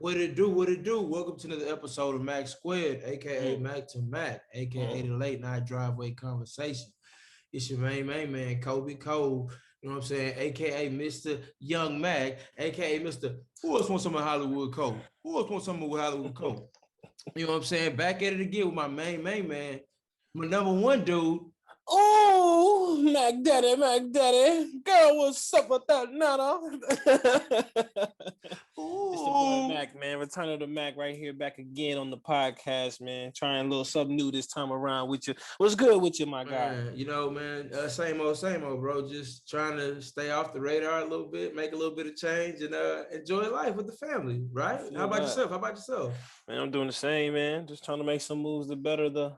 What it do? What it do? Welcome to another episode of Mack Squared, aka Mm, Mack to Mac, aka mm. the late night driveway conversation. It's your main man, Kobe Cole. You know what I'm saying? AKA Mr. Young Mac, aka Mr. Who else wants some of Hollywood Cole? Who else wants some of Hollywood Cole? You know what I'm saying? Back at it again with my main man, my number one dude. Oh, Mac Daddy, girl, what's up with that nana? It's the boy Ooh. Mac, man. Return of the Mac right here, back again on the podcast, man. Trying a little something new this time around with you. What's good with you, my guy? Man, man, same old, bro. Just trying to stay off the radar a little bit, make a little bit of change, and enjoy life with the family, I right? How feel about that, yourself? How about yourself? man. I'm doing the same, man. Just trying to make some moves to better the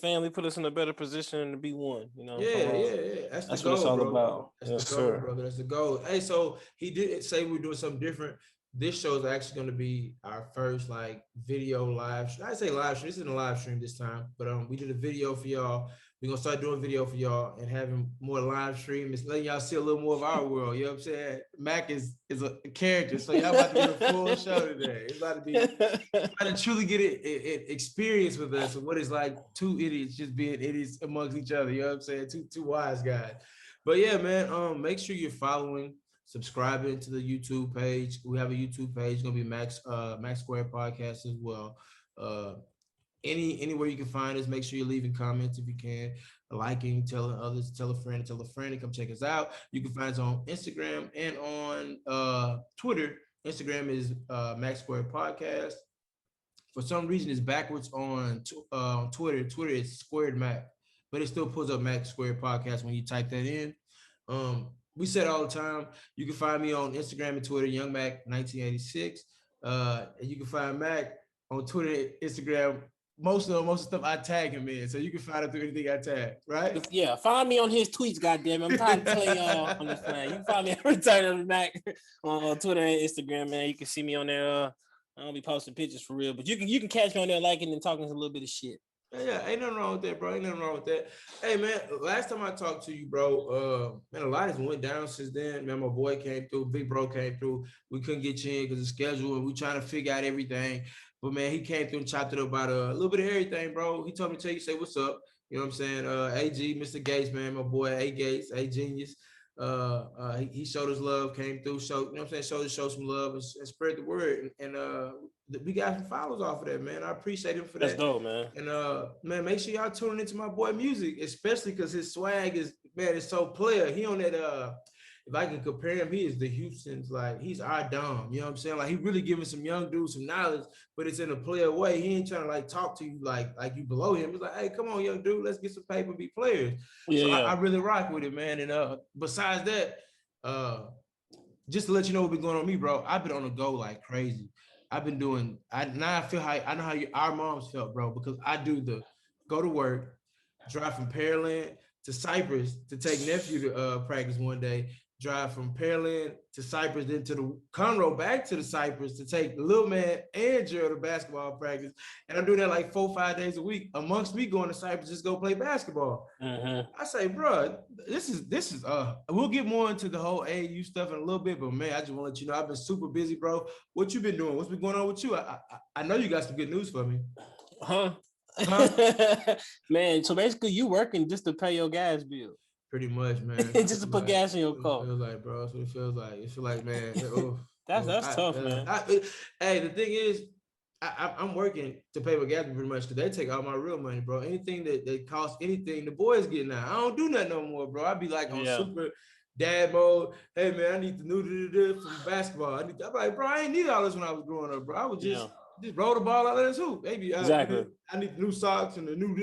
family, put us in a better position to be one. You know what I'm talking about? Yeah. That's the That's what it's goal, all bro. about. That's the Yes, goal, sir. brother. That's the goal. Hey, so he did say we're doing something different. This show is actually going to be our first like video live. I say live stream. This isn't a live stream this time, but we did a video for y'all. We're gonna start doing video for y'all and having more live stream. It's letting y'all see a little more of our world. You know what I'm saying? Mac is a character, so y'all about to get a full show today. It's about to be about to truly get it experience with us and what it's like two idiots just being idiots amongst each other. You know what I'm saying? Two wise guys. But yeah, man, make sure you're following, subscribing to the YouTube page. We have a YouTube page. It's gonna be Max Square Podcast as well. Uh, anywhere you can find us, make sure you're leaving comments if you can, liking, telling others, tell a friend to come check us out. You can find us on Instagram and on Twitter. Instagram is Max Square Podcast. For some reason, it's backwards on Twitter. Twitter is Squared Mac, but it still pulls up Mac Squared Podcast when you type that in. We said all the time, you can find me on Instagram and Twitter, Young Mac 1986. And you can find Mac on Twitter, Instagram. Most of the stuff I tag him in, so you can find it through anything I tag, right? Yeah, find me on his tweets, goddamn. I'm tired of telling y'all. I'm just playing. You can find me every time I'm back on Twitter and Instagram, man. You can see me on there. I don't be posting pictures for real, but you can catch me on there liking and talking a little bit of shit. Yeah, ain't nothing wrong with that, bro. Ain't nothing wrong with that. Hey, man, last time I talked to you, bro, man, a lot has went down since then. Man, my boy came through, Big Bro came through. We couldn't get you in because of schedule, and we trying to figure out everything. But man, he came through and chopped it up about a little bit of everything, bro. He told me to tell you, say what's up. You know what I'm saying? AG, Mr. Gates, man, my boy, A Gates, A Genius. He showed his love, came through, showed, you know what I'm saying, show some love and spread the word. And we got some followers off of that, man. I appreciate him for That's that. dope, man. And man, make sure y'all tuning into my boy music, especially because his swag is, man, it's so player. He on that if I can compare him, he is the Houston's, like he's our Dom. You know what I'm saying? Like he really giving some young dudes some knowledge, but it's in a player way. He ain't trying to like talk to you like you below him. It's like, hey, come on, young dude, let's get some paper and be players. Yeah, So yeah. I really rock with it, man. And besides that, uh just to let you know what's been going on with me, bro, I've been on the go like crazy. I've been doing. I feel how I know how our moms felt, bro, because I do the go to work, drive from Pearland to Cypress to take nephew to practice one day, drive from Pearland to Cypress, then to the Conroe back to the Cypress to take the little man and Gerald to basketball practice, and I'm doing that like 4 or 5 days a week. Amongst me going to Cypress just go play basketball. Mm-hmm. I say, bro, this is we'll get more into the whole AAU stuff in a little bit, but man, I just want to let you know I've been super busy, bro. What you been doing? What's been going on with you? I know you got some good news for me. Huh? Huh? Man, so basically you working just to pay your gas bill. Pretty much, man. Just to Pretty put much. gas in your That's what it car. feels like, bro. That's what it feels like. It feels like, man. That's tough, man. Hey, the thing is, I'm working to pay my gas pretty much because they take all my real money, bro. Anything that costs anything, the boys getting out. I don't do that no more, bro. I be like on Yeah. super dad mode. Hey, man, I need the new from basketball. I'm like, bro, I ain't need all this when I was growing up, bro. I was Yeah. just roll the ball out of this hoop. Maybe Exactly. I need the new socks and the new.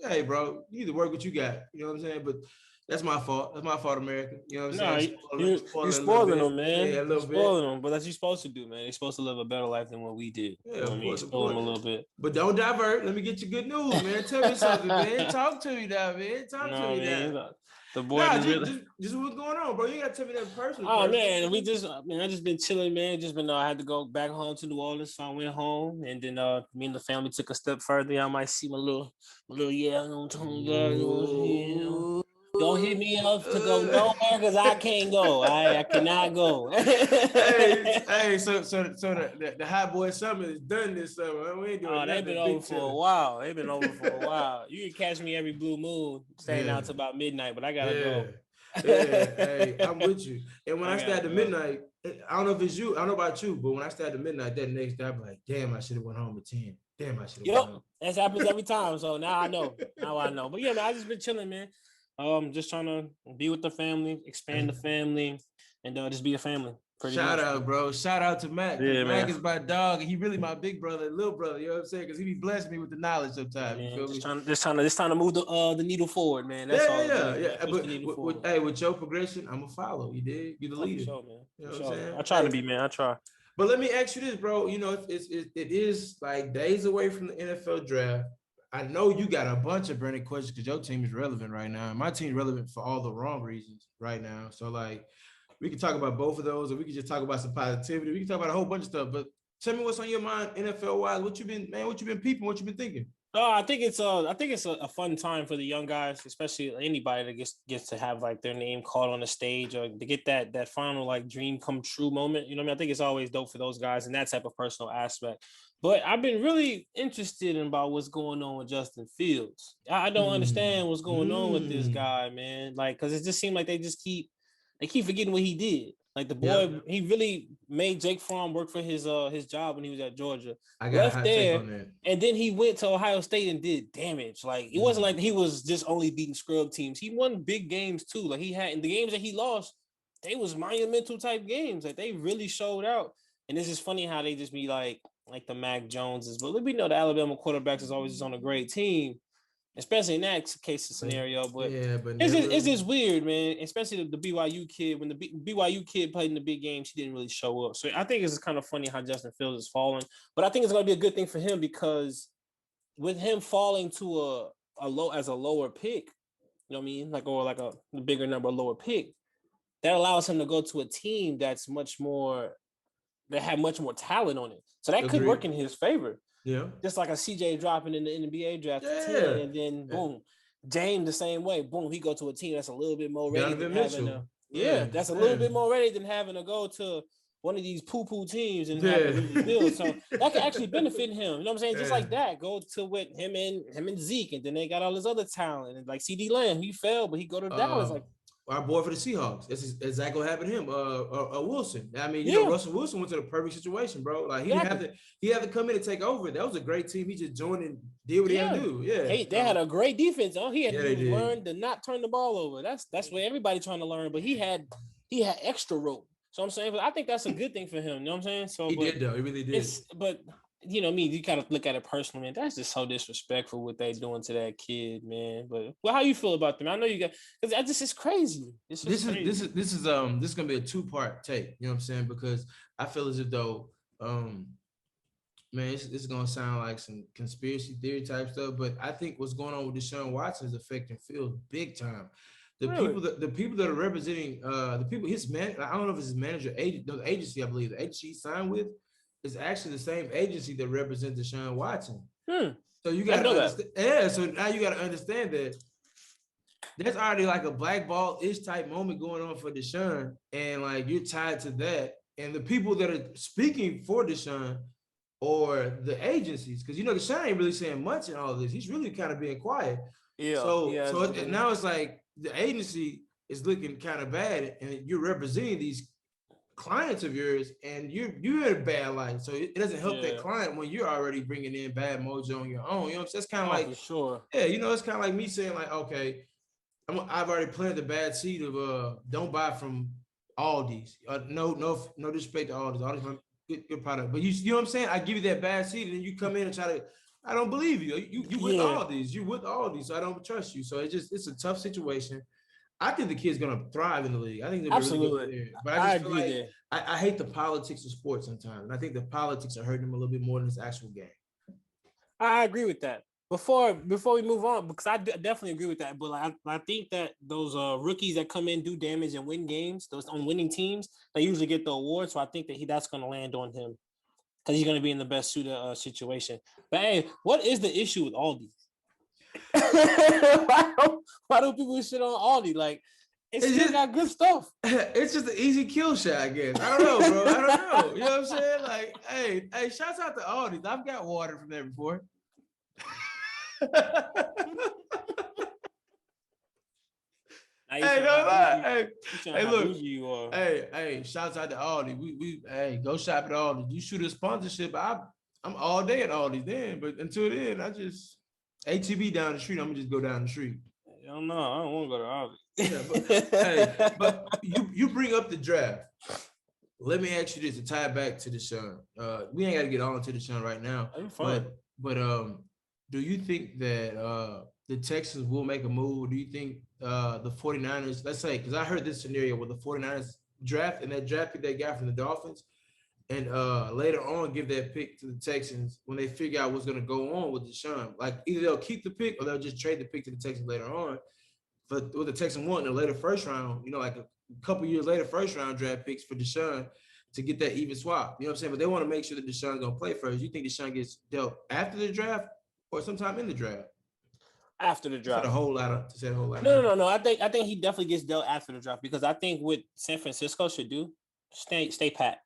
Hey, bro, you need to work what you got. You know what I'm saying? But that's my fault. That's my fault, America. You know what No, I'm saying? you're Spoiling a little spoiling bit. them, Yeah, man. a You're little bit. spoiling them, but that's what you're supposed to do, man. They're supposed to live a better life than what we did. Yeah, You know what of I mean? course, of Spoil them course. a little bit. But don't divert. Let me get you good news, man. Tell me something, man. Talk to me now, man. Talk to No, me now. man. The boy Nah, didn't really. just what's going on, bro. You gotta tell me that personal, Oh personal. man, I just been chilling, man. Just been, I had to go back home to New Orleans, so I went home, and then me and the family took a step further. I might see my little, yeah, you know what I'm talking about, you know, Don't hit me up to go nowhere because I can't go. I cannot go. So the Hot Boy Summer is done this summer. We ain't doing Oh, nothing. they've been over for a while. They've been over for a while. You can catch me every blue moon staying out to about midnight, but I gotta go. Hey, I'm with you. And when I stay at the go. midnight, I don't know if it's you. I don't know about you, but when I stay at the midnight that next day, I'm like, damn, I should have went home at 10. Damn, I should have went home. That happens every time. So now I know. But yeah, man, I just been chilling, man. Just trying to be with the family, expand the family, and just be a family. Shout out, bro. Shout out to Mack. Yeah, Mack is my dog, and he really my big brother, little brother. You know what I'm saying? Because he be blessing me with the knowledge sometimes. Yeah, you feel me? Just trying to move the needle forward, man. That's all. Yeah. But with your progression, I'm gonna follow. You did. You're the leader. Sure, man. You know what I'm saying? I try to be, man. I try. But let me ask you this, bro. You know, it is like days away from the NFL draft. I know you got a bunch of burning questions because your team is relevant right now. My team's relevant for all the wrong reasons right now. So like, we can talk about both of those, or we can just talk about some positivity. We can talk about a whole bunch of stuff. But tell me what's on your mind, NFL wise. What you been peeping? What you been thinking? I think it's a fun time for the young guys, especially anybody that gets to have like their name called on the stage or to get that final like dream come true moment. You know what I mean? I think it's always dope for those guys in that type of personal aspect. But I've been really interested in about what's going on with Justin Fields. I don't understand what's going on with this guy, man. Like, because it just seemed like they keep forgetting what he did. Like the boy, he really made Jake Fromm work for his job when he was at Georgia. I got a hot take on that. And then he went to Ohio State and did damage. Like it wasn't like he was just only beating scrub teams. He won big games too. Like he had in the games that he lost, they was monumental type games. Like they really showed out. And it's just funny how they just be like the Mac Joneses. But we know the Alabama quarterbacks is always just on a great team, especially in that case of scenario. But it's just weird, man. Especially the BYU kid. When the BYU kid played in the big game, she didn't really show up. So I think it's kind of funny how Justin Fields is falling. But I think it's going to be a good thing for him because with him falling to a lower pick, you know what I mean, like a bigger number, lower pick, that allows him to go to a team that have much more talent on it. So that could work in his favor. Yeah. Just like a CJ dropping in the NBA draft 10, and then boom. James the same way. Boom, he go to a team that's a little bit more ready than having that's a little bit more ready than having to go to one of these poo-poo teams and have to rebuild. So that could actually benefit him. You know what I'm saying? Just like that. Go to with him and Zeke, and then they got all this other talent. And like CD Lamb, he fell, but he go to Dallas. Like our boy for the Seahawks. That's exactly what happened to him. Wilson. I mean, you know, Russell Wilson went to the perfect situation, bro. Like he had to come in and take over. That was a great team. He just joined and did what he had to do. Yeah, they had a great defense. He had to learn to not turn the ball over. That's what everybody trying to learn. But he had extra rope. So I'm saying, but I think that's a good thing for him. You know what I'm saying? So he did though. He really did. But you know me, you gotta look at it personally, man. That's just so disrespectful what they doing to that kid, man. But how you feel about them? I know you got because that just is crazy. This is gonna be a 2-part take. You know what I'm saying? Because I feel as if though, man, it's gonna sound like some conspiracy theory type stuff, but I think what's going on with Deshaun Watson is affecting Fields big time. The people that are representing his man, I don't know if it's his manager, the agency, I believe the agency he signed with is actually the same agency that represents Deshaun Watson. So you got to understand. Yeah, so now you got to understand that there's already like a blackball-ish type moment going on for Deshaun, and like you're tied to that. And the people that are speaking for Deshaun or the agencies, because you know Deshaun ain't really saying much in all of this. He's really kind of being quiet. Now it's like the agency is looking kind of bad, and you're representing these clients of yours, and you're in a bad light. So it doesn't help that client when you're already bringing in bad mojo on your own. You know what I'm saying? It's kind of like, for sure. Yeah, you know, it's kind of like me saying like, okay, I've already planted the bad seed of don't buy from Aldi's. No disrespect to Aldi's. Aldi's good product, but you know what I'm saying? I give you that bad seed, and then you come in and try to. I don't believe you. You with Aldi's. You with Aldi's, so I don't trust you. So it's a tough situation. I think the kid's gonna thrive in the league. I think they're really good there. But I just feel like I hate the politics of sports sometimes. And I think the politics are hurting him a little bit more than his actual game. I agree with that. Before we move on, because I definitely agree with that. But I think that those rookies that come in, do damage, and win games, those on winning teams, they usually get the award. So I think that's going to land on him because he's going to be in the best suited situation. But hey, what is the issue with Aldi? why do people shit on Aldi? Like, it's still just got good stuff. It's just an easy kill shot, I guess. I don't know, bro. I don't know. You know what I'm saying? Like, hey, shouts out to Aldi. I've got water from there before. Hey, no lie. Hey, look. Hey, shouts out to Aldi. Hey, go shop at Aldi. You shoot a sponsorship. I'm all day at Aldi then, but until then, I just ATV down the street. I'm gonna just go down the street. I don't know. I don't want to go to Aldi. Yeah, but you bring up the draft. Let me ask you this to tie it back to Deshaun. We ain't got to get on to Deshaun right now, but do you think that the Texans will make a move? Do you think the 49ers, let's say, because I heard this scenario where the 49ers draft and that draft pick they got from the Dolphins, and later on give that pick to the Texans when they figure out what's going to go on with Deshaun. Like either they'll keep the pick or they'll just trade the pick to the Texans later on. But what the Texans want in the later first round, like a couple years later, first round draft picks for Deshaun to get that even swap. You know what I'm saying? But they want to make sure that Deshaun's going to play first. You think Deshaun gets dealt after the draft or sometime in the draft? After the draft. To say a whole lot. No. I think he definitely gets dealt after the draft because I think what San Francisco should do, stay pat.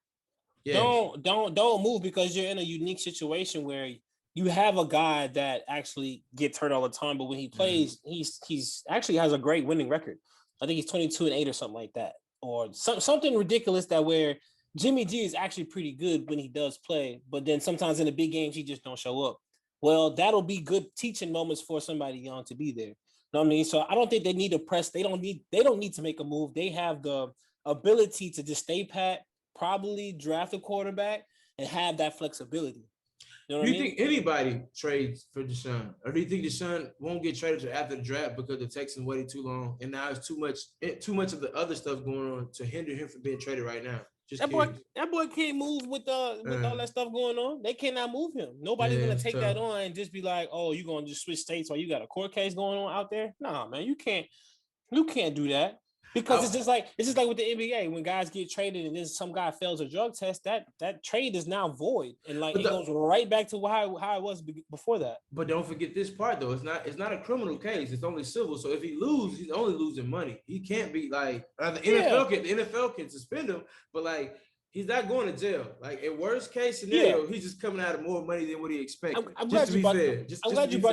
Yes. Don't move because you're in a unique situation where you have a guy that actually gets hurt all the time, but when he plays, he's actually has a great winning record. I think he's 22-8 or something like that, or something ridiculous that where Jimmy G is actually pretty good when he does play, but then sometimes in the big games he just don't show up. Well, that'll be good teaching moments for somebody young to be there. You know what I mean? So I don't think they need to press. They don't need to make a move. They have the ability to just stay pat, probably draft a quarterback, and have that flexibility. You know do you think anybody trades for Deshaun, or do you think Deshaun won't get traded to after the draft because the Texans waited too long, and now it's too much of the other stuff going on to hinder him from being traded right now? That boy can't move with all that stuff going on. They cannot move him. Nobody's gonna take that on and just be like, "Oh, you're gonna just switch states while you got a court case going on out there." Nah, man, you can't do that. Because it's just like with the NBA when guys get traded and then some guy fails a drug test, that trade is now void and it goes right back to how it was before that. But don't forget this part though. It's not a criminal case. It's only civil. So if he loses, he's only losing money. He can't be like the NFL can suspend him, but like he's not going to jail. Like in worst case scenario, he's just coming out of more money than what he expected. I'm glad you brought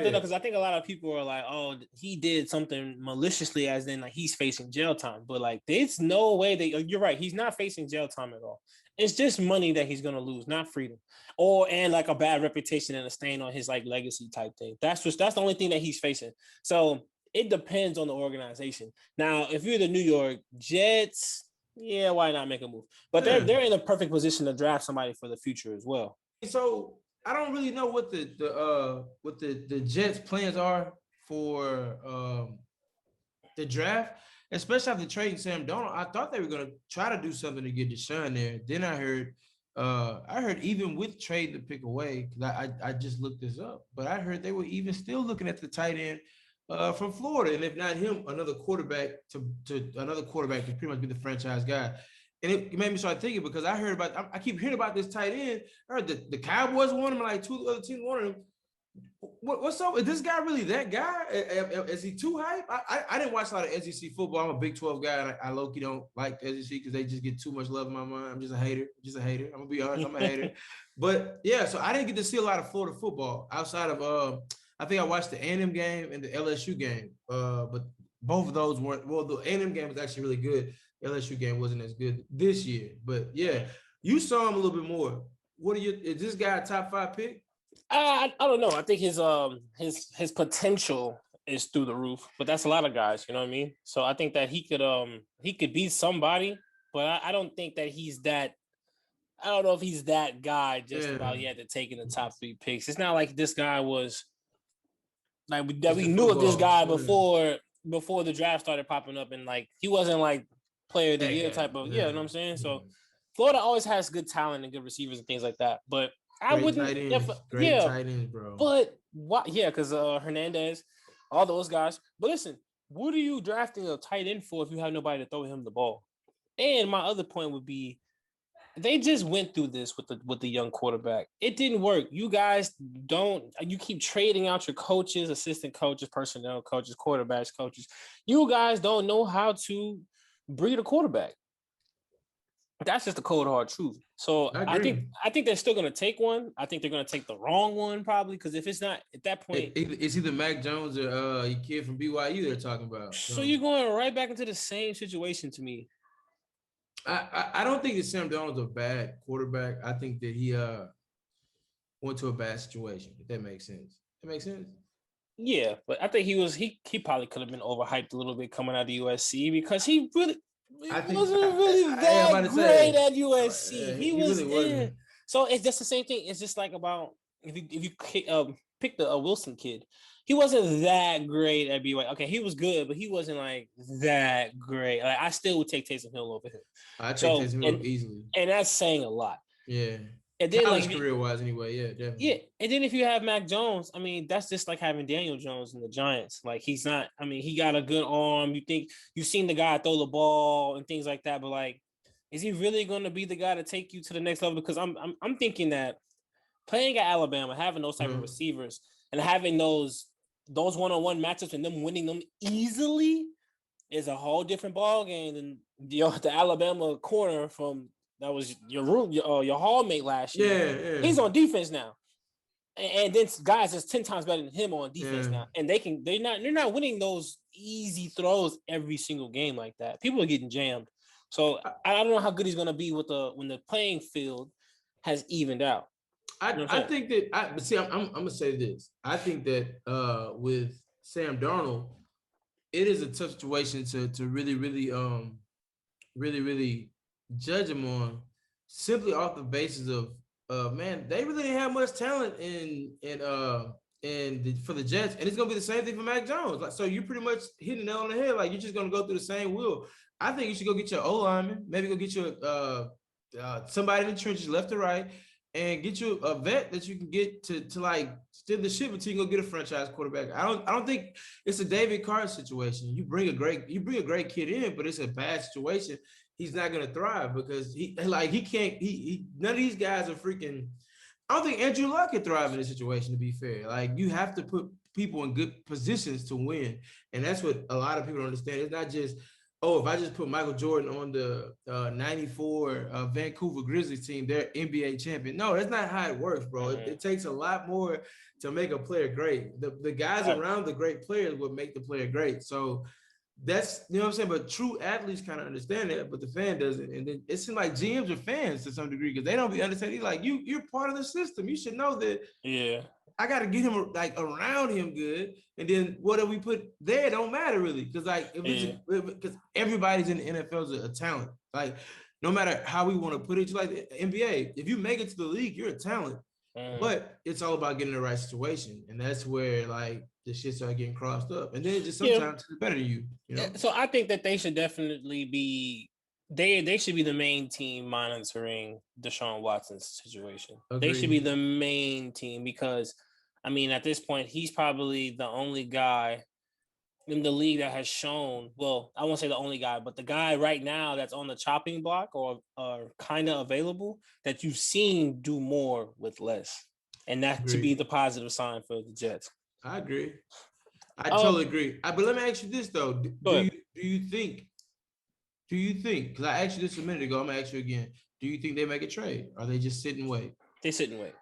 that up because I think a lot of people are like, "Oh, he did something maliciously," as in like he's facing jail time. But like, there's no way that you're right. He's not facing jail time at all. It's just money that he's gonna lose, not freedom, and like a bad reputation and a stain on his like legacy type thing. That's the only thing that he's facing. So it depends on the organization. Now, if you're the New York Jets. Yeah, why not make a move? But they're in a perfect position to draft somebody for the future as well. So I don't really know what the Jets' plans are for the draft, especially after trading Sam Darnold. I thought they were gonna try to do something to get Deshaun there. Then I heard even with trade the pick away, because I just looked this up, but I heard they were even still looking at the tight end from Florida, and if not him, another quarterback to pretty much be the franchise guy. And it made me start thinking because I keep hearing about this tight end. I heard the Cowboys want him, like two other teams wanted him. What's up? Is this guy really that guy? Is he too hype? I didn't watch a lot of SEC football. I'm a Big 12 guy, and I low-key don't like SEC because they just get too much love in my mind. I'm just a hater. I'm gonna be honest. I'm a hater. But yeah, so I didn't get to see a lot of Florida football outside of I think I watched the A&M game and the LSU game, but both of those weren't. Well, the A&M game was actually really good. The LSU game wasn't as good this year, but yeah, you saw him a little bit more. Is this guy a top 5 pick? I don't know. I think his potential is through the roof, but that's a lot of guys. You know what I mean? So I think that he could be somebody, but I don't think that he's that. I don't know if he's that guy just about yet to take in the top 3 picks. It's not like this guy was. Like we knew of this guy before the draft started popping up, and like he wasn't like player of the year type of you know what I'm saying. So Florida always has good talent and good receivers and things like that. But I wouldn't, tight ends, bro. But what? Yeah, because Hernandez, all those guys. But listen, what are you drafting a tight end for if you have nobody to throw him the ball? And my other point would be, they just went through this with the young quarterback. It didn't work. You guys don't. You keep trading out your coaches, assistant coaches, personnel coaches, quarterbacks coaches. You guys don't know how to breed a quarterback. That's just the cold hard truth. So I I agree. think they're still gonna take one. I think they're gonna take the wrong one probably because if it's not at that point, It's either Mac Jones or a kid from BYU they're talking about. so So you're going right back into the same situation to me. I don't think that Sam Darnold's a bad quarterback. I think that he went to a bad situation. If that makes sense. That makes sense. Yeah, but I think he probably could have been overhyped a little bit coming out of USC because he really I think wasn't really I'm about that to great say at USC. He he was really eh. wasn't. So it's just the same thing. It's just like about if you pick the Wilson kid, he wasn't that great at BYU. Okay, he was good, but he wasn't like that great. Like I still would take Taysom Hill over him. I take So Taysom Hill easily. and that's saying a lot. Yeah. And then like College career wise, anyway. Yeah, yeah, definitely. and then if you have Mac Jones, I mean, that's just like having Daniel Jones in the Giants. Like he's not. I mean, he got a good arm. You think you've seen the guy throw the ball and things like that, but like, is he really going to be the guy to take you to the next level? Because I'm thinking that playing at Alabama, having those type of receivers, and having those one-on-one matchups and them winning them easily is a whole different ball game than the Alabama corner from that was your room your hallmate last year. Yeah. He's on defense now. And then guys is 10 times better than him on defense now. And they're not winning those easy throws every single game like that. People are getting jammed. So I don't know how good he's gonna be when the playing field has evened out. I think that I'm gonna say this. I think that with Sam Darnold, it is a tough situation to really judge him on simply off the basis of man, they really didn't have much talent for the Jets, and it's gonna be the same thing for Mac Jones. Like, so you pretty much hitting it on the head. Like you're just gonna go through the same wheel. I think you should go get your O lineman, maybe go get your somebody in the trenches, left or right, and get you a vet that you can get to like steer the ship until you can go get a franchise quarterback. I don't think it's a David Carr situation. You bring a great kid in, but it's a bad situation. He's not gonna thrive because he can't none of these guys are freaking. I don't think Andrew Luck could thrive in this situation, to be fair. Like you have to put people in good positions to win. And that's what a lot of people don't understand. It's not just, oh, if I just put Michael Jordan on the 94 Vancouver Grizzlies team, they're NBA champion. No, that's not how it works, bro. It takes a lot more to make a player great. The guys around the great players would make the player great. So that's, you know what I'm saying? But true athletes kind of understand that, but the fan doesn't. And then it seems like GMs are fans to some degree because they don't be understanding. Like, you're part of the system. You should know that. Yeah. I got to get him like around him good. And then whatever we put there don't matter really. Because like, because everybody's in the NFL is a talent. Like, no matter how we want to put it, like the NBA, if you make it to the league, you're a talent. But it's all about getting the right situation. And that's where like the shit start getting crossed up. And then it just sometimes it's better than you know? So I think that they should definitely be they should be the main team monitoring Deshaun Watson's situation. Agreed. They should be the main team because I mean at this point he's probably the only guy in the league that has shown, well, I won't say the only guy, but the guy right now that's on the chopping block or kind of available that you've seen do more with less. And that to be the positive sign for the Jets. I agree. I totally agree. But let me ask you this though. Do you think, because I asked you this a minute ago, I'm gonna ask you again. Do you think they make a trade? Or are they just sit and wait? They sit and wait.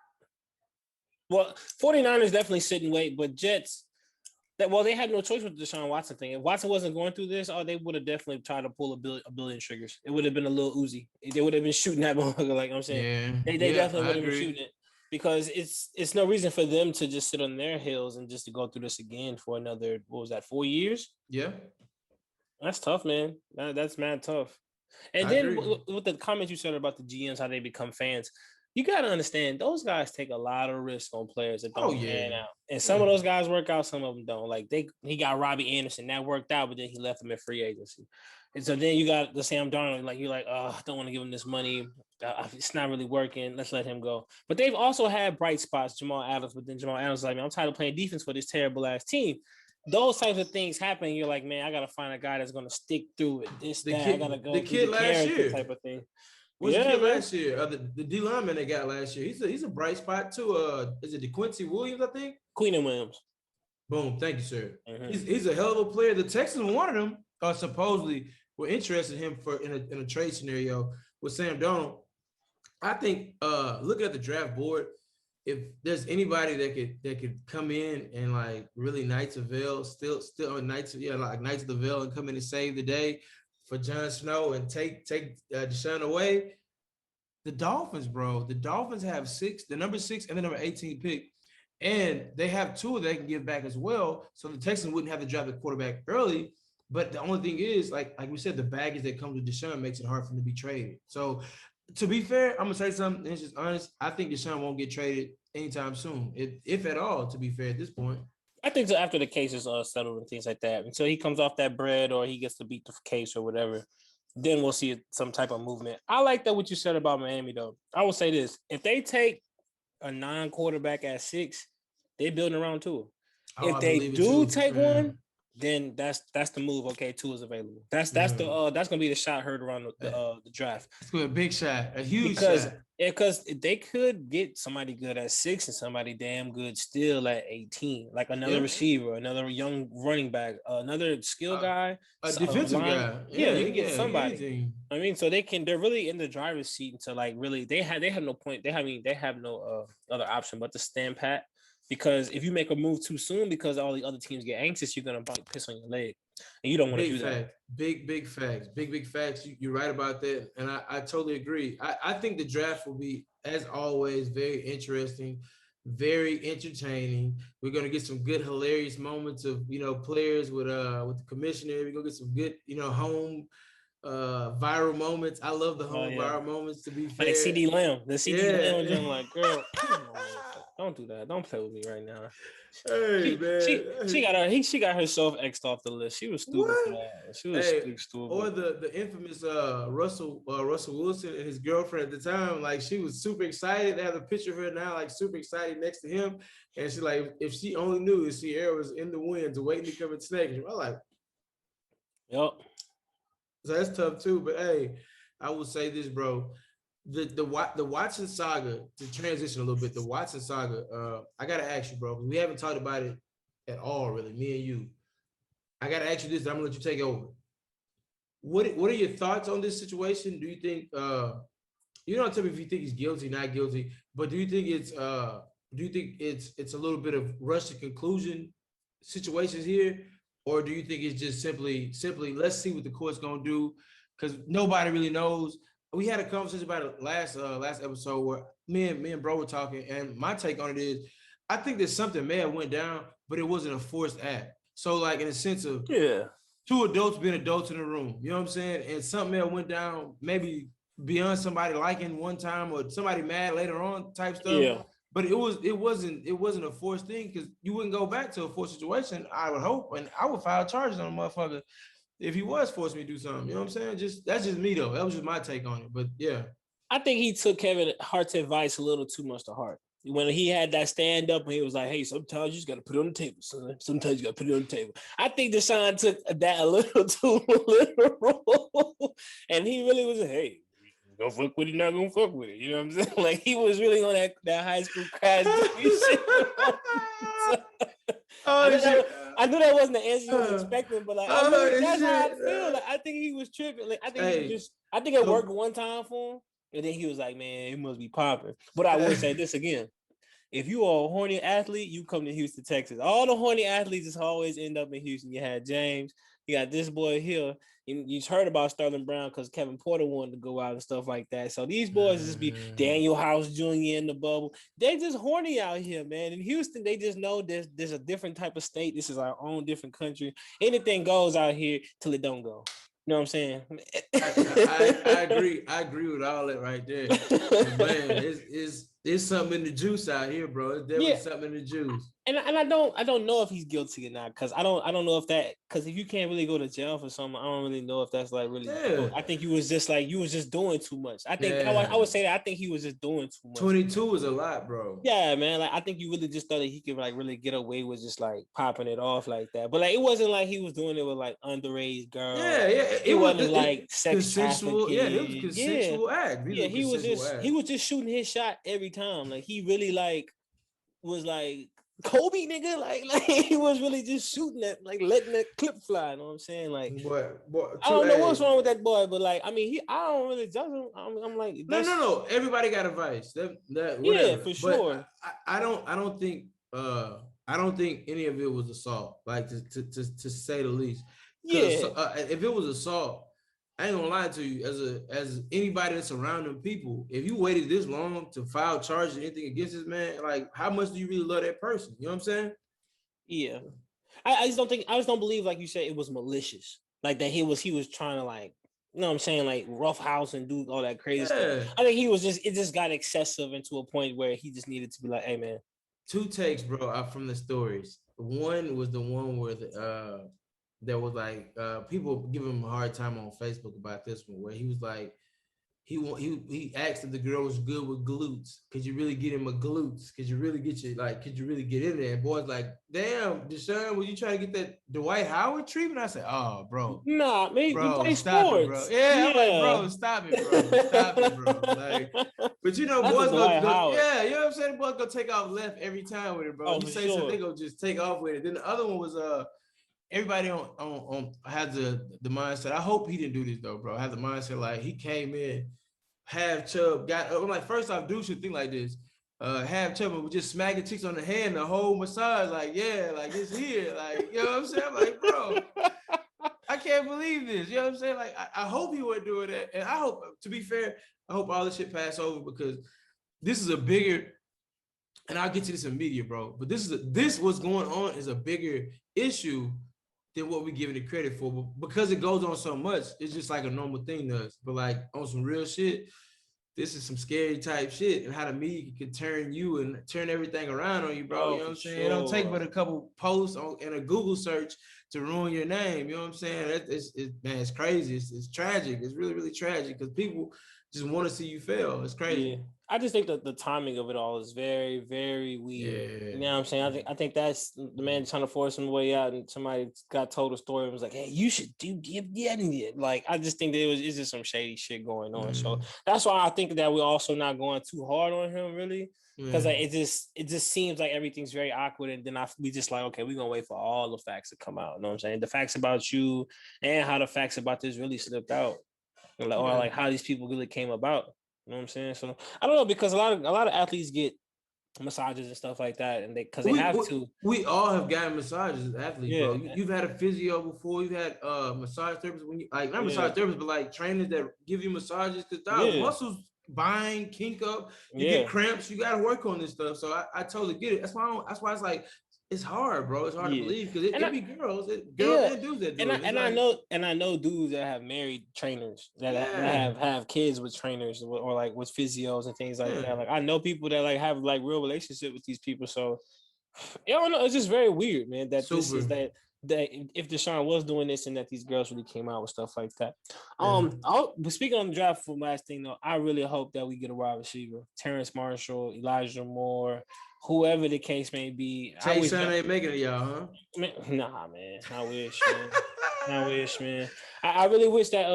Well, 49ers definitely sit and wait, but Jets, they had no choice with the Deshaun Watson thing. If Watson wasn't going through this, they would have definitely tried to pull a billion triggers. It would have been a little Uzi. They would have been shooting that motherfucker, like I'm saying. Yeah, they definitely would have been shooting it because it's no reason for them to just sit on their heels and just to go through this again for another, 4 years? Yeah. That's tough, man. That's mad tough. And then with the comments you said about the GMs, how they become fans, you got to understand those guys take a lot of risk on players that don't pan out. And some of those guys work out, some of them don't. Like he got Robbie Anderson, that worked out, but then he left him in free agency. And so then you got the Sam Darnold, like you're like, oh, I don't want to give him this money. It's not really working. Let's let him go. But they've also had bright spots, Jamal Adams, but then Jamal Adams is like, man, I'm tired of playing defense for this terrible ass team. Those types of things happen. You're like, man, I got to find a guy that's going to stick through it. I got to go the through kid the last year type of thing. Was the Yeah, kid man. last year? The D lineman they got last year. He's a bright spot too. Is it DeQuincy Williams? I think. Queen and Williams. Boom. Thank you, sir. Mm-hmm. He's a hell of a player. The Texans wanted him. Supposedly were interested in him for in a trade scenario with Sam Darnold. I think looking at the draft board, if there's anybody that could come in and like really Knights of Vale, still Knights, like Knights of the Vale, and come in and save the day for Jon Snow and take Deshaun away. The Dolphins, bro. The Dolphins have the number 6 and the number 18 pick, and they have two they can give back as well. So the Texans wouldn't have to draft a quarterback early. But the only thing is, like we said, the baggage that comes with Deshaun makes it hard for him to be traded. So to be fair, I'm gonna say something. It's just honest. I think Deshaun won't get traded anytime soon, if at all. To be fair, at this point, I think so after the case is settled and things like that, until he comes off that bread or he gets to beat the case or whatever, then we'll see some type of movement. I like that what you said about Miami though. I will say this: if they take a non-quarterback at 6, they building around Tua. If they do take one, then that's the move. Okay, Tua is available. That's gonna be the shot heard around the draft. It's gonna be a big shot, a huge shot. Because they could get somebody good at 6 and somebody damn good still at 18, like another receiver, another young running back, another skill guy, a defensive guy. Yeah, you can get somebody. Anything. I mean, so they're really in the driver's seat until like really they have no point. They have no other option but to stand pat. Because if you make a move too soon, because all the other teams get anxious, you're gonna piss on your leg, and you don't want to do that. Big facts. You're right about that, and I totally agree. I think the draft will be, as always, very interesting, very entertaining. We're gonna get some good, hilarious moments of players with the commissioner. We're gonna get some good home viral moments. I love the home viral moments. To be fair, like CD Lamb, Lamb, I'm like, girl. Don't do that. Don't play with me right now. Hey, man. She got herself X'd off the list. She was stupid for that. She was stupid. Or the infamous Russell Wilson and his girlfriend at the time. Like, she was super excited to have a picture of her now, like super excited next to him. And she like, if she only knew that Sierra was in the winds waiting to come and snag him. I'm like, yep. So that's tough too. But hey, I will say this, bro. The Watson saga, to transition a little bit, the Watson saga, I gotta ask you, bro, because we haven't talked about it at all, really, me and you. I gotta ask you this, I'm gonna let you take over. What are your thoughts on this situation? Do you think you don't tell me if you think he's guilty, not guilty, but do you think it's a little bit of rush to conclusion situations here? Or do you think it's just simply let's see what the court's gonna do? Because nobody really knows. We had a conversation about it last episode where me and bro were talking, and my take on it is, I think that something may have went down, but it wasn't a forced act. So, like, in a sense of two adults being adults in the room, you know what I'm saying? And something may have went down, maybe beyond somebody liking one time or somebody mad later on type stuff. Yeah. But it wasn't a forced thing, because you wouldn't go back to a forced situation, I would hope, and I would file charges on a motherfucker if he was forcing me to do something. You know what I'm saying? That's just me though. That was just my take on it. But yeah. I think he took Kevin Hart's advice a little too much to heart. When he had that stand up and he was like, hey, sometimes you just gotta put it on the table, son. Sometimes you gotta put it on the table. I think Deshaun took that a little too literal. And he really was like, hey, gonna fuck with it, not gonna fuck with it. You know what I'm saying? Like, he was really on that high school crash shit. I knew that wasn't the answer you was expecting, but like, that's how I feel. Like, I think he was tripping. Like, I think it worked one time for him, and then he was like, "Man, it must be popping." But I will say this again: if you are a horny athlete, you come to Houston, Texas. All the horny athletes just always end up in Houston. You had James, you got this boy here. You heard about Sterling Brown because Kevin Porter wanted to go out and stuff like that. So these boys just be Daniel House Jr. in the bubble. They just horny out here, man. In Houston, they just know there's a different type of state. This is our own different country. Anything goes out here till it don't go. You know what I'm saying? I agree. I agree with all that right there. Man, it's something in the juice out here, bro. It's definitely Yeah, something in the juice. and I don't know if he's guilty or not because I don't know if that because if you can't really go to jail for something, I don't really know if that's like really Yeah, guilt. I think you was just doing too much. I yeah. would say that I think he was just doing too much. 22 is a lot, bro. Yeah, man. Like I think you really just thought that he could like really get away with just like popping it off like that. But like it wasn't like he was doing it with like underage girls. Yeah, yeah. It It was wasn't like sex consensual. Yeah, it was a trafficking. Yeah. consensual act. These Yeah, were consensual he acts. was just shooting his shot every time. Like he really like was like Kobe nigga. Like he was really just shooting that, like letting that clip fly. You know what I'm saying? Like Boy, I true. don't know what's Hey, wrong with that boy, but like I mean I don't really judge him. I'm like no, no, that's no. Everybody got a vice. That yeah, whatever. for But sure. I don't think I don't think any of it was assault. Like to say the least. Because Yeah. if it was assault, I ain't gonna lie to you. As anybody that's around them people, if you waited this long to file charges or anything against this man, like how much do you really love that person? You know what I'm saying? Yeah. I just don't believe like you said it was malicious. Like that he was trying to like you know what I'm saying, like rough house and do all that crazy stuff. Yeah. I think he was just it just got excessive into a point where he just needed to be like, hey man. Two takes, bro, from the stories. One was the one where there was like people giving him a hard time on Facebook about this one, where he was like, he asked if the girl was good with glutes. Could you really get him a glutes? Could you really get you like? Could you really get in there? And boys like, damn, Deshaun, was you trying to get that Dwight Howard treatment? I said, oh, Nah, man, you bro, play stop it, bro. sports. Yeah, I'm like, Yeah. bro, stop it, bro, stop it, bro. Like, but you know, Not the boys Dwight go, Howard. yeah, you know what I'm saying? Boys go take off left every time with it, bro. Oh, You for say something, they sure. go just take off with it. Then the other one was everybody on had the mindset. I hope he didn't do this though, bro. I had the mindset like he came in half chub, got I'm like first off, dude should think like this. Half chub and would just smacking chicks on the hand the whole massage, like yeah, like it's here, like you know what I'm saying? I'm like, bro, I can't believe this. You know what I'm saying? Like I hope he wasn't doing that, and I hope, to be fair, I hope all this shit pass over because this is a bigger. And I'll get to this in media, bro. But this what's going on is a bigger issue than what we giving it credit for. But because it goes on so much, it's just like a normal thing to us. But like on some real shit, this is some scary type shit, and how the media can turn you and turn everything around on you, bro. You Oh, know what for I'm saying? It don't take sure. but a couple posts and a Google search to ruin your name. You know what I'm saying? Man, it's crazy. It's tragic. It's really, really tragic because people just want to see you fail. It's Yeah. crazy. I just think that the timing of it all is very, very weird. You Yeah. know what I'm saying? I think that's the man trying to force him way out, and somebody got told a story and was like, "Hey, you should do yeah." Like I just think that it's just some shady shit going on. So that's why I think that we're also not going too hard on him, really, because like, it just seems like everything's very awkward, and then we just like, okay, we're gonna wait for all the facts to come out. You know what I'm saying? The facts about you and how the facts about this really slipped out, or like how these people really came about. You know what I'm saying? So I don't know because a lot of athletes get massages and stuff like that, and they because they have to. We all have gotten massages as athletes, bro. Yeah, You've had a physio before. You've had massage therapists when you like not yeah, massage therapists, but like trainers that give you massages because yeah, muscles bind, kink up. You get yeah, cramps. You got to work on this stuff. So I totally get it. That's why it's like it's hard, bro. It's hard to yeah. believe because And it I, be girls yeah, and dudes that do it. It's I like know dudes that have married trainers yeah, that have kids with trainers or like with physios and things like yeah, that. Like I know people that like have like real relationship with these people. So I don't know. It's just very weird, man. That this is super. that if Deshaun was doing this and that these girls really came out with stuff like that. Yeah. But speaking on the draft for last thing though, I really hope that we get a wide receiver, Terrence Marshall, Elijah Moore, whoever the case may be. I Tay wish, son ain't making it, y'all, man, nah, man. I wish, man. I huh? wish, man. I really wish that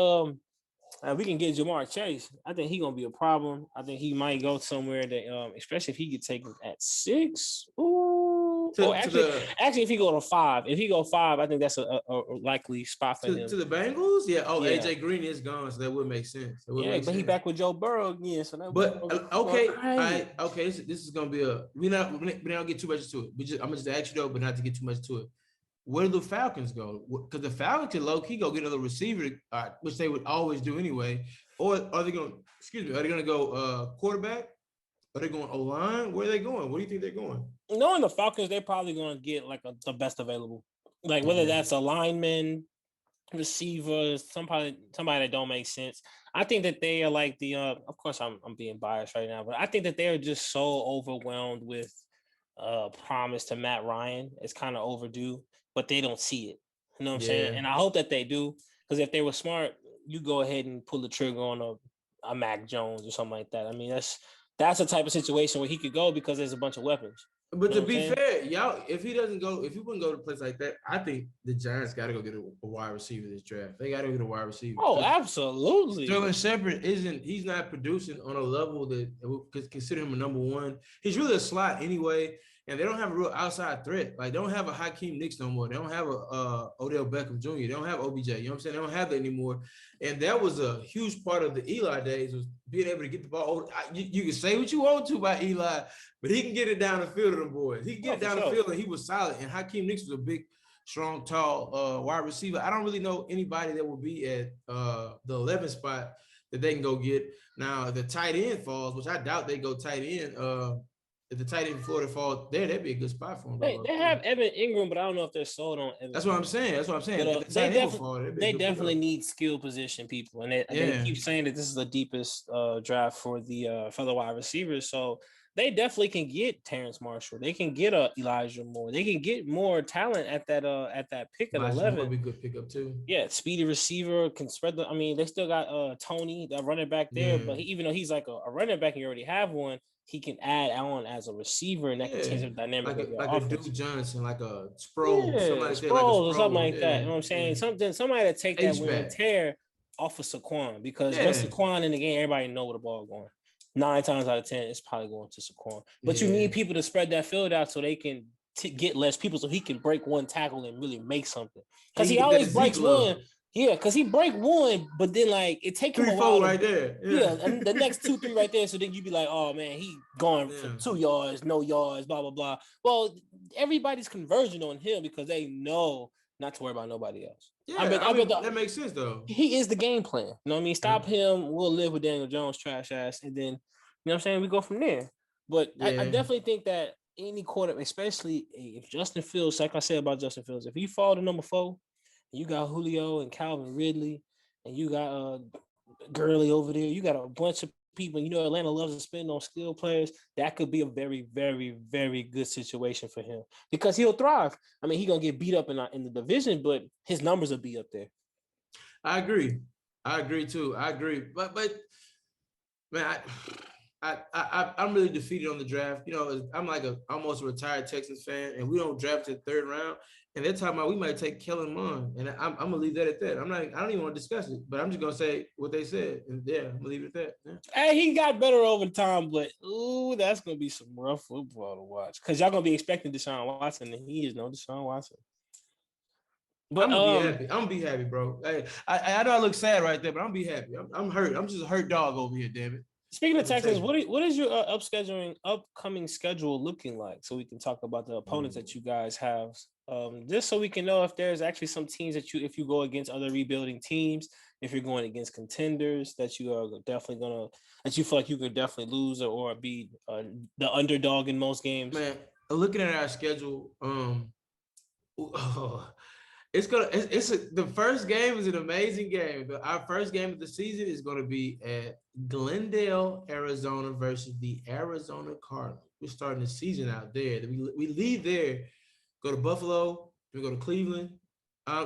we can get Jamar Chase. I think he's gonna be a problem. I think he might go somewhere that especially if he get taken at 6. Ooh. Or to the actually, if he go to 5, if he go 5, I think that's a likely spot for to him. the Bengals? Yeah. Oh, Yeah, AJ Green is gone, so that would make sense. That would yeah, make but he sense. back with Joe Burrow again, so that But going okay, crazy. this is gonna be a we don't get too much into it. I'm gonna just ask you though, but not to get too much to it. Where do the Falcons go? Because the Falcons can low key go get another receiver, which they would always do anyway. Or are they going? Excuse me. Are they going to go quarterback? Are they going O line? Where are they going? Where do you think they're going? Knowing the Falcons, they're probably going to get like the best available, like whether Yeah. that's a lineman receivers, somebody that don't make sense. I think that they are like the of course I'm being biased right now, but I think that they are just so overwhelmed with promise to Matt Ryan. It's kind of overdue, but they don't see it. You know what I'm saying? Yeah. And I hope that they do, because if they were smart, you go ahead and pull the trigger on a Mac Jones or something like that. I mean, that's a type of situation where he could go because there's a bunch of weapons. But You know to what I'm be saying? fair, y'all, if he wouldn't go to a place like that, I think the Giants got to go get a wide receiver this draft. They got to get a wide receiver. Oh, absolutely. Sterling Shepard he's not producing on a level that could consider him a number one. He's really a slot anyway, and they don't have a real outside threat. Like, they don't have a Hakeem Nicks no more. They don't have a Odell Beckham Jr. They don't have OBJ. You know what I'm saying? They don't have that anymore. And that was a huge part of the Eli days, was being able to get the ball. You can say what you want to about Eli, but he can get it down the field to them boys. He can get it down the field, and he was solid. And Hakeem Nicks was a big, strong, tall wide receiver. I don't really know anybody that will be at the 11th spot that they can go get. Now, the tight end falls, which I doubt they go tight end. If the tight end in Florida falls there, that'd be a good spot for them. They have Evan Ingram, but I don't know if they're sold on Evan. That's what I'm saying. But, if the tight end fall, they definitely need skill position people, and they keep saying that this is the deepest draft for the wide receivers. So they definitely can get Terrence Marshall. They can get Elijah Moore. They can get more talent at that pick at 11. Would be a good pickup too. Yeah, speedy receiver, can spread the. I mean, they still got Tony, that running back there, but even though he's like a running back and you already have one, he can add on as a receiver, and that can change the dynamic of your offense. A Duke Johnson, like a Sproles, or something like that. You know what I'm saying? Somebody to take that wear and tear off of Saquon, because once Saquon in the game, everybody know where the ball going. 9 times out of 10, it's probably going to Saquon. But you need people to spread that field out so they can get less people, so he can break one tackle and really make something. Because he always breaks one. Yeah, because he break one, but then like it take him 3-4 right there. Yeah, and the next 2-3 right there. So then you be like, oh man, he going for 2 yards, no yards, blah blah blah. Well, everybody's converging on him because they know not to worry about nobody else. Yeah, that makes sense though. He is the game plan. You know what I mean? Stop him. We'll live with Daniel Jones trash ass, and then you know what I'm saying. We go from there. But I definitely think that any quarterback, especially if Justin Fields, like I said about Justin Fields, if he fall to number 4. You got Julio and Calvin Ridley, and you got Gurley over there. You got a bunch of people. You know, Atlanta loves to spend on skill players. That could be a very, very, very good situation for him, because he'll thrive. I mean, he's gonna get beat up in the division, but his numbers will be up there. I agree too. I agree, but man, I'm really defeated on the draft. You know, I'm like almost a retired Texans fan, and we don't draft to the 3rd round. And they're talking about we might take Kellen Mond, and I'm gonna leave that at that. I don't even want to discuss it, but I'm just gonna say what they said, and I'm gonna leave it at that. Yeah. Hey, he got better over time, but that's gonna be some rough football to watch, because y'all gonna be expecting Deshaun Watson, and he is no Deshaun Watson. But I'm gonna be happy, bro. I know I look sad right there, but I'm gonna be happy. I'm hurt. I'm just a hurt dog over here, damn it. Speaking of Texans, what is your upcoming schedule looking like, so we can talk about the opponents that you guys have, just so we can know if there's actually some teams that if you go against other rebuilding teams, if you're going against contenders that you are definitely that you feel like you could definitely lose or be the underdog in most games. Man, looking at our schedule, the first game is an amazing game. Our first game of the season is going to be at Glendale, Arizona versus the Arizona Cardinals. We're starting the season out there. We leave there, go to Buffalo, then we go to Cleveland.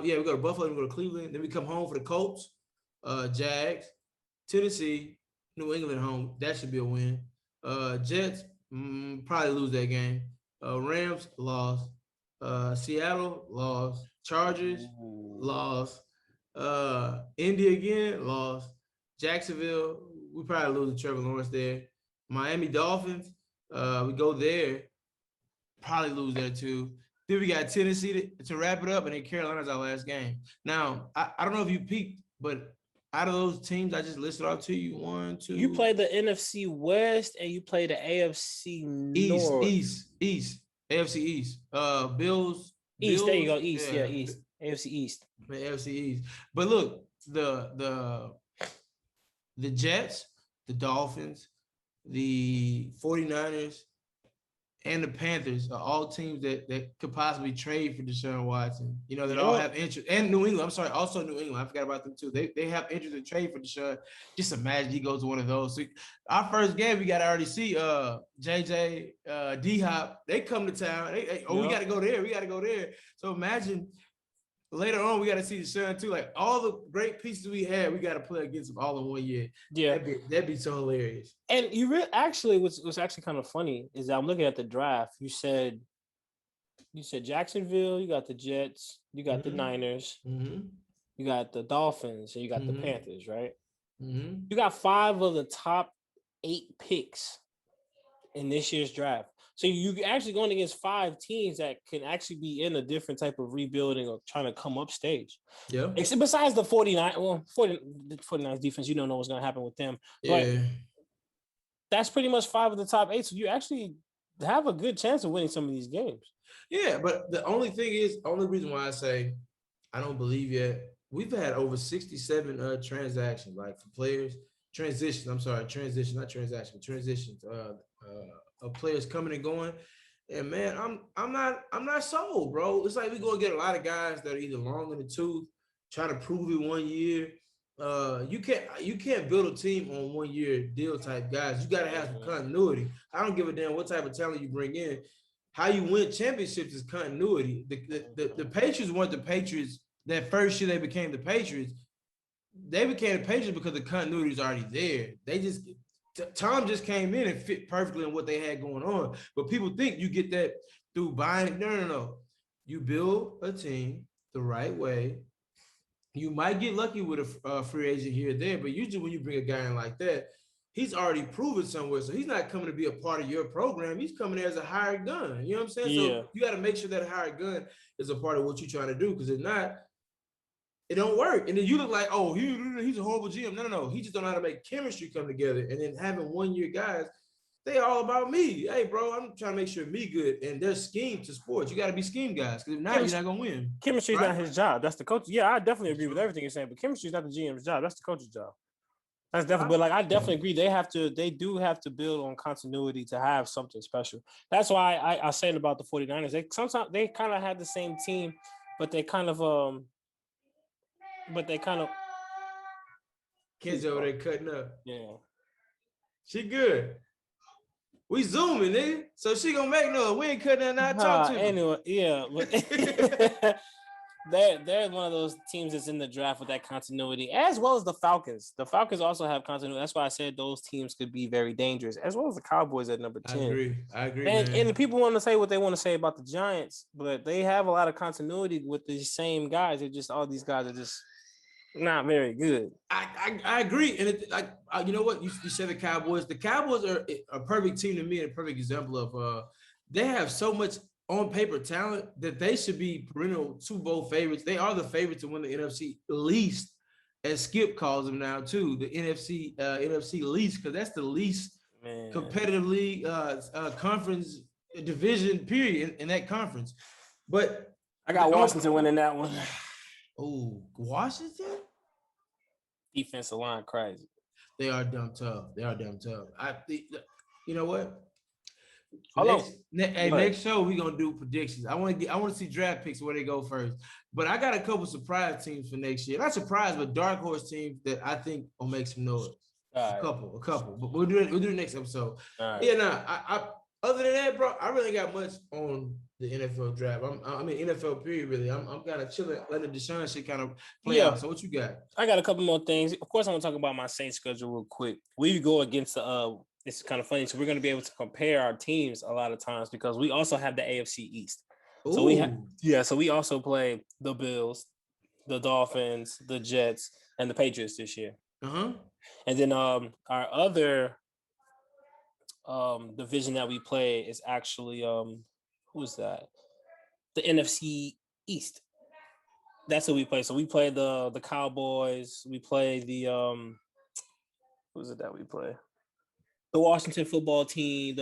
We go to Buffalo, then we go to Cleveland. Then we come home for the Colts, Jags, Tennessee, New England home. That should be a win. Jets, probably lose that game. Rams, lost. Seattle, lost. Chargers, lost. Indy again, lost. Jacksonville, we probably lose to Trevor Lawrence there. Miami Dolphins, we go there, probably lose there too. Then we got Tennessee to wrap it up, and then Carolina's our last game. Now, I don't know if you peeked, but out of those teams I just listed off to you, 1, 2. You play the NFC West and you play the AFC North. East. AFC East. Bills. East, there you go. East, yeah, East. AFC East. The AFC East. But look, the Jets, the Dolphins, the 49ers, and the Panthers are all teams that could possibly trade for Deshaun Watson. You know, that all Yep. have interest. And New England, I'm sorry, also New England. I forgot about them too. They have interest in trade for Deshaun. Just imagine he goes to one of those. So our first game, we got to already see JJ, D-Hop. They come to town. We got to go there. We got to go there. So imagine later on, we got to see Deshaun too. Like all the great pieces we had, we got to play against them all in 1 year. Yeah, that'd be so hilarious. And you really actually what's actually kind of funny is that I'm looking at the draft. You said Jacksonville, you got the Jets, you got the Niners, you got the Dolphins, and you got the Panthers, right? You got 5 of the top 8 picks in this year's draft. So you actually going against 5 teams that can actually be in a different type of rebuilding or trying to come up stage. Yeah. Except besides the 49ers defense, you don't know what's going to happen with them. Yeah. But that's pretty much 5 of the top 8. So you actually have a good chance of winning some of these games. Yeah, but the only reason why I say I don't believe yet, we've had over 67 transactions, like for players, transitions, not transitions of players coming and going. And man, I'm not sold, bro. It's like we're gonna get a lot of guys that are either long in the tooth, trying to prove it 1 year. You can't build a team on 1 year deal type guys. You gotta have some continuity. I don't give a damn what type of talent you bring in. How you win championships is continuity. The Patriots weren't the Patriots that first year they became the Patriots. They became the Patriots because the continuity is already there. Tom just came in and fit perfectly in what they had going on. But people think you get that through buying. No. You build a team the right way. You might get lucky with a free agent here or there, but usually when you bring a guy in like that, he's already proven somewhere. So he's not coming to be a part of your program. He's coming there as a hired gun. You know what I'm saying? Yeah. So you got to make sure that hired gun is a part of what you're trying to do. Because if not, it don't work. And then you look like, oh, he's a horrible GM. No. He just don't know how to make chemistry come together. And then having 1 year guys, they all about me. Hey, bro, I'm trying to make sure me good. And there's scheme to sports. You got to be scheme guys. Because if not, you're not going to win. Chemistry is not his job. That's the coach. Yeah, I definitely agree with everything you're saying. But chemistry is not the GM's job. That's the coach's job. That's definitely, but like I definitely agree. They do have to build on continuity to have something special. That's why I said about the 49ers. They kind of had the same team, but they kind of kids over there cutting up. Yeah. She good. We zooming, nigga. So she gonna make no. We ain't cutting that out. Talk to anyway, yeah, but they're one of those teams that's in the draft with that continuity, as well as the Falcons. The Falcons also have continuity. That's why I said those teams could be very dangerous, as well as the Cowboys at number 10. I agree. And people want to say what they want to say about the Giants, but they have a lot of continuity with the same guys. They're just all these guys are just not very good. I agree, and you know what you said the Cowboys. The Cowboys are a perfect team to me, and a perfect example of they have so much on paper talent that they should be perennial Super Bowl favorites. They are the favorites to win the NFC least, as Skip calls them now too. The NFC least, because that's the least competitive league conference division period in that conference. But I got Washington winning that one. Oh, Washington? Defensive line crazy. They are dumb tough. You know what? Next show we're gonna do predictions. I want to see draft picks where they go first. But I got a couple surprise teams for next year. Not surprise, but dark horse teams that I think will make some noise. A couple. But we'll do it next episode. Right. Yeah, I other than that, bro, I really got much on the NFL draft. I mean NFL period, really. I'm kind of chilling, letting the Deshaun shit kind of play out. So what you got? I got a couple more things. Of course, I'm gonna talk about my Saints schedule real quick. We go against it's kind of funny. So we're gonna be able to compare our teams a lot of times because we also have the AFC East. Ooh. So we also play the Bills, the Dolphins, the Jets, and the Patriots this year. Uh-huh. And then our other division that we play is actually who's that? The NFC East. That's what we play. So we play the Cowboys. We play the who's it that we play? The Washington football team.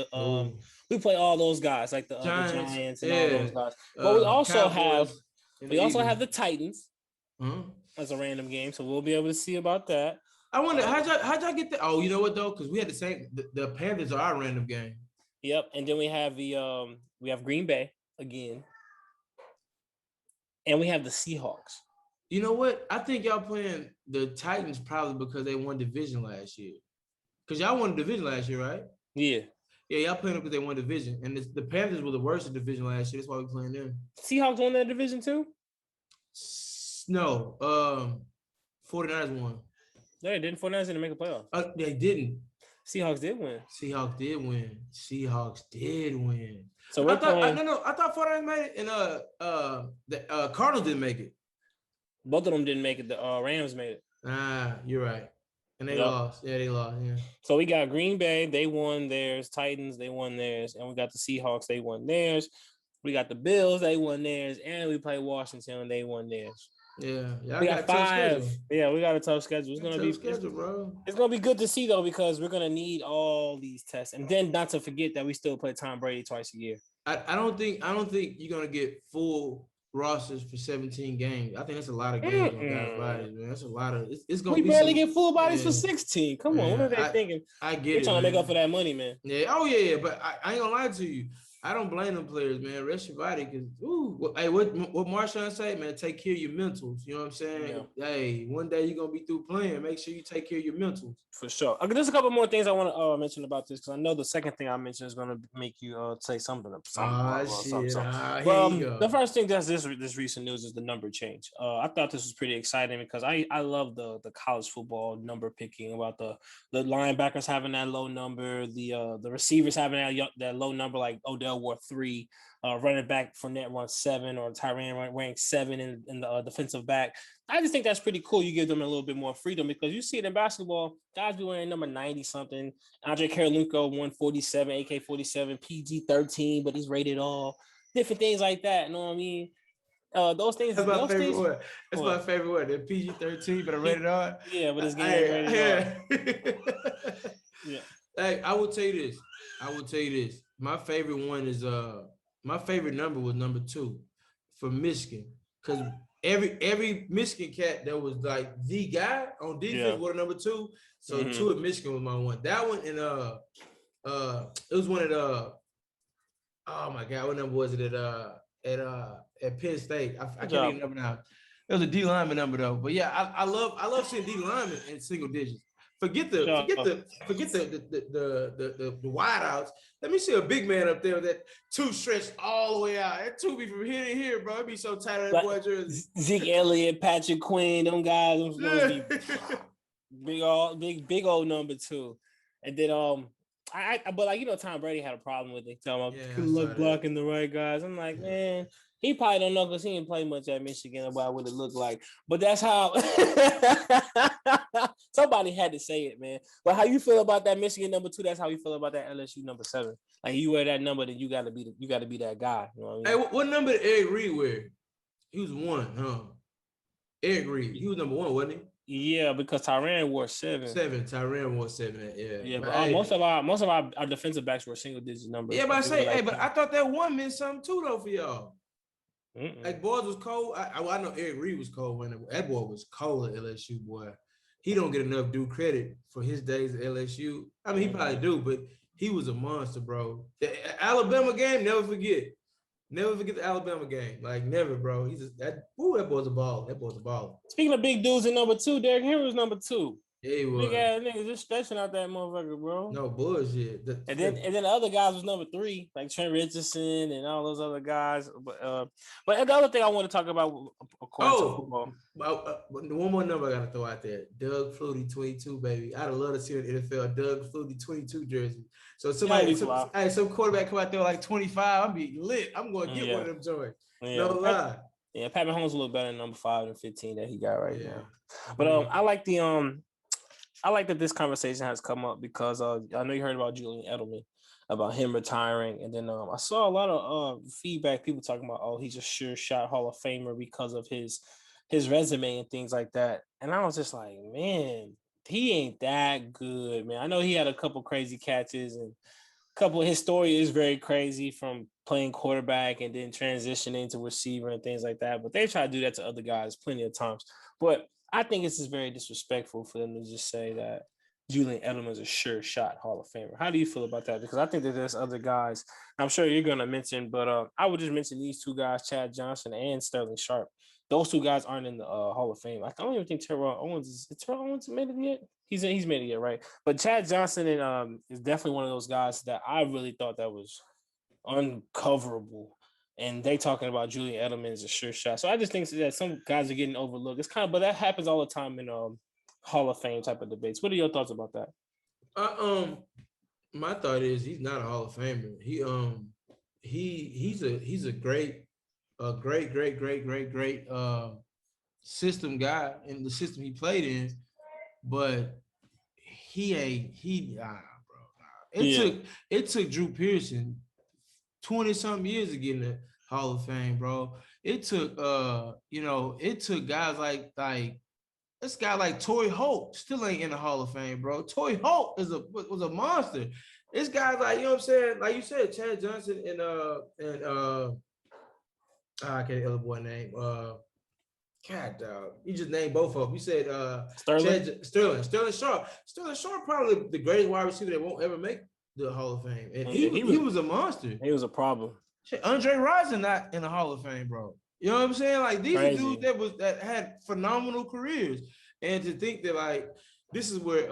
We play all those guys like the Giants and all those guys. But we also have the Titans as a random game, so we'll be able to see about that. I wonder how'd y'all get that? Oh, you know what though? Because we had the same. The Panthers are our random game. Yep. And then we have we have Green Bay again, and we have the Seahawks. You know what? I think y'all playing the Titans probably because they won division last year. Because y'all won division last year, right? Yeah. Yeah, y'all playing them because they won division. And the Panthers were the worst in division last year. That's why we playing them. Seahawks won that division too? No, 49ers won. No, they didn't. 49ers didn't make a playoff. They didn't. Seahawks did win. Seahawks did win. Seahawks did win. So we're I thought playing. no, I thought 49ers made it, and the Cardinals didn't make it. Both of them didn't make it. The Rams made it. You're right. And they Yep. lost. Yeah, they lost. Yeah. So we got Green Bay, they won theirs. Titans, they won theirs. And we got the Seahawks, they won theirs. We got the Bills, they won theirs. And we play Washington, they won theirs. Yeah. We got 5. Yeah, we got a tough schedule. It's gonna be schedule, bro. It's gonna be good to see though, because we're gonna need all these tests. And then not to forget that we still play Tom Brady twice a year. I don't think you're gonna get full rosters for 17 games. I think that's a lot of games on guys' bodies, man. That's a lot of it's gonna we be barely get full bodies for 16. Come on, Yeah, what are they thinking? I get They're it. trying to make man. up for that money, man. Yeah. Oh yeah. But I ain't gonna lie to you. I don't blame them players, man. Rest your body, cause hey, what Marshawn say, man? Take care of your mentals. You know what I'm saying? Yeah. Hey, one day you're gonna be through playing. Make sure you take care of your mentals. For sure. Okay, there's a couple more things I want to mention about this, because I know the second thing I mentioned is going to make you say something. Something. The first thing that's this recent news is the number change. I thought this was pretty exciting because I love the college football number picking, about the linebackers having that low number, the receivers having that low number, like Odell wore 3, running back Fournette runs 7, or Tyrann wearing 7 in the defensive back. I just think that's pretty cool. You give them a little bit more freedom, because you see it in basketball, guys be wearing number 90 something. Andre Karolinko 147, AK-47, PG-13, but he's rated all. Different things like that. You know what I mean? Those things. That's my favorite word. That's my favorite word. The PG-13, but I rated R. Yeah, but it's getting rated R. Yeah. Hey, I will tell you this. My favorite one is my favorite number was number 2 for Michigan, because every Michigan cat that was like the guy on defense was number 2. So 2 at Michigan was my one. That one, and it was one at oh my God, what number was it at Penn State? I can't remember now. It was a D lineman number though. But yeah, I love seeing D linemen in single digits. Forget the wideouts. Let me see a big man up there with that 2 stretched all the way out. That 2 be from here to here, bro. It'd be so tight on that boy jersey. Zeke Elliott, Patrick Quinn, them guys, those be big old number 2. And then but like, you know, Tom Brady had a problem with it. Talking about good luck blocking the right guys. I'm like, man, he probably don't know, because he didn't play much at Michigan about what it looked like. But that's how somebody had to say it, man. But how you feel about that Michigan number 2? That's how you feel about that LSU number 7. Like, you wear that number, then you gotta be that guy. You know what I mean? Hey, what number did Eric Reed wear? He was 1, huh? Eric Reed, he was number 1, wasn't he? Yeah, because Tyrann wore 7. Tyrann wore 7. Yeah. Yeah, but most of our defensive backs were single digit numbers. Yeah, but I say, but I thought that 1 meant something too though for y'all. Like, boys was cold. I know Eric Reed was cold when that boy was cold at LSU, boy. He don't get enough due credit for his days at LSU. I mean, he probably do, but he was a monster, bro. The Alabama game, never forget. Never forget the Alabama game. Like, never, bro. That boy's a ball. That boy's a ball. Speaking of big dudes in number 2, Derrick Henry was number 2. Yeah, he was. Big ass nigga just stretching out that motherfucker, bro. No bullshit. And then the other guys was number 3, like Trent Richardson and all those other guys. But the other thing I want to talk about, according to football. One more number I gotta throw out there. Doug Flutie 22, baby. I'd love to see an NFL Doug Flutie 22 jersey. So some quarterback come out there like 25. I'm be lit. I'm gonna get one of them joints. Yeah. No lie. Yeah, Pat Mahomes look better than number 5 and 15 that he got right now. But I like that this conversation has come up, because I know you heard about Julian Edelman, about him retiring, and then I saw a lot of feedback, people talking about, oh, he's a sure shot Hall of Famer because of his resume and things like that. And I was just like, man, he ain't that good, man. I know he had a couple crazy catches, and his story is very crazy, from playing quarterback and then transitioning to receiver and things like that. But they try to do that to other guys plenty of times. But I think it's just very disrespectful for them to just say that Julian Edelman's a sure shot Hall of Famer. How do you feel about that? Because I think that there's other guys I'm sure you're going to mention, but I would just mention these two guys, Chad Johnson and Sterling Sharp. Those two guys aren't in the Hall of Fame. I don't even think Terrell Owens is Terrell Owens made it yet? He's made it yet, right? But Chad Johnson and is definitely one of those guys that I really thought that was uncoverable. And they talking about Julian Edelman as a sure shot. So I just think that some guys are getting overlooked. It's kind of, but that happens all the time in Hall of Fame type of debates. What are your thoughts about that? My thought is he's not a Hall of Famer. He's a great system guy in the system he played in, but it took Drew Pearson 20 something years to get in the Hall of Fame, bro. It took it took guys like this guy like Torrey Holt still ain't in the Hall of Fame, bro. Torrey Holt was a monster. This guy's like, you know what I'm saying? Like you said, Chad Johnson and I can't the other boy name. God, you just named both of them. You said Sterling Sharp. Sterling Sharp probably the greatest wide receiver that won't ever make the Hall of Fame. And he was a monster. He was a problem. Andre Rison not in the Hall of Fame, bro. You know what I'm saying? Like these are dudes that had phenomenal careers. And to think that like this is where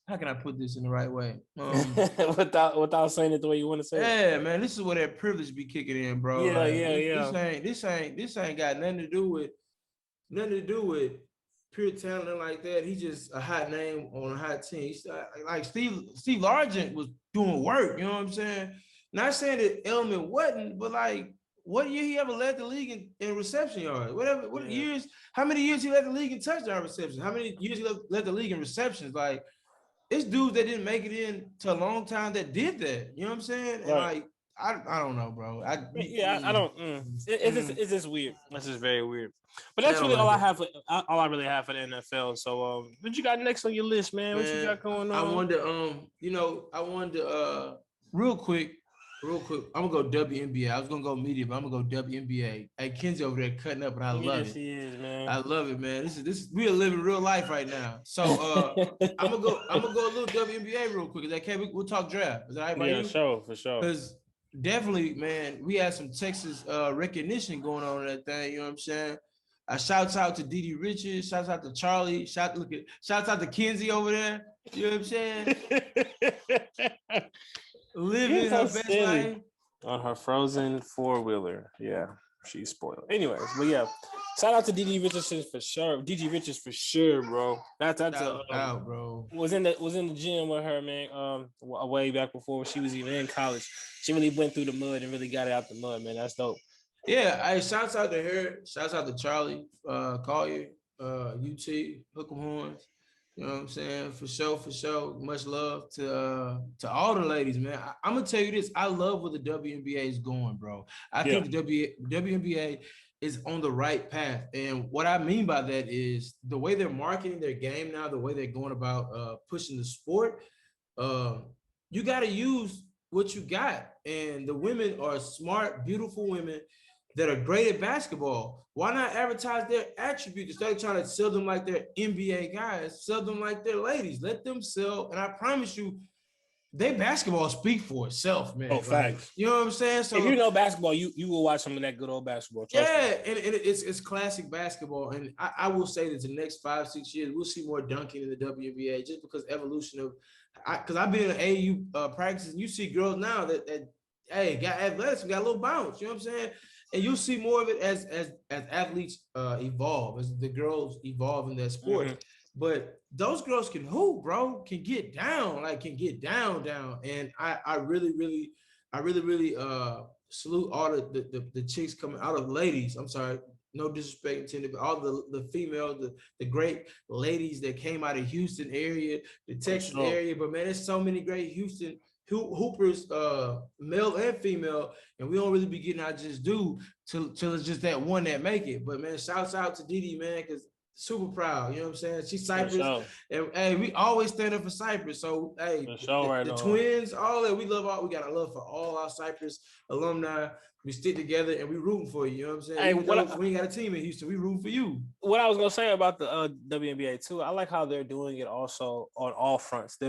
how can I put this in the right way? Without saying it the way you want to say it. Yeah, man, this is where that privilege be kicking in, bro. This ain't got nothing to do with pure talent like that. He's just a hot name on a hot team. Like Steve Largent was doing work, you know what I'm saying? Not saying that Edelman wasn't, but like what year he ever led the league in reception yards? Years? How many years he led the league in touchdown receptions? How many years he led the league in receptions? Like it's dudes that didn't make it in to a long time that did that. You know what I'm saying? And like I don't know, bro. I don't. It's just weird. That's just very weird. But that's really all I have. All I really have for the NFL. So, what you got next on your list, man? What you got going on? I wanted to real quick. I'm gonna go WNBA. I was gonna go media, but I'm gonna go WNBA. Hey, Kenzie over there cutting up, but I love it. She is, man. I love it, man. This we are living real life right now. So I'm gonna go a little WNBA real quick. Is that okay? We'll talk draft. Is that all right by you? Yeah, for sure. Because definitely, man, we had some Texas recognition going on in that thing. You know what I'm saying? Shouts out to Dee Richards. Shouts out to Charlie. Shouts out to Kenzie over there. You know what I'm saying? Living her best life on her frozen 4-wheeler. Yeah, she's spoiled. Anyways, but yeah, shout out to Dee Richardson for sure. DG Richards for sure, bro. That's out, bro. Was in the gym with her, man. Way back before she was even in college. She really went through the mud and really got it out the mud, man. That's dope. Yeah, shouts out to her. Shouts out to Charlie Collier, UT, Hook 'em Horns. You know what I'm saying? For sure. Much love to all the ladies, man. I'm gonna tell you this. I love where the WNBA is going, bro. I think the WNBA is on the right path. And what I mean by that is the way they're marketing their game now, the way they're going about pushing the sport. You got to use what you got. And the women are smart, beautiful women that are great at basketball. Why not advertise their attributes instead of trying to sell them like they're NBA guys? Sell them like they're ladies. Let them sell. And I promise you, they basketball speak for itself, man. Oh, facts. You know what I'm saying? So if you know basketball, you will watch some of that good old basketball. And it's classic basketball. And I will say that the next 5-6 years, we'll see more dunking in the WNBA just because evolution of because I've been in AU practices and you see girls now that got athletics, got a little bounce. You know what I'm saying? And you'll see more of it as athletes evolve, as the girls evolve in their sport. Mm-hmm. But those girls can hoop, bro, can get down. And I really salute all the chicks coming out of ladies. I'm sorry, no disrespect intended, but all the females, the great ladies that came out of Houston area, the Texas area. But man, there's so many great Houston hoopers, male and female, and we don't really be getting our just due till it's just that one that make it. But man, shouts out to Didi, man, because super proud. You know what I'm saying? She's Cypress, and hey, we always stand up for Cypress. So hey, the twins, all that we got a love for all our Cypress alumni. we stick together and we rooting for you. You know what I'm saying? Hey, Even though we ain't got a team in Houston, we rooting for you. what I was gonna say about the WNBA too, I like how they're doing it also on all fronts. They're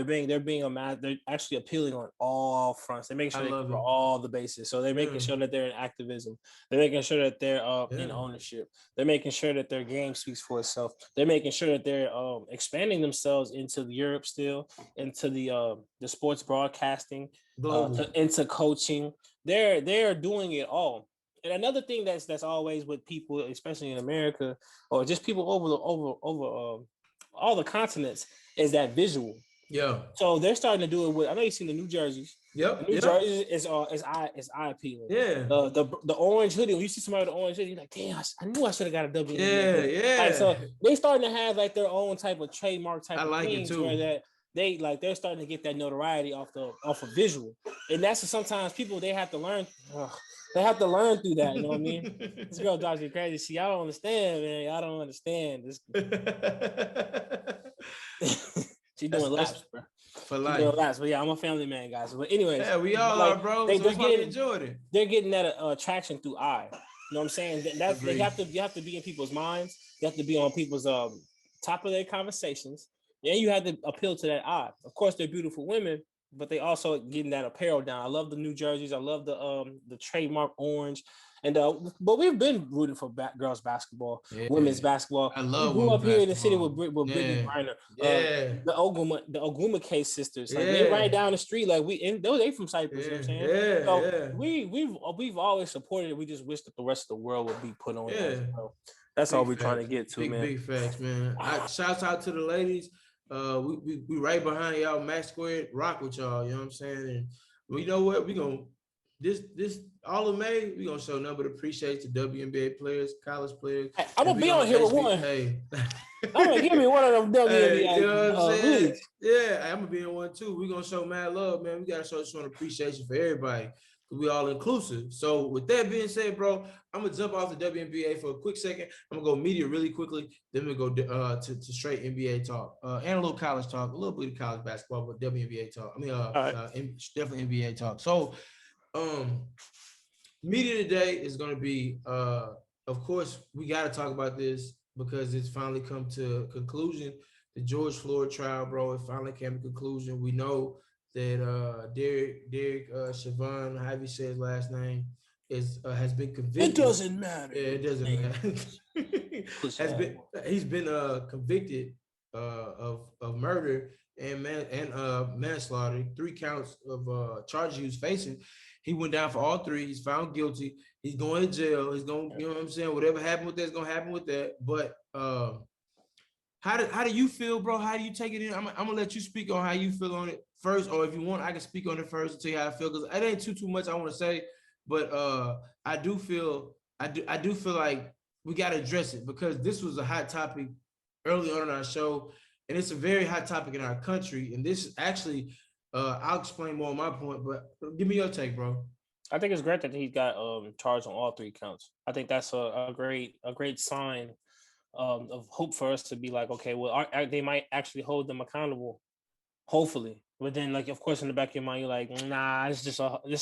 actually appealing on all fronts. They're making I sure they love cover it. all the bases. So they're making Yeah, sure that they're in activism. They're making sure that they're in yeah, ownership. They're making sure that their game speaks for itself. They're making sure that they're expanding themselves into Europe still, into the sports broadcasting, global. into coaching. They're doing it all. And another thing that's always with people, especially in America, or just people over all the continents, is that visual. Yeah. So they're starting to do it with. I know you've seen the New Jerseys. The Yep. New Yep. Jerseys is eye appealing. Yeah. The orange hoodie. When you see somebody with the orange hoodie, you're like, damn, I knew I should have got a WNBA Yeah. hoodie. Like, Yeah. so they starting to have like their own type of trademark type I of like it things where too. that they're starting to get that notoriety off of visual, and that's sometimes people they have to learn. They have to learn through that. You know what I mean? This girl drives me crazy. See, y'all don't understand, man. Y'all don't understand this. She's doing That's laps, bro. for She's doing life. laps. But yeah, I'm a family man, guys. But anyways, Yeah, we but all are, like bro. they So they're that's why we getting enjoyed it. they're getting that attraction through eye. You know what I'm saying? That's they Agreed. you have to be in people's minds. You have to be on people's top of their conversations. And you have to appeal to that eye. Of course, they're beautiful women, but they also getting that apparel down. I love the New Jerseys. I love the trademark orange. And but we've been rooting for girls basketball, Yeah. women's basketball. I We love grew women's up here in the city basketball. with Brittany Yeah. Griner, Yeah. the Oguma Case sisters. Like they Yeah. right down the street. Like they from Cyprus. You know Yeah. what I'm saying? Yeah. So Yeah. we've always supported it. We just wish that the rest of the world would be put on it Yeah. as well. That's all Big we're trying to facts. get to, man. Big facts, man. Shouts out to the ladies. We right behind y'all. Max Squared rock with y'all. You know what I'm saying? And well, you know what? We gonna this all of May. We gonna show nothing but appreciate the WNBA players, college players, I'm and gonna we be on gonna here with HB. one. Hey. I'm gonna give me one of them Hey, you know WNBA what I'm saying? hoodies. Yeah, I'm gonna be in one too. We're gonna show mad love, man. We gotta show some appreciation for everybody. We all inclusive. So with that being said, bro, I'm gonna jump off the WNBA for a quick second. I'm gonna go media really quickly. Then we go to straight NBA talk and a little college talk, a little bit of college basketball, but WNBA talk. I mean, All right. definitely NBA talk. So, media today is gonna be, of course, we got to talk about this because it's finally come to a conclusion. The George Floyd trial, bro, it finally came to conclusion. We know that Derek Chauvin, however you say his last name, has been convicted. It doesn't matter. Yeah, it doesn't matter. He's been convicted of murder and manslaughter, 3 counts of charges he was facing. He went down for all 3. He's found guilty. He's going to jail. He's going, you know what I'm saying? Whatever happened with that's gonna happen with that. But how do you feel, bro? How do you take it in? I'm gonna let you speak on how you feel on it first, or if you want, I can speak on it first and tell you how I feel, because it ain't too much I want to say, but I do feel like we gotta address it because this was a hot topic early on in our show, and it's a very hot topic in our country. And this actually, I'll explain more on my point, but give me your take, bro. I think it's great that he got charged on all 3 counts. I think that's a great sign of hope for us to be like, okay, well, they might actually hold them accountable, hopefully. But then, like, of course, in the back of your mind, you're like, nah, this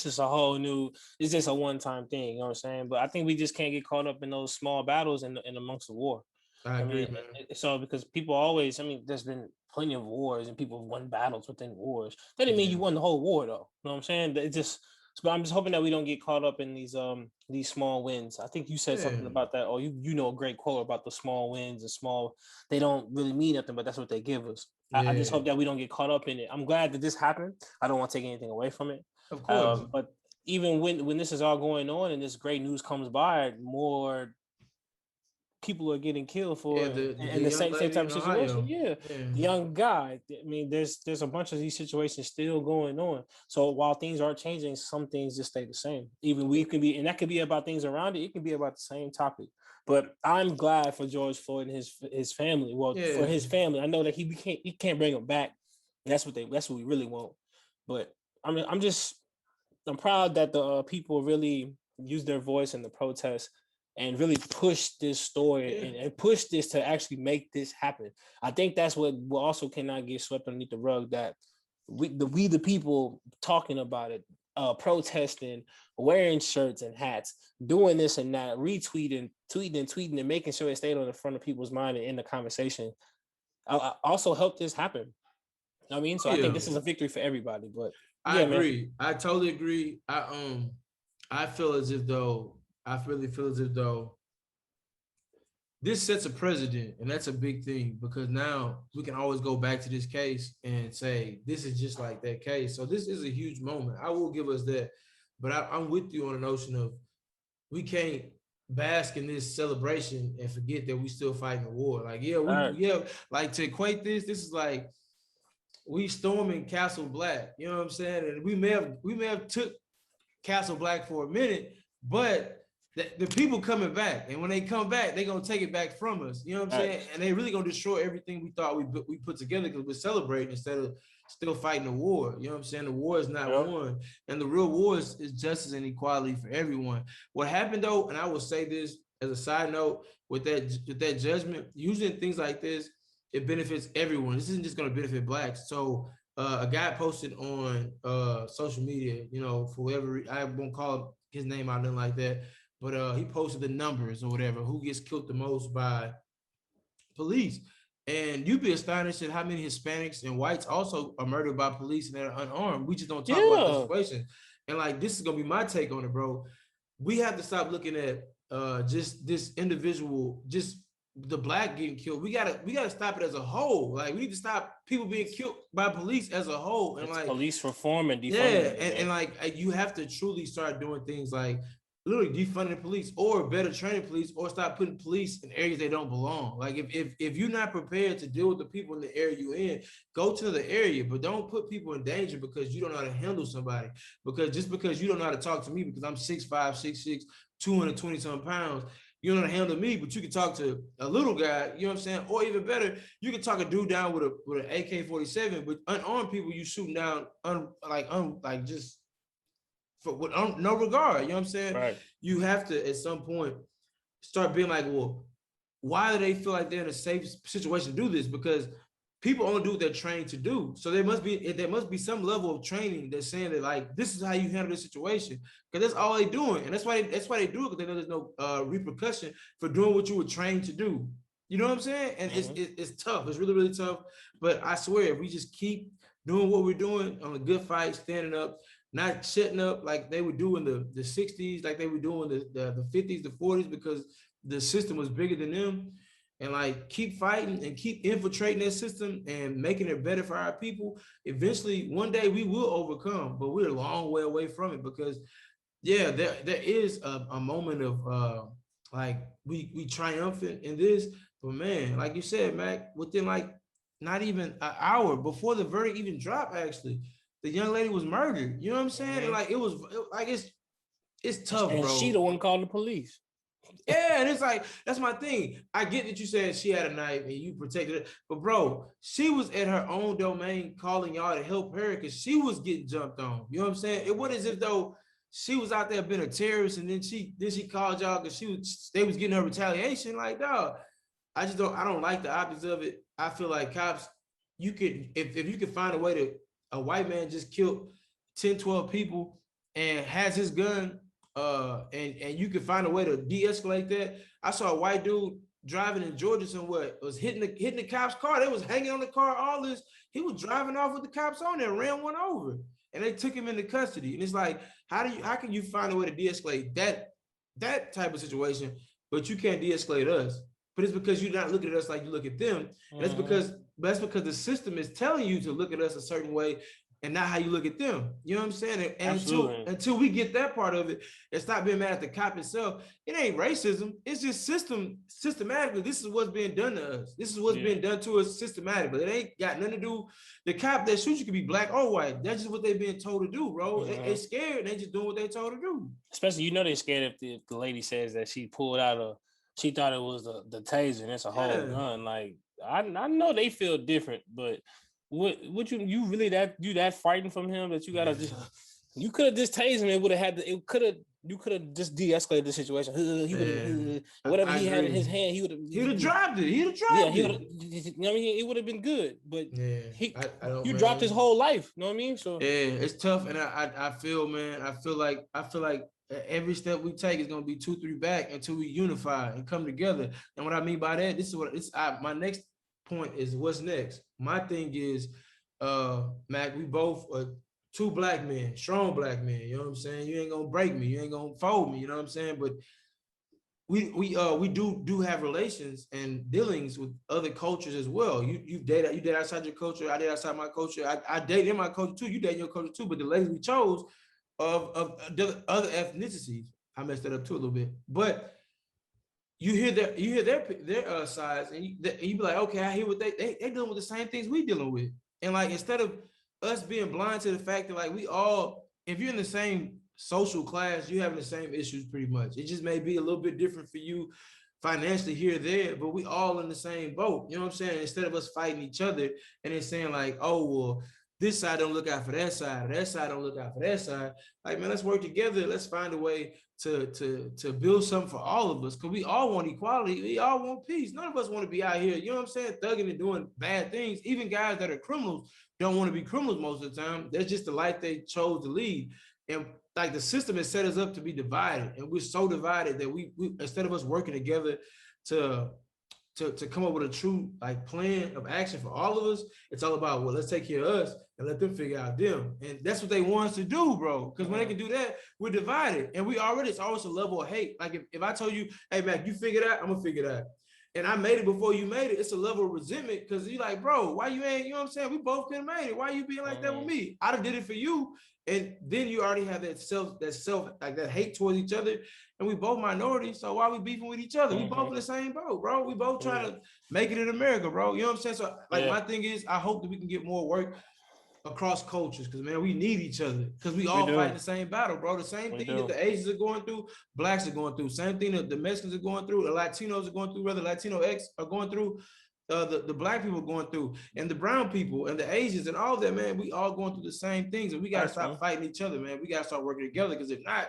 is a whole new, it's just a one-time thing. You know what I'm saying? But I think we just can't get caught up in those small battles in amongst the war. I agree, mean, man. so because people always, there's been plenty of wars and people have won battles within wars. That didn't mean you won the whole war, though. You know what I'm saying? It just, but I'm just hoping that we don't get caught up in these small wins. I think you said something about that, or you know a great quote about the small wins and small. They don't really mean nothing, but that's what they give us. I just hope that we don't get caught up in it. I'm glad that this happened. I don't want to take anything away from it. Of course. But even when this is all going on and this great news comes by, more people are getting killed for the same type of situation. Yeah, the young guy. I mean, there's a bunch of these situations still going on. So while things are changing, some things just stay the same. Even we can be, and that could be about things around it. It can be about the same topic. But I'm glad for George Floyd and his family. Well, for his family, I know that he can't bring them back. That's what we really want. But I'm proud that the people really use their voice in the protest and really push this story and push this to actually make this happen. I think that's what we also cannot get swept underneath the rug, that we the people talking about it protesting, wearing shirts and hats, doing this and that, retweeting, tweeting, and making sure it stayed on the front of people's mind and in the conversation. I also helped this happen. I mean, so I think Yeah, this is a victory for everybody. But I yeah, man. agree. I totally agree. I feel as if though I really feel as if though this sets a precedent, and that's a big thing because now we can always go back to this case and say this is just like that case. So this is a huge moment. I will give us that, but I'm with you on the notion of we can't bask in this celebration and forget that we still fighting the war. Like, yeah, like to equate this is like we storming Castle Black. You know what I'm saying? And we may have took Castle Black for a minute, but the people coming back, and when they come back, they're gonna take it back from us. You know what I'm saying? And they really gonna destroy everything we thought we put together because we're celebrating instead of still fighting the war. You know what I'm saying? The war is not won, and the real war is justice and equality for everyone. What happened though, and I will say this as a side note, with that judgment, usually things like this, it benefits everyone. This isn't just gonna benefit blacks. So a guy posted on social media, you know, for whatever I won't call his name out, nothing like that, but he posted the numbers or whatever, who gets killed the most by police. And you'd be astonished at how many Hispanics and whites also are murdered by police and they're unarmed. We just don't talk about the situation. And like, this is gonna be my take on it, bro. We have to stop looking at just this individual, just the black getting killed. We gotta stop it as a whole. Like, we need to stop people being killed by police as a whole. And it's like police reform and defunding. Yeah, and like you have to truly start doing things like literally defunding police or better training police or stop putting police in areas they don't belong. Like if you're not prepared to deal with the people in the area you're in, go to the area, but don't put people in danger because you don't know how to handle somebody. Because just because you don't know how to talk to me because I'm 6'5", 6'6", 220 some pounds, you don't know how to handle me, but you can talk to a little guy, you know what I'm saying? Or even better, you can talk a dude down with an AK-47, but unarmed people you shooting down like just for with no regard, you know what I'm saying? Right. You have to at some point start being like, well, why do they feel like they're in a safe situation to do this? Because people only do what they're trained to do. So there must be some level of training that's saying that like this is how you handle this situation. Because that's all they're doing. And that's why they do it, because they know there's no repercussion for doing what you were trained to do. You know what I'm saying? And it's tough. It's really, really tough. But I swear, if we just keep doing what we're doing on a good fight, standing up, not shutting up like they would do in the 60s, like they were doing the 50s, the 40s, because the system was bigger than them. And like keep fighting and keep infiltrating that system and making it better for our people. Eventually, one day we will overcome, but we're a long way away from it because, yeah, there is a moment of like we triumphant in this, but man, like you said, Mac, within like not even an hour before the verdict even dropped, actually, the young lady was murdered. You know what I'm saying? And like it's tough, and bro. she the one calling the police. Yeah, and it's like, that's my thing. I get that you said she had a knife and you protected it, but bro, she was at her own domain calling y'all to help her because she was getting jumped on. You know what I'm saying? It wasn't as if though she was out there being a terrorist and then she called y'all because they was getting her retaliation. Like, dog, I don't like the optics of it. I feel like cops, you could, if you could find a way to, a white man just killed 10, 12 people and has his gun, and you can find a way to de-escalate that. I saw a white dude driving in Georgia somewhere, was hitting the cop's car. They was hanging on the car, all this. He was driving off with the cops on there, ran one over, and they took him into custody. And it's like, how can you find a way to de-escalate that type of situation, but you can't de-escalate us? But it's because you're not looking at us like you look at them. And that's because the system is telling you to look at us a certain way and not how you look at them. You know what I'm saying? And until we get that part of it and stop being mad at the cop itself, it ain't racism. It's just systematically. This is what's being done to us. This is what's being done to us systematically. It ain't got nothing to do. The cop that shoots you could be black or white. That's just what they're being told to do, bro. They're scared. They just doing what they're told to do. Especially, they're scared if the lady says that she pulled out she thought it was the taser and it's a whole gun. Like, I know they feel different, but what you really that frightened from him that you gotta just, you could have just tased him. It would have had it could have you could have just de-escalated the situation. He would have whatever I he had in his agree. hand, He'd have dropped it. He'd have yeah, dropped he would. it. I mean, it would have been good, but Yeah, he I don't, you dropped his man. whole life. You know what I mean? So Yeah, it's tough, and I feel, man. I feel like every step we take is gonna be 2, 3 back until we unify and come together. And what I mean by that, this is what it's. My next point is what's next. My thing is, Mac, we both are two black men, strong black men. You know what I'm saying? You ain't gonna break me. You ain't gonna fold me. You know what I'm saying? But we do have relations and dealings with other cultures as well. You date outside your culture. I date outside my culture. I date in my culture too. You date in your culture too. But the ladies we chose of the other ethnicities, I messed that up too a little bit. But you hear their sides, and you be like, okay, I hear what they dealing with the same things we dealing with. And like instead of us being blind to the fact that like we all, if you're in the same social class, you having the same issues pretty much. It just may be a little bit different for you financially here or there, but we all in the same boat. You know what I'm saying? Instead of us fighting each other and then saying like, oh well, this side don't look out for that side, or that side don't look out for that side. Like, man, let's work together. Let's find a way to build something for all of us, because we all want equality. We all want peace. None of us want to be out here, you know what I'm saying, thugging and doing bad things. Even guys that are criminals don't want to be criminals most of the time. That's just the life they chose to lead. And like the system has set us up to be divided, and we're so divided that we instead of us working together to to come up with a true like plan of action for all of us, it's all about, well, let's take care of us and let them figure out them. And that's what they want us to do, bro. Because when they can do that, we're divided. And we already, it's always a level of hate. Like if I told you, hey, Mac, you figure that, I'm gonna figure that. And I made it before you made it, it's a level of resentment because you're like, bro, why you ain't, you know what I'm saying? We both could have made it. Why you being like that with me? I done did it for you. And then you already have that self, like that hate towards each other. And we both minorities, so why we beefing with each other? We both in the same boat, bro. We both trying to make it in America, bro. You know what I'm saying? So like my thing is, I hope that we can get more work across cultures, because man, we need each other, because we all fighting the same battle, bro. The same thing that the Asians are going through, blacks are going through. Same thing that the Mexicans are going through, the Latinos are going through, rather Latino X are going through, the black people going through, and the brown people and the Asians and all that, man. We all going through the same things, and we gotta stop fighting each other, man. We gotta start working together, because if not,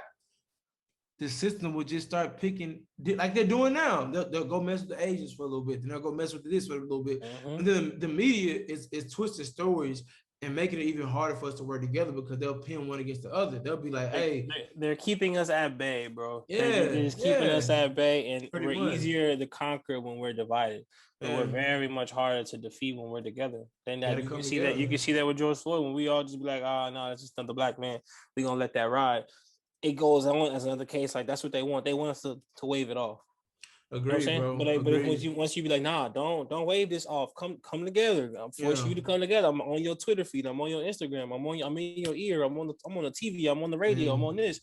the system will just start picking like they're doing now. They'll go mess with the Asians for a little bit, then they'll go mess with this for a little bit. And then the media is twisting stories and making it even harder for us to work together, because they'll pin one against the other. They'll be like, hey, they're keeping us at bay, bro. Yeah, they're just keeping us at bay, and pretty we're much easier to conquer when we're divided. But we're very much harder to defeat when we're together. Then that you can see together. That you can see that with George Floyd, when we all just be like, oh no, it's just another black man. We're gonna let that ride. It goes on as another case. Like that's what they want. They want us to wave it off. Agree, you know bro. But once you be like, nah, don't wave this off. Come together. I'm forcing you to come together. I'm on your Twitter feed. I'm on your Instagram. I'm in your ear. I'm on the TV. I'm on the radio. I'm on this.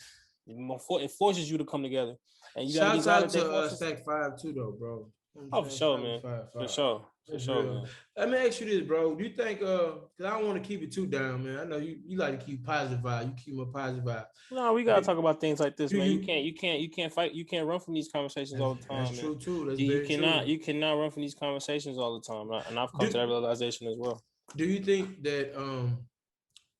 It forces you to come together. And you gotta shout out to Stack 5 too, though, bro. Oh, for sure, man. For sure. For sure, man. Let me ask you this, bro. Do you think because I don't want to keep it too down, man. I know you like to keep positive vibe. You keep a positive vibe. No, we gotta talk about things like this, man. You can't fight. You can't run from these conversations all the time. That's true too. That's you cannot run from these conversations all the time. And I've come to that realization as well. Do you think that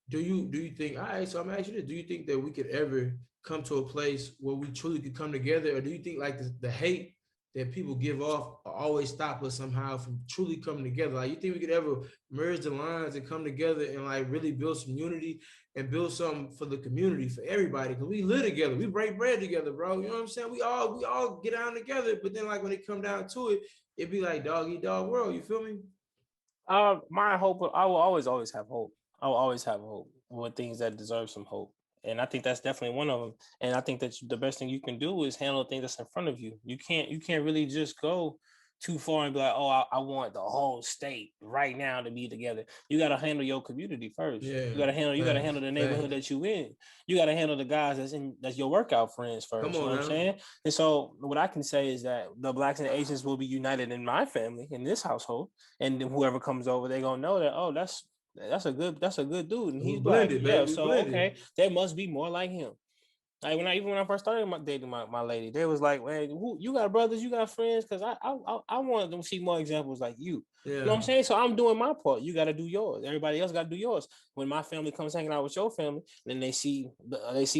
do you think, all right, so I'm asking you this, do you think that we could ever come to a place where we truly could come together, or do you think like the hate that people give off always stop us somehow from truly coming together? Like, you think we could ever merge the lines and come together and like really build some unity and build something for the community, for everybody? Because we live together, we break bread together, bro. You know what I'm saying? We all get down together, but then like when it come down to it, it'd be like dog eat dog world. You feel me? My hope, I will always have hope. I will always have hope with things that deserve some hope. And I think that's definitely one of them. And I think that the best thing you can do is handle the thing that's in front of you. You can't really just go too far and be like, oh, I want the whole state right now to be together. You got to handle your community first. Yeah, you got to handle the neighborhood that you in. You got to handle the guys that's your workout friends first. You know what I'm saying? And so what I can say is that the Blacks and Asians will be united in my family, in this household. And whoever comes over, they're going to know that, oh, that's a good dude. And he's blended, black. Yeah, so blended. Okay, there must be more like him. Like even when I first started dating my lady, they was like, "Man, who, you got brothers, you got friends?" Because I wanted them to see more examples like you. You know Yeah. what I'm saying? So I'm doing my part. You got to do yours. Everybody else got to do yours. When my family comes hanging out with your family, then they see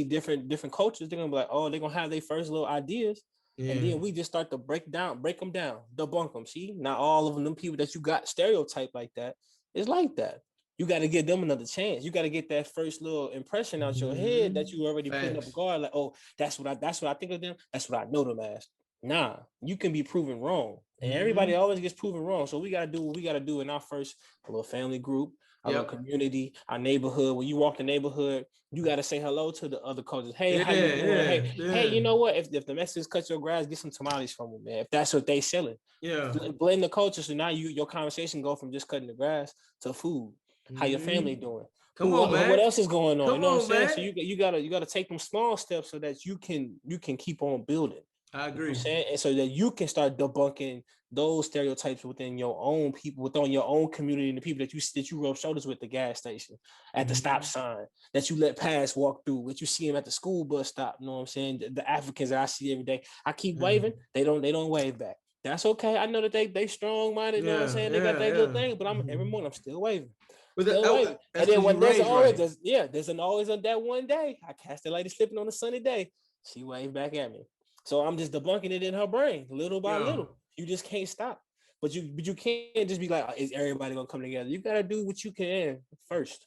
different cultures. They're gonna be like, oh, they're gonna have their first little ideas, and Yeah. then we just start to break them down, debunk them. See, not all of them people that you got stereotyped like that is like that. You got to give them another chance. You got to get that first little impression out your head that you already putting up a Facts. guard. Like, oh, that's what I think of them. That's what I know them as. Nah, you can be proven wrong, and everybody Mm-hmm. always gets proven wrong. So we gotta do what we gotta do in our first little family group, our little Yep. community, our neighborhood. When you walk the neighborhood, you gotta say hello to the other coaches. Hey, Yeah. how you doing? Yeah. Hey, Yeah. you know what? If the Mexicans cut your grass, get some tamales from them, man. If that's what they selling, Yeah. blend the culture. So now your conversation go from just cutting the grass to food. How your Mm-hmm. family doing? Come on, What man. else is going on? You Come know what I'm on, saying? So man. you gotta take them small steps so that you can keep on building. I You know what I'm agree. saying? And so that you can start debunking those stereotypes within your own people, within your own community, and the people that you rub shoulders with at the gas station, at the stop Mm-hmm. sign, that you let past walk through, that you see them at the school bus stop. You know what I'm saying? The Africans that I see every day, I keep waving, Mm-hmm. they don't wave back. That's okay. I know that they strong minded. You know what I'm Yeah. saying? They got Yeah. their little Yeah. thing, but I'm Mm-hmm. every morning I'm still waving. But Still waving. that's And then because you when there's raised always right. there's an always on that one day. I catch the lady slipping on a sunny day. She waved back at me. So I'm just debunking it in her brain, little by Yeah. little. You just can't stop. But you can't just be like, is everybody gonna come together? You gotta do what you can first.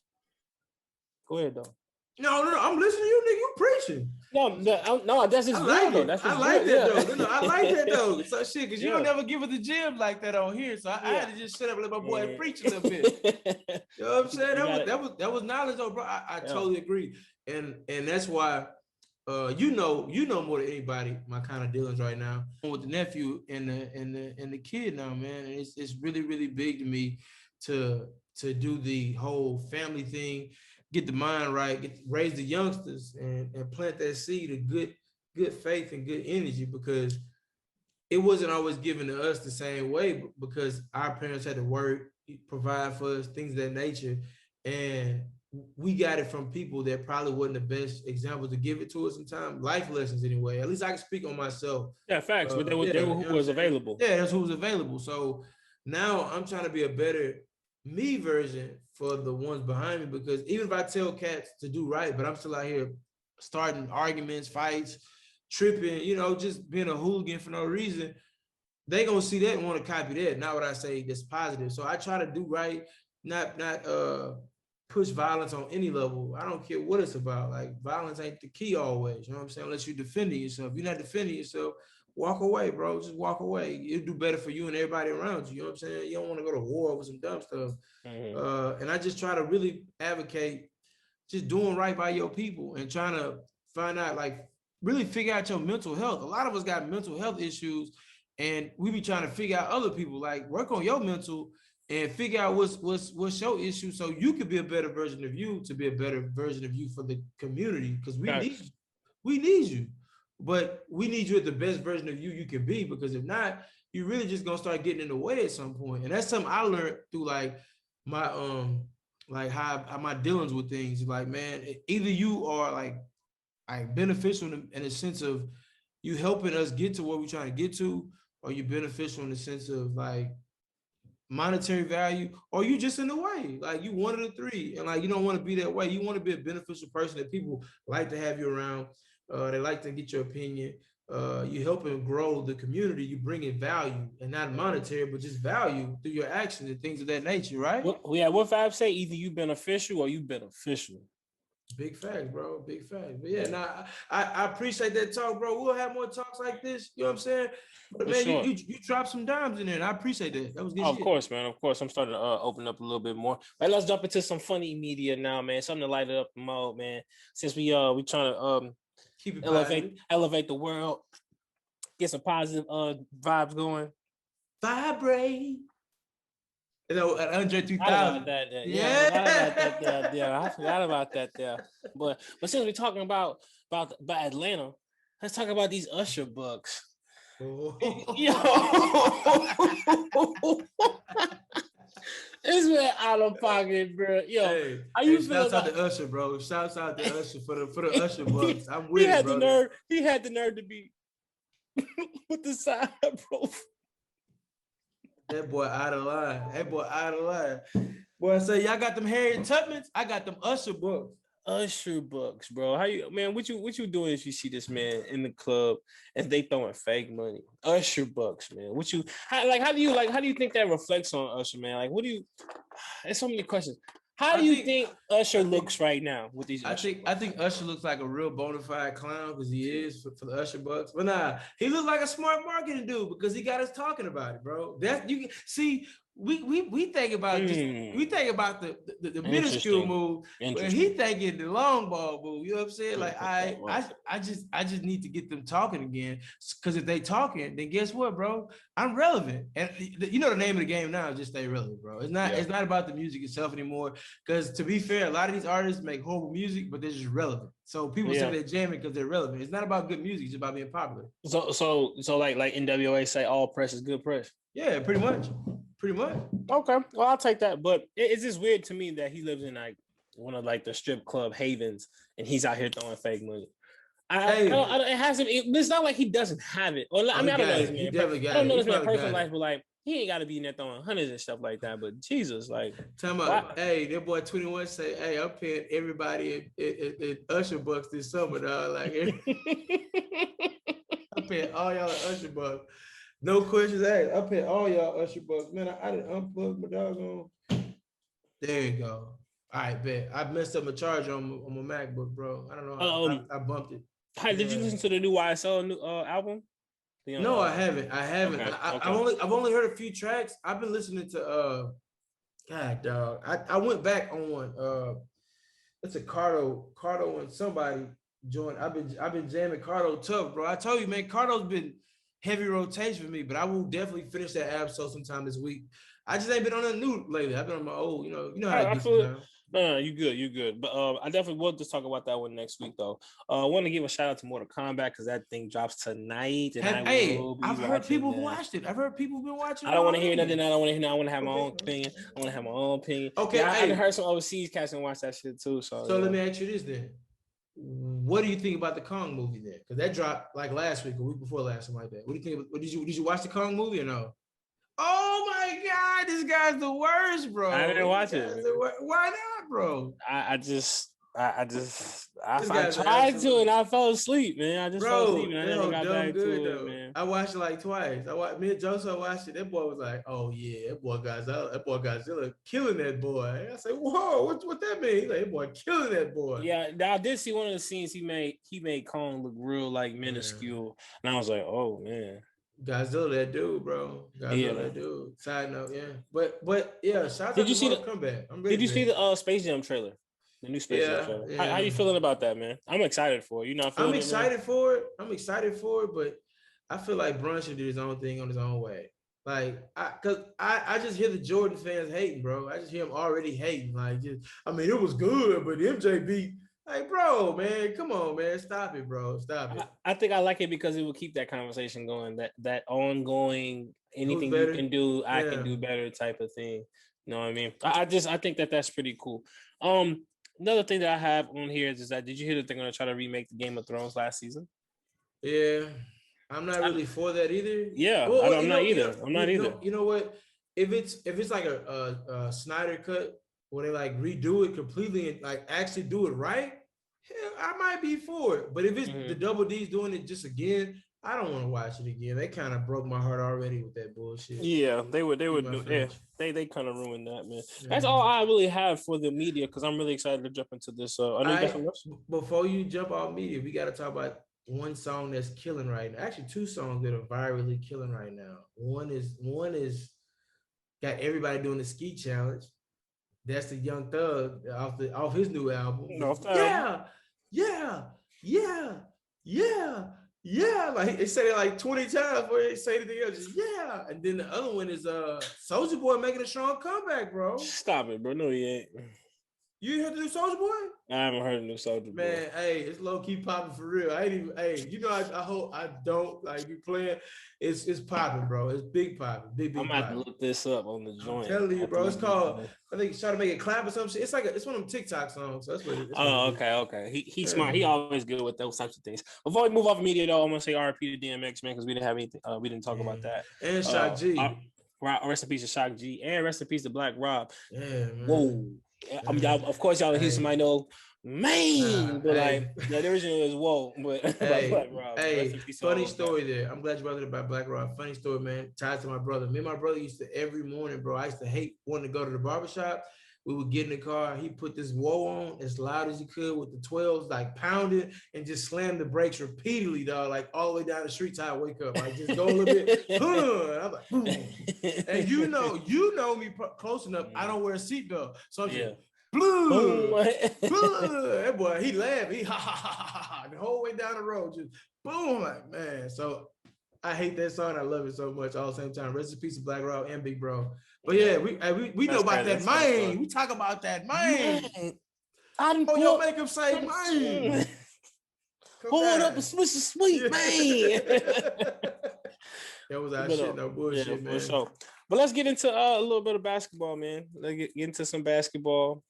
Go ahead though. No, no, no. I'm listening to you, nigga. You preaching. No, that's I just real like though. it. That's I just like real. that Yeah. though. No, no, I like that though. So shit, because you don't Yeah. never give it the gym like that on here. So I Yeah. had to just shut up and let my boy Yeah. preach a little bit. You know what I'm saying? You got it. That was knowledge though, bro. I Yeah. totally agree. And that's why you know more than anybody my kind of dealings right now with the nephew and the kid now, man. And it's really, really big to me to do the whole family thing, get the mind right, raise the youngsters and plant that seed of good faith and good energy because it wasn't always given to us the same way because our parents had to work, provide for us, things of that nature. And we got it from people that probably wasn't the best examples to give it to us sometimes, life lessons anyway. At least I can speak on myself. Yeah, facts. But Yeah, they you were know who what I'm was saying? available. Yeah, that's who was available. So now I'm trying to be a better me version for the ones behind me because even if I tell cats to do right, but I'm still out here starting arguments, fights, tripping, just being a hooligan for no reason, they gonna see that and want to copy that. Not what I say that's positive. So I try to do right, not push violence on any level. I don't care what it's about. Like violence ain't the key always. You know what I'm saying? Unless you're defending yourself. If you're not defending yourself, walk away, bro. Just walk away. It'll do better for you and everybody around you. You know what I'm saying? You don't want to go to war over some dumb stuff. Mm-hmm. And I just try to really advocate just doing right by your people and trying to find out, like, really figure out your mental health. A lot of us got mental health issues, and we be trying to figure out other people. Like, work on your mental and figure out what's your issue, so you could be a better version of you, to be a better version of you for the community. Because Facts. we need you, but we need you at the best version of you can be. Because if not, you're really just gonna start getting in the way at some point. And that's something I learned through my like how my dealings with things. Like, man, either you are like beneficial in a sense of you helping us get to where we're trying to get to, or you're beneficial in the sense of like monetary value, or you just in the way. Like, you one of the three, and like you don't want to be that way. You want to be a beneficial person that people like to have you around. They like to get your opinion. You helping grow the community. You bring in value, and not monetary, but just value through your actions and things of that nature, right? What Fab say? Either you beneficial or you beneficial. Big facts, bro. Big facts. But yeah, nah, I appreciate that talk, bro. We'll have more talks like this. You know what I'm saying? But For man, sure. you dropped some dimes in there, and I appreciate that. That was good Oh, of shit. course, man. Of course, I'm starting to open up a little bit more. Right, let's jump into some funny media now, man. Something to light it up the mode, man. Since we trying to Keep it positive. elevate the world, get some positive vibes going. Vibrate. You know, at Andre Forgot 3000. about that. Yeah, I Yeah. forgot about that. There. Yeah, I forgot about that. There. But since we're talking about Atlanta, let's talk about these Usher bucks. Yo. This man out of pocket, bro. Yo, Hey, how hey, you feel shouts out about? to Usher, bro. Shouts out to Usher for the Usher bucks. I'm He with it, had the brother. nerve. He had the nerve to be with the side, bro. That boy out of line. That boy out of line. Boy, I say y'all got them Harriet Tubmans. I got them Usher books. Usher bucks, bro. How you, man? What you doing if you see this man in the club and they throwing fake money? Usher bucks, man. How do you think that reflects on Usher, man? Like, what do you? There's so many questions. How do I you think think Usher I think looks right now with these Usher I bucks? think Usher looks like a real bona fide clown because he is for the Usher bucks. But nah, he looks like a smart marketing dude because he got us talking about it, bro. That's you can see. We think about just we think about the minuscule Interesting. move, but he Interesting. thinking the long ball move. You know what I'm saying? Like Right. I just need to get them talking again because if they talking, then guess what, bro? I'm relevant, and you know the name of the game now is just stay relevant, bro. Yeah. It's not about the music itself anymore. Because to be fair, a lot of these artists make horrible music, but they're just relevant. So people say they're jamming because they're relevant. It's not about good music; it's about being popular. So like NWA say, all press is good press. Yeah, pretty much. Pretty much. Okay, well I'll take that. But it's just weird to me that he lives in like one of like the strip club havens and he's out here throwing fake money. It hasn't. It's not like he doesn't have it. Or I mean, I don't know this man. He definitely got I don't know it. this man personal life, but like he ain't got to be in there throwing hundreds and stuff like that. But Jesus, like, talking about, hey, that boy 21 say, hey, I'm paying everybody in Usher bucks this summer, dog. Like, I'm paying all y'all Usher bucks. No questions asked. I pay all y'all Usher bucks. Man, I didn't unplug my doggone. There you go. All right, bet. I messed up my charger on my MacBook, bro. I don't know. I bumped it. Hi, did you listen to the new YSL album? No, I haven't. I haven't. Okay, I've only heard a few tracks. I've been listening to God dog. I went back on it's a Cardo and somebody joined. I've been jamming Cardo tough, bro. I told you, man, Cardo's been heavy rotation for me, but I will definitely finish that episode sometime this week. I just ain't been on a new lately. I've been on my old, you know how I get sometimes. No, you good. But I definitely will just talk about that one next week, though. I want to give a shout out to Mortal Kombat because that thing drops tonight. And I've heard people who watched it. I've heard people who've been watching. I don't want to hear nothing. I don't want to hear. I want to have my own opinion. I want to have my own opinion. Okay, yeah, I heard some overseas cats and watch that shit too. So let me ask you this then: what do you think about the Kong movie then? Because that dropped like last week, a week before last, something like that. What do you think? Did you watch the Kong movie or no? Oh my God, this guy's the worst, bro. I didn't watch it. Why not, bro? I tried to and I fell asleep, man. I just fell asleep and I never got back to it, man. I watched it like twice. Me and Joseph watched it. That boy was like, "Oh yeah, that boy Godzilla killing that boy." I said, "Whoa, what that mean?" He's like, "That boy killing that boy." Yeah, I did see one of the scenes he made Kong look real like minuscule, and I was like, "Oh man." Godzilla, that dude, bro. That dude. Side note, yeah. But yeah, shout out to Mortal Kombat. Did you see the Space Jam trailer? The new Space Jam trailer. Yeah. How you feeling about that, man? I'm excited for it. I'm excited for it. I'm excited for it, but I feel like Brunson did his own thing on his own way. Like, I just hear the Jordan fans hating, bro. I just hear them already hating. Like, it was good, but MJ beat. Like, bro, man, come on, man, stop it, bro, stop it. I think I like it because it will keep that conversation going, that ongoing anything you can do, I can do better type of thing. You know what I mean? I think that's pretty cool. Another thing that I have on here is that did you hear that they're gonna try to remake the Game of Thrones last season? Yeah, I'm not really for that either. Yeah, well, I'm not either. I'm not either. You know what? If it's like a Snyder cut where they like redo it completely and like actually do it right, hell, I might be for it. But if it's the Double D's doing it just again, I don't want to watch it again. They kind of broke my heart already with that bullshit. Yeah, they would do. Yeah, they kind of ruined that, man. Yeah. That's all I really have for the media because I'm really excited to jump into this. Before you jump off media, we got to talk about one song that's killing right now. Actually, two songs that are virally killing right now. One is got everybody doing the ski challenge. That's the Young Thug off his new album. Yeah. Like they said it like 20 times before they say anything else. Just, yeah. And then the other one is Soulja Boy making a strong comeback, bro. Stop it, bro. No, he ain't. You heard the new Soldier Boy? I haven't heard of new Soldier Boy. Man, hey, it's low key popping for real. I ain't even, hey, I hope I don't like be playing. It's popping, bro. It's big popping, I'm big gonna have to popping. look this up on the I'm joint. telling you, bro. It's called. I think he's trying to make it clap or some shit. It's one of them TikTok songs. So that's what it is. Okay. He's smart. He always good with those types of things. Before we move off of media, though, I'm gonna say RP to DMX, man, because we didn't have anything. We didn't talk about that. And Shock G. Rest in peace to Shock G, and rest in peace to Black Rob. Yeah, man. Whoa. Y'all, of course, y'all in Houston might know, man, but like the original is whoa. But Black Rob. Funny story there. I'm glad you brought it about Black Rob. Funny story, man. Tied to my brother. Me and my brother used to every morning, bro. I used to hate wanting to go to the barbershop. We would get in the car. He put this whoa on as loud as he could with the 12s, like pounding, and just slam the brakes repeatedly, dog, like all the way down the street till I wake up. Like just go a little bit. I'm like, boom. And you know me close enough. I don't wear a seatbelt, so I'm just blue. That boy, he laughed. He ha the whole way down the road, just boom, like man. So I hate that song. I love it so much. All the same time. Rest in peace to Black Rob and Big Bro. But yeah, we know about that man. We talk about that man. Oh, your makeup say man. Hold up a Swiss of sweet, man. That was our shit, no bullshit, man. Sure. But let's get into a little bit of basketball, man. Let's get into some basketball.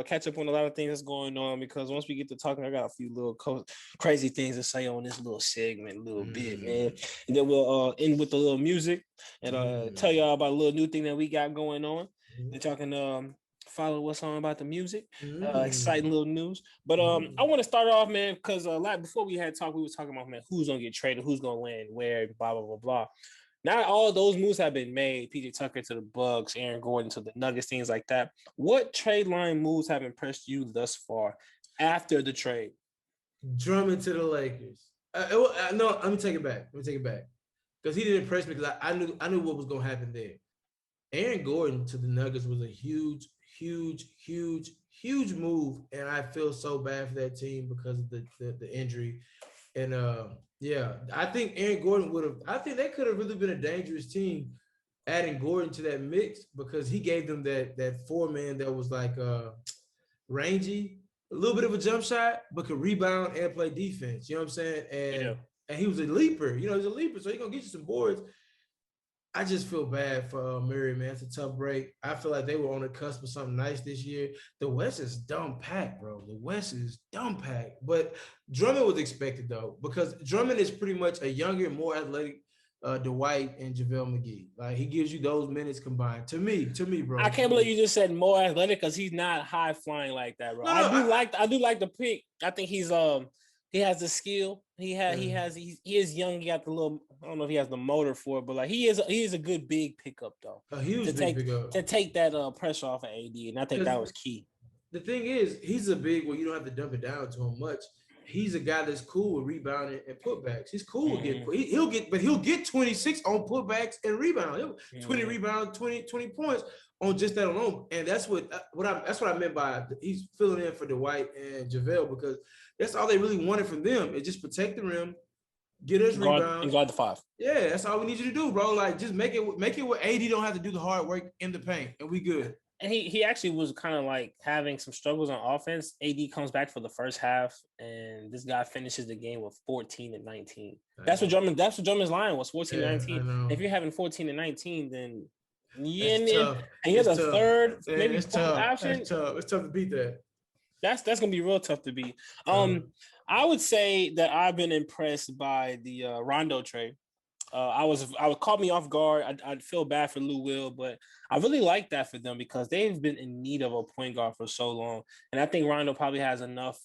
Catch up on a lot of things that's going on, because once we get to talking, I got a few little crazy things to say on this little segment, a little bit, man. And then we'll end with a little music and tell y'all about a little new thing that we got going on. That y'all can follow us on about the music. Exciting little news. But I want to start off, man, because like before we had talked, we were talking about, man, who's gonna get traded, who's gonna land where, blah blah blah blah. Now all those moves have been made. PJ Tucker to the Bucks, Aaron Gordon to the Nuggets, things like that. What trade line moves have impressed you thus far after the trade? Drummond to the Lakers. No, let me take it back. Because he didn't impress me, because I knew what was going to happen there. Aaron Gordon to the Nuggets was a huge move, and I feel so bad for that team because of the injury. And I think Aaron Gordon I think they could have really been a dangerous team adding Gordon to that mix, because he gave them that 4-man that was like rangy, a little bit of a jump shot, but could rebound and play defense. You know what I'm saying? And he was a leaper. You know, he's a leaper, so he's gonna get you some boards. I just feel bad for Murray, man. It's a tough break. I feel like they were on the cusp of something nice this year. The West is dumb packed, bro. The West is dumb packed. But Drummond was expected, though, because Drummond is pretty much a younger, more athletic Dwight and JaVale McGee. Like, he gives you those minutes combined. To me, bro. I can't believe you just said more athletic, because he's not high flying like that, bro. I do like the pick. I think he's he has the skill. He is young. He got the little, I don't know if he has the motor for it, but like he is a good big pickup, though. A huge pickup. To take that pressure off of AD, and I think that was key. The thing is, he's a big where you don't have to dump it down to him much. He's a guy that's cool with rebounding and putbacks. He's cool with he'll get 26 on putbacks and rebound. 20 rebounds, 20 points on just that alone. And that's what I meant by he's filling in for Dwight and JaVale, because that's all they really wanted from them. Is just protect the rim, get us rebounds, and guard the 5. Yeah, that's all we need you to do, bro. Like, just make it where AD don't have to do the hard work in the paint, and we good. And he actually was kind of like having some struggles on offense. AD comes back for the first half, and this guy finishes the game with 14 and 19. That's what Drummond's line was, 14 and 19. If you're having 14 and 19, then and here's a third, maybe fourth option. It's tough to beat that. That's gonna be real tough to beat. I would say that I've been impressed by the Rondo trade. I was caught me off guard. I'd feel bad for Lou Will, but I really like that for them, because they've been in need of a point guard for so long, and I think Rondo probably has enough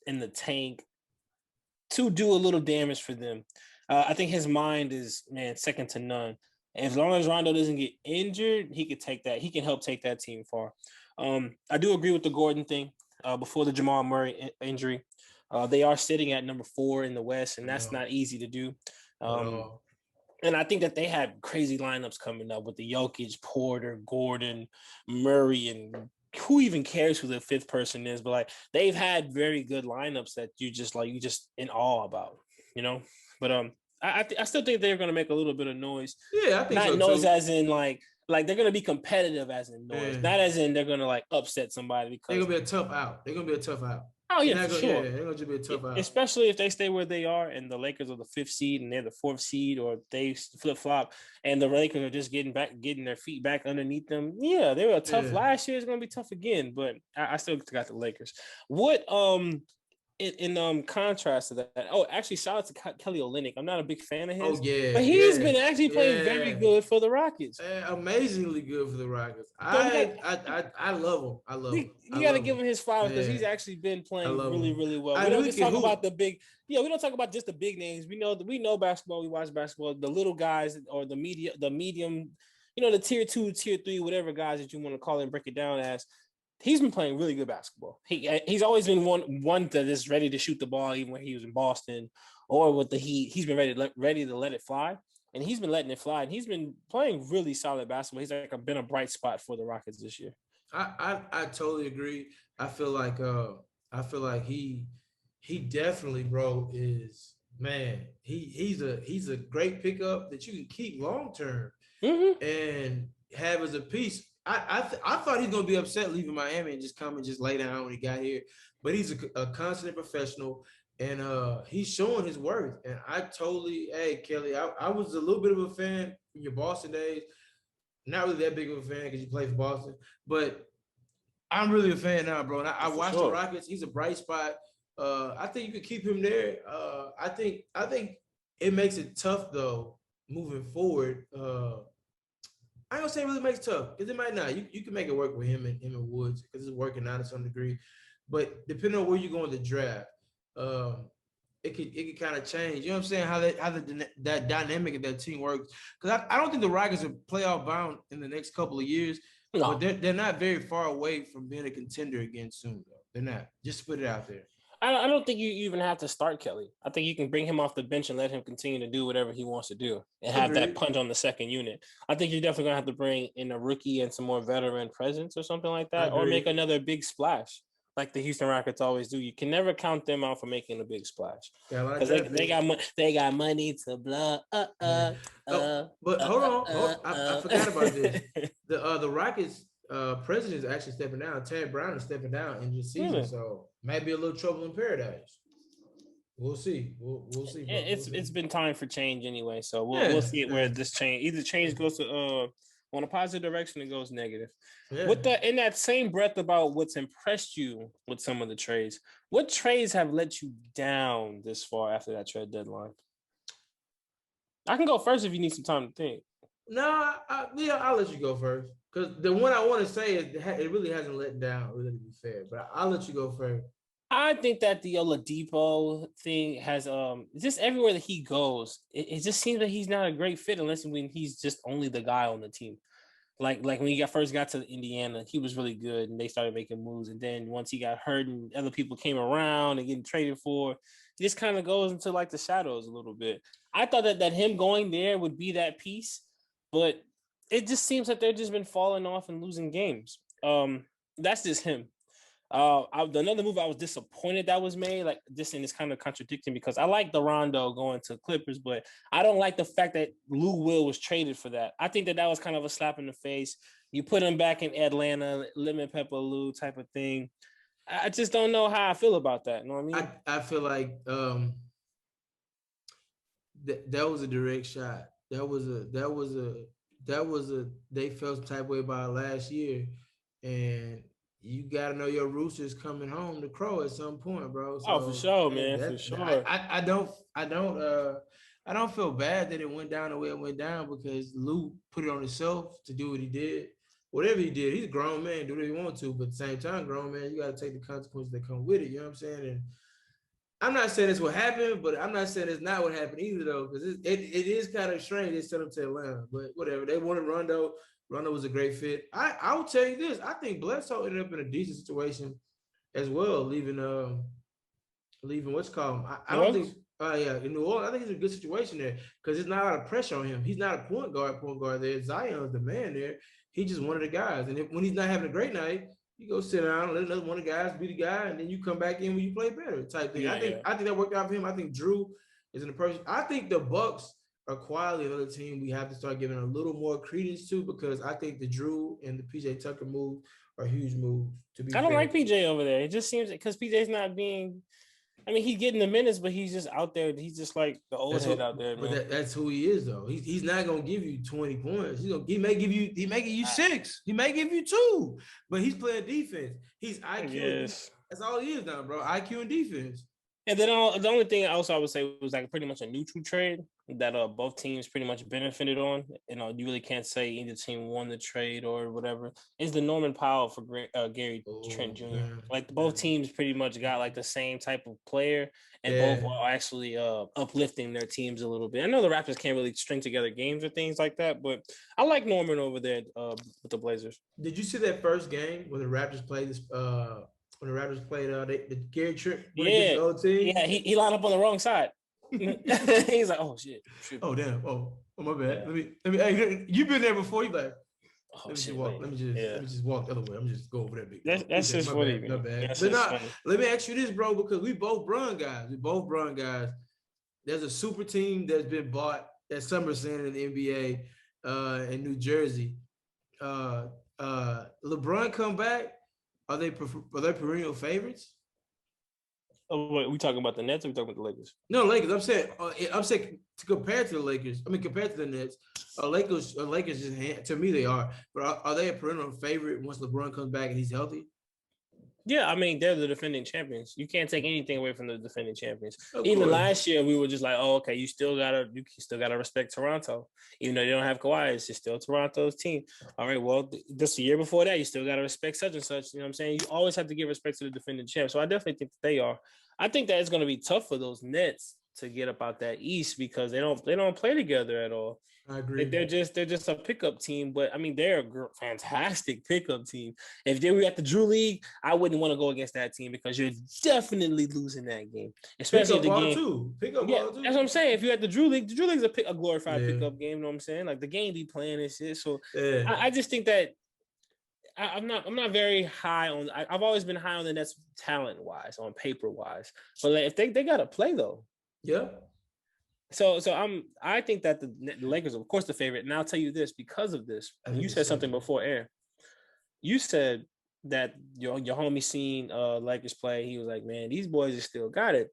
in the tank to do a little damage for them. I think his mind is, man, second to none. As long as Rondo doesn't get injured, he could take that. He can help take that team far. I do agree with the Gordon thing. Before the Jamal Murray injury, they are sitting at number 4 in the West, and that's not easy to do. And I think that they have crazy lineups coming up with the Jokic, Porter, Gordon, Murray, and who even cares who the 5th person is? But like, they've had very good lineups that you just in awe about, you know. But I still think they're going to make a little bit of noise. Yeah, I think not so noise too. as in like like they're gonna be competitive as in noise, Yeah. not as in they're gonna like upset somebody They're because gonna be a tough out. They're gonna be a tough out. oh They're yeah, not for gonna, yeah, sure. they're gonna just be a tough out. Especially if they stay where they are and the Lakers are the 5th seed and they're the 4th seed, or they flip flop and the Lakers are just getting their feet back underneath them. Yeah, they were tough Yeah. last year. It's gonna be tough again, but I still got the Lakers. What in contrast to that, oh, actually, shout out to Kelly Olynyk. I'm not a big fan of Oh his, yeah, but he's yeah, been actually playing very yeah. good for the Rockets. Amazingly good for the Rockets. So we got I love him. I love him. I you got to love give him. him his flowers because Yeah, he's actually been I playing love really, him. really well. I We knew don't he just could talk hoop. about the big, we don't talk about just the big names. We know basketball. We watch basketball. The little guys or the medium, the tier 2, tier 3, whatever guys that you want to call it and break it down as. He's been playing really good basketball. He's always been one that is ready to shoot the ball, even when he was in Boston or with the Heat. He's been ready to let it fly, and he's been letting it fly. And he's been playing really solid basketball. He's like been a bright spot for the Rockets this year. I totally agree. I feel like he definitely, bro, is man. He's a great pickup that you can keep long term and have as a piece. I thought he's gonna be upset leaving Miami and just come and just lay down when he got here, but he's a constant professional and he's showing his worth. And I totally, hey Kelly, I was a little bit of a fan in your Boston days. Not really that big of a fan because you played for Boston, but I'm really a fan now, bro. And I watched the Rockets. He's a bright spot. I think you could keep him there. I think it makes it tough though moving forward. I ain't gonna say it really makes it tough because it might not. You can make it work with him and Woods because it's working out to some degree. But depending on where you go in the draft, um, it could kind of change. You know what I'm saying? That dynamic of that team works. Because I don't think the Rockets are playoff bound in the next couple of years, but No, they're not very far away from being a contender again soon. Though they're not. Just put it out there. I don't think you even have to start Kelly. I think you can bring him off the bench and let him continue to do whatever he wants to do and have that Agreed. punch on the second unit. I think you're definitely gonna have to bring in a rookie and some more veteran presence or something like that, or make another big splash like the Houston Rockets always do. You can never count them out for making a big splash because they got money to blow. But hold on, I forgot about this. The Rockets president is actually stepping down. Ted Brown is stepping down in this season, so might be a little trouble in paradise. We'll see. We'll see. Bro. It's been time for change anyway, so we'll see where this change either change goes to on a positive direction, it goes negative. Yeah. With that, in that same breath about what's impressed you with some of the trades, what trades have let you down this far after that trade deadline? I can go first if you need some time to think. No, I'll let you go first because the one I want to say is it really hasn't let down. Really, to be fair, but I'll let you go first. I think that the Oladipo thing has just everywhere that he goes, it just seems that he's not a great fit unless when he's just only the guy on the team. Like when he first got to Indiana, he was really good and they started making moves. And then once he got hurt and other people came around and getting traded for, he just kind of goes into like the shadows a little bit. I thought that him going there would be that piece, but it just seems like they've just been falling off and losing games. That's just him. Another move I was disappointed that was made, like this, and it's kind of contradicting because I like the Rondo going to Clippers, but I don't like the fact that Lou Will was traded for that. I think that was kind of a slap in the face. You put him back in Atlanta, lemon pepper Lou type of thing. I just don't know how I feel about that. You know what I mean? I feel like that was a direct shot. That was a they felt some type of way about last year, and you gotta know your rooster's coming home to crow at some point, bro. So, for sure, man, for sure. I don't feel bad that it went down the way it went down because Lou put it on himself to do what he did. Whatever he did, he's a grown man, do whatever he wants to, but at the same time, grown man, you gotta take the consequences that come with it. You know what I'm saying? And I'm not saying it's what happened, but I'm not saying it's not what happened either, though, because it is kind of strange. They sent him to Atlanta, but whatever. They wanted Rondo. Rondo was a great fit. I will tell you this. I think Bledsoe ended up in a decent situation as well, leaving what's called. I don't think in New Orleans, I think it's a good situation there because there's not a lot of pressure on him. He's not a point guard there. Zion's the man there. He's just one of the guys. And when he's not having a great night, you go sit down, let another one of the guys be the guy, and then you come back in when you play better type thing. I think that worked out for him. I think Drew is in the person. I think the Bucks are quietly another team we have to start giving a little more credence to, because I think the Drew and the PJ Tucker move are huge moves, to be I don't fair. like PJ over there. It just seems because PJ's not being. I mean, he's getting the minutes, but he's just out there. He's just like the old That's head what, out there, but man. that's who he is though. He's not gonna give you 20 points. He may give you I, 6. He may give you 2, but he's playing defense. He's I IQ and defense. guess. That's all he is now, bro. IQ and defense. And then the only thing else I would say was like pretty much a neutral trade that both teams pretty much benefited on. You really can't say either team won the trade or whatever. Is the Norman Powell for Gary Trent Oh Jr. man, Like both man. teams pretty much got like the same type of player, and both Yeah. are actually uplifting their teams a little bit. I know the Raptors can't really string together games or things like that, but I like Norman over there with the Blazers. Did you see that first game when the Raptors played this? When the Raptors played the Gary Trent when against Yeah, the old team. yeah, he lined up on the wrong side. He's like, oh shit. Oh damn! Oh my bad. Yeah. Let me. Hey, you been there before? You like? Oh Let me just shit, walk. wait. Yeah. Let me just walk the other way. I'm just go over that big dog. That's just My funny, bad. My man. bad. That's But just not. funny. Let me ask you this, bro, because we both Brun guys. We both Brun guys. There's a super team that's been bought at Summer Center in the NBA in New Jersey. Uh, LeBron come back. Are they perennial favorites? Oh, wait, we talking about the Nets or we talking about the Lakers? No, Lakers. I'm saying to compare to the Lakers. I mean, compared to the Nets, Lakers just to me they are. But are they a perennial favorite once LeBron comes back and he's healthy? Yeah, I mean they're the defending champions. You can't take anything away from the defending champions. Of Even course. last year, we were just like, oh, okay, you still gotta respect Toronto, even though they don't have Kawhi. It's still Toronto's team. All right, well, just the year before that, you still gotta respect such and such. You know what I'm saying? You always have to give respect to the defending champ. So I definitely think that they are. I think that it's going to be tough for those Nets to get up out that East because they don't play together at all. I agree. They're just a pickup team, but I mean they're a fantastic pickup team. If they were at the Drew League, I wouldn't want to go against that team because you're definitely losing that game, especially if the game. Pickup Yeah, ball too. that's what I'm saying. If you're at the Drew League is a glorified Yeah. pickup game. You know what I'm saying? Like the game be playing and shit. So Yeah. I just think that I'm not very high on. I've always been high on the Nets talent wise, on paper wise, but like, if they got to play though. Yeah. So I think that the Lakers are of course the favorite, and I'll tell you this because of this. You said something before air. You said that your homie seen Lakers play. He was like, man, these boys are still got it.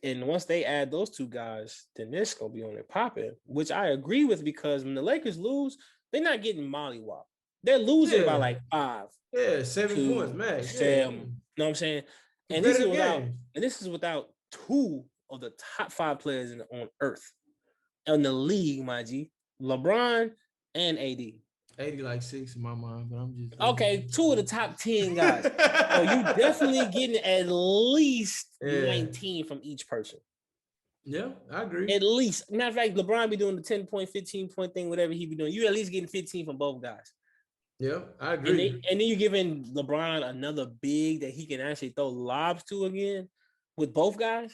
And once they add those two guys, then this gonna be on their popping, which I agree with because when the Lakers lose, they're not getting mollywopped. They're losing by like 5. Yeah, 7 points, max. 7. Yeah. You know what I'm saying? And this is without 2 of the top 5 players on earth. In the league, my G. LeBron and AD. 80 like 6 in my mind, but I'm just okay. 2 of the top 10 guys. So you definitely getting at least 19 from each person. Yeah, I agree. At least. Matter of fact, LeBron be doing the 10-point, 15-point thing, whatever he be doing. You at least getting 15 from both guys. Yeah, I agree. And then you're giving LeBron another big that he can actually throw lobs to again with both guys.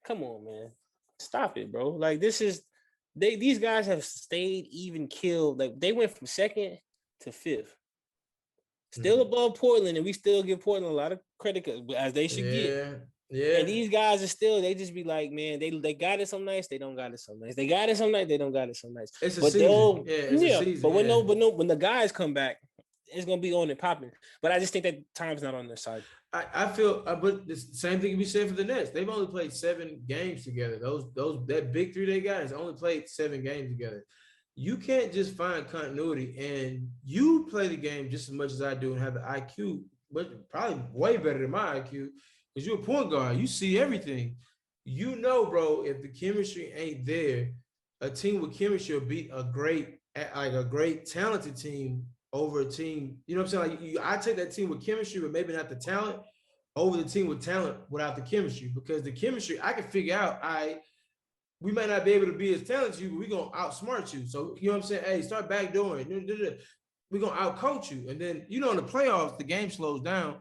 Come on, man. Stop it, bro. Like these guys have stayed even killed. Like they went from 2nd to 5th. Still above Portland, and we still give Portland a lot of credit as they should get. Yeah. And these guys are still, they just be like, man, they got it some nights, they don't got it some nights. They got it some nights, they don't got it some nights. It's a season. It's a season. But when the guys come back, it's gonna be on and popping. But I just think that time's not on their side. I feel, but the same thing can be said for the Nets. They've only played 7 games together. That big 3 they got has only played 7 games together. You can't just find continuity, and you play the game just as much as I do and have the IQ, but probably way better than my IQ. Because you're a point guard, you see everything. You know, bro, if the chemistry ain't there, a team with chemistry will beat a great talented team over a team. You know what I'm saying? Like I take that team with chemistry, but maybe not the talent, over the team with talent without the chemistry. Because the chemistry, I can figure out, we might not be able to be as talented as you, but we're going to outsmart you. So, you know what I'm saying? Hey, start backdooring. We're going to outcoach you. And then, in the playoffs, the game slows down.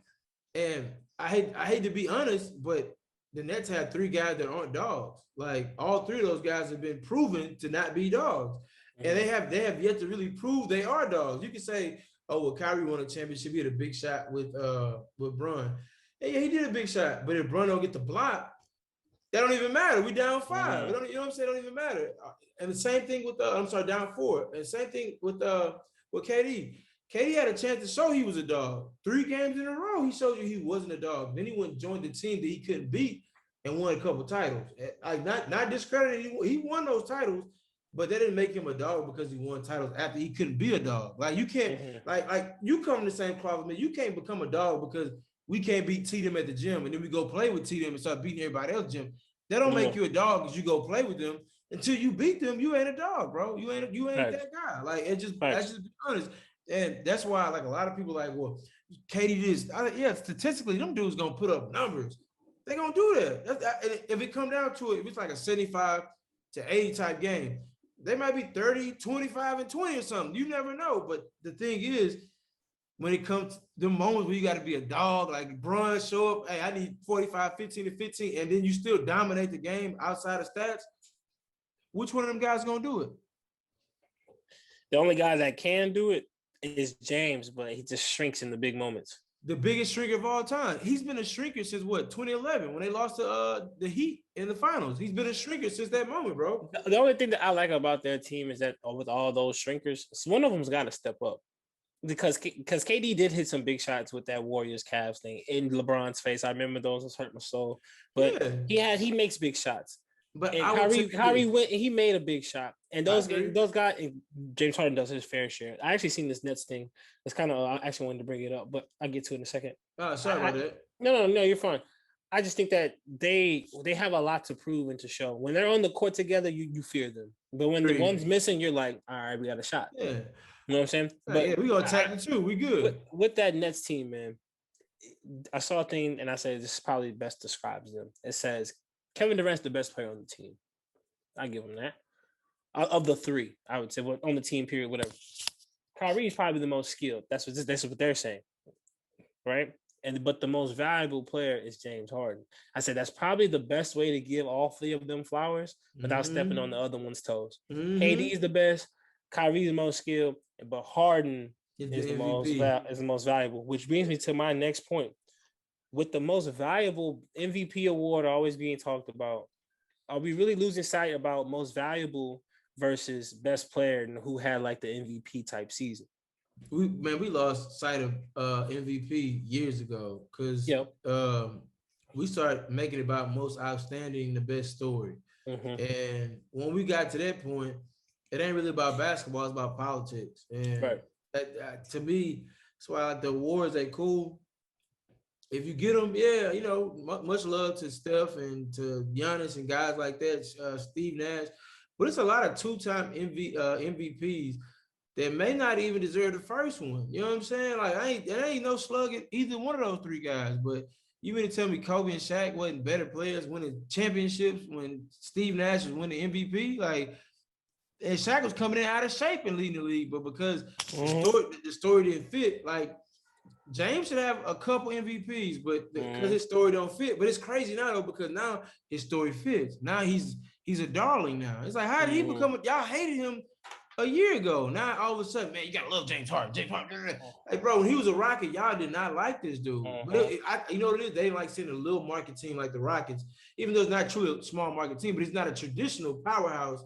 And I hate to be honest, but the Nets had 3 guys that aren't dogs. Like all 3 of those guys have been proven to not be dogs. Mm-hmm. And they have yet to really prove they are dogs. You can say, oh, well, Kyrie won a championship. He had a big shot with Bron. Yeah, he did a big shot. But if Bron don't get the block, That don't even matter. We down 5. Mm-hmm. It don't, you know what I'm saying? It don't even matter. And the same thing with I'm sorry, down 4. And same thing with KD. KD had a chance to show he was a dog. 3 games in a row, he showed you he wasn't a dog. Then he went and joined the team that he couldn't beat and won a couple titles. Like not discredited. He won those titles, but that didn't make him a dog because he won titles after he couldn't be a dog. Like you can't like you come in the same cloth with me. You can't become a dog because we can't beat T-Dem at the gym and then we go play with T-Dem and start beating everybody else gym. That don't make you a dog because you go play with them. Until you beat them, you ain't a dog, bro. You ain't that guy. Like it just that's just be honest. And that's why like a lot of people like, well, Katie this. Yeah, statistically, them dudes gonna put up numbers. They gonna do that. If it come down to it, if it's like a 75 to 80 type game, they might be 30, 25, and 20 or something. You never know. But the thing is, when it comes to the moments where you got to be a dog, like Bron show up, hey, I need 45, 15 to 15, and then you still dominate the game outside of stats, which one of them guys going to do it? The only guy that can do it is James, but he just shrinks in the big moments. The biggest shrinker of all time. He's been a shrinker since what, 2011, when they lost to the Heat in the finals. He's been a shrinker since that moment, bro. The only thing that I like about their team is that with all those shrinkers, one of them's got to step up. Because KD did hit some big shots with that Warriors Cavs thing in LeBron's face. I remember those hurt my soul. But he makes big shots. But Kyrie went. He made a big shot, and those guys. James Harden does his fair share. I actually seen this Nets thing. It's kind of I actually wanted to bring it up, but I'll get to it in a second. Sorry about that. No, you're fine. I just think that they have a lot to prove and to show. When they're on the court together, you fear them. But when the one's missing, you're like, all right, we got a shot. Yeah. You know what I'm saying? But yeah, we gonna attack them too. We good. With that Nets team, man. I saw a thing and I said this probably best describes them. It says Kevin Durant's the best player on the team. I give him that. Of the 3, I would say, on the team, period, whatever. Kyrie's probably the most skilled. That's what they're saying, right? But the most valuable player is James Harden. I said that's probably the best way to give all 3 of them flowers without stepping on the other one's toes. KD is the best. Kyrie's the most skilled, but Harden is the most valuable. Which brings me to my next point. With the most valuable MVP award always being talked about, are we really losing sight about most valuable versus best player and who had like the MVP type season? We lost sight of MVP years ago because we started making it about most outstanding, the best story. And when we got to that point, it ain't really about basketball, it's about politics. And to me, that's why the awards ain't cool. If you get them, much love to Steph and to Giannis and guys like that, Steve Nash. But it's a lot of 2-time MVPs that may not even deserve the first one. You know what I'm saying? Like, there ain't no slug at either one of those 3 guys. But you mean to tell me Kobe and Shaq wasn't better players winning championships when Steve Nash was winning MVP? Like, and Shaq was coming in out of shape and leading the league, but because the story didn't fit, like, James should have a couple MVPs, but because his story don't fit. But it's crazy now though, because now his story fits. Now he's a darling now. It's like, how did he become? Y'all hated him a year ago. Now all of a sudden, man, you gotta love James Harden. James Harden. Like, bro, when he was a Rocket, y'all did not like this dude. But you know what it is? They didn't like seeing a little market team like the Rockets, even though it's not truly a small market team, but it's not a traditional powerhouse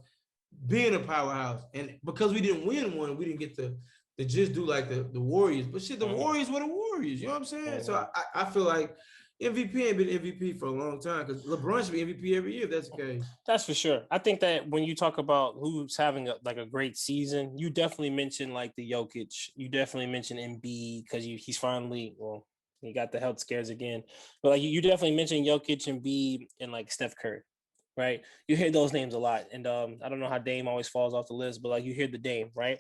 being a powerhouse. And because we didn't win one, we didn't get to just do like the Warriors. But shit, the Warriors were the Warriors. You know what I'm saying? So I feel like MVP ain't been MVP for a long time because LeBron should be MVP every year if that's the case. That's for sure. I think that when you talk about who's having a great season, you definitely mention like the Jokic. You definitely mention Embiid because he's finally, he got the health scares again. But like you definitely mentioned Jokic, Embiid, and like Steph Curry, right? You hear those names a lot. And I don't know how Dame always falls off the list, but like you hear the Dame, right?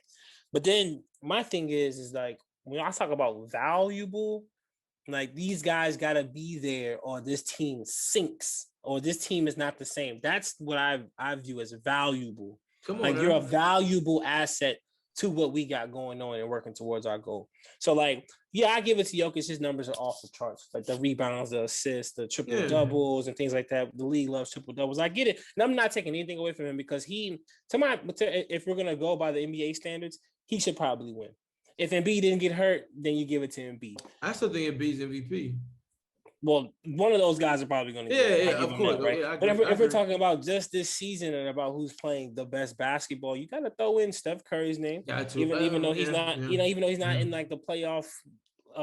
But then my thing is like when I talk about valuable, like these guys gotta be there, or this team sinks, or this team is not the same. That's what I view as valuable. You're a valuable asset to what we got going on and working towards our goal. So like, I give it to Jokic. His numbers are off the charts, like the rebounds, the assists, the triple doubles, and things like that. The league loves triple doubles. I get it, and I'm not taking anything away from him because if we're gonna go by the NBA standards, he should probably win. If Embiid didn't get hurt, then you give it to Embiid. I still think Embiid's MVP. Well, one of those guys are probably going to Yeah, get it. I yeah, give of him course. that, Oh, right? yeah, I But agree. I if we're agree. talking about just this season and about who's playing the best basketball, you got to throw in Steph Curry's name, Got to. even though he's Yeah, not, yeah, even though he's not yeah. in like the playoff,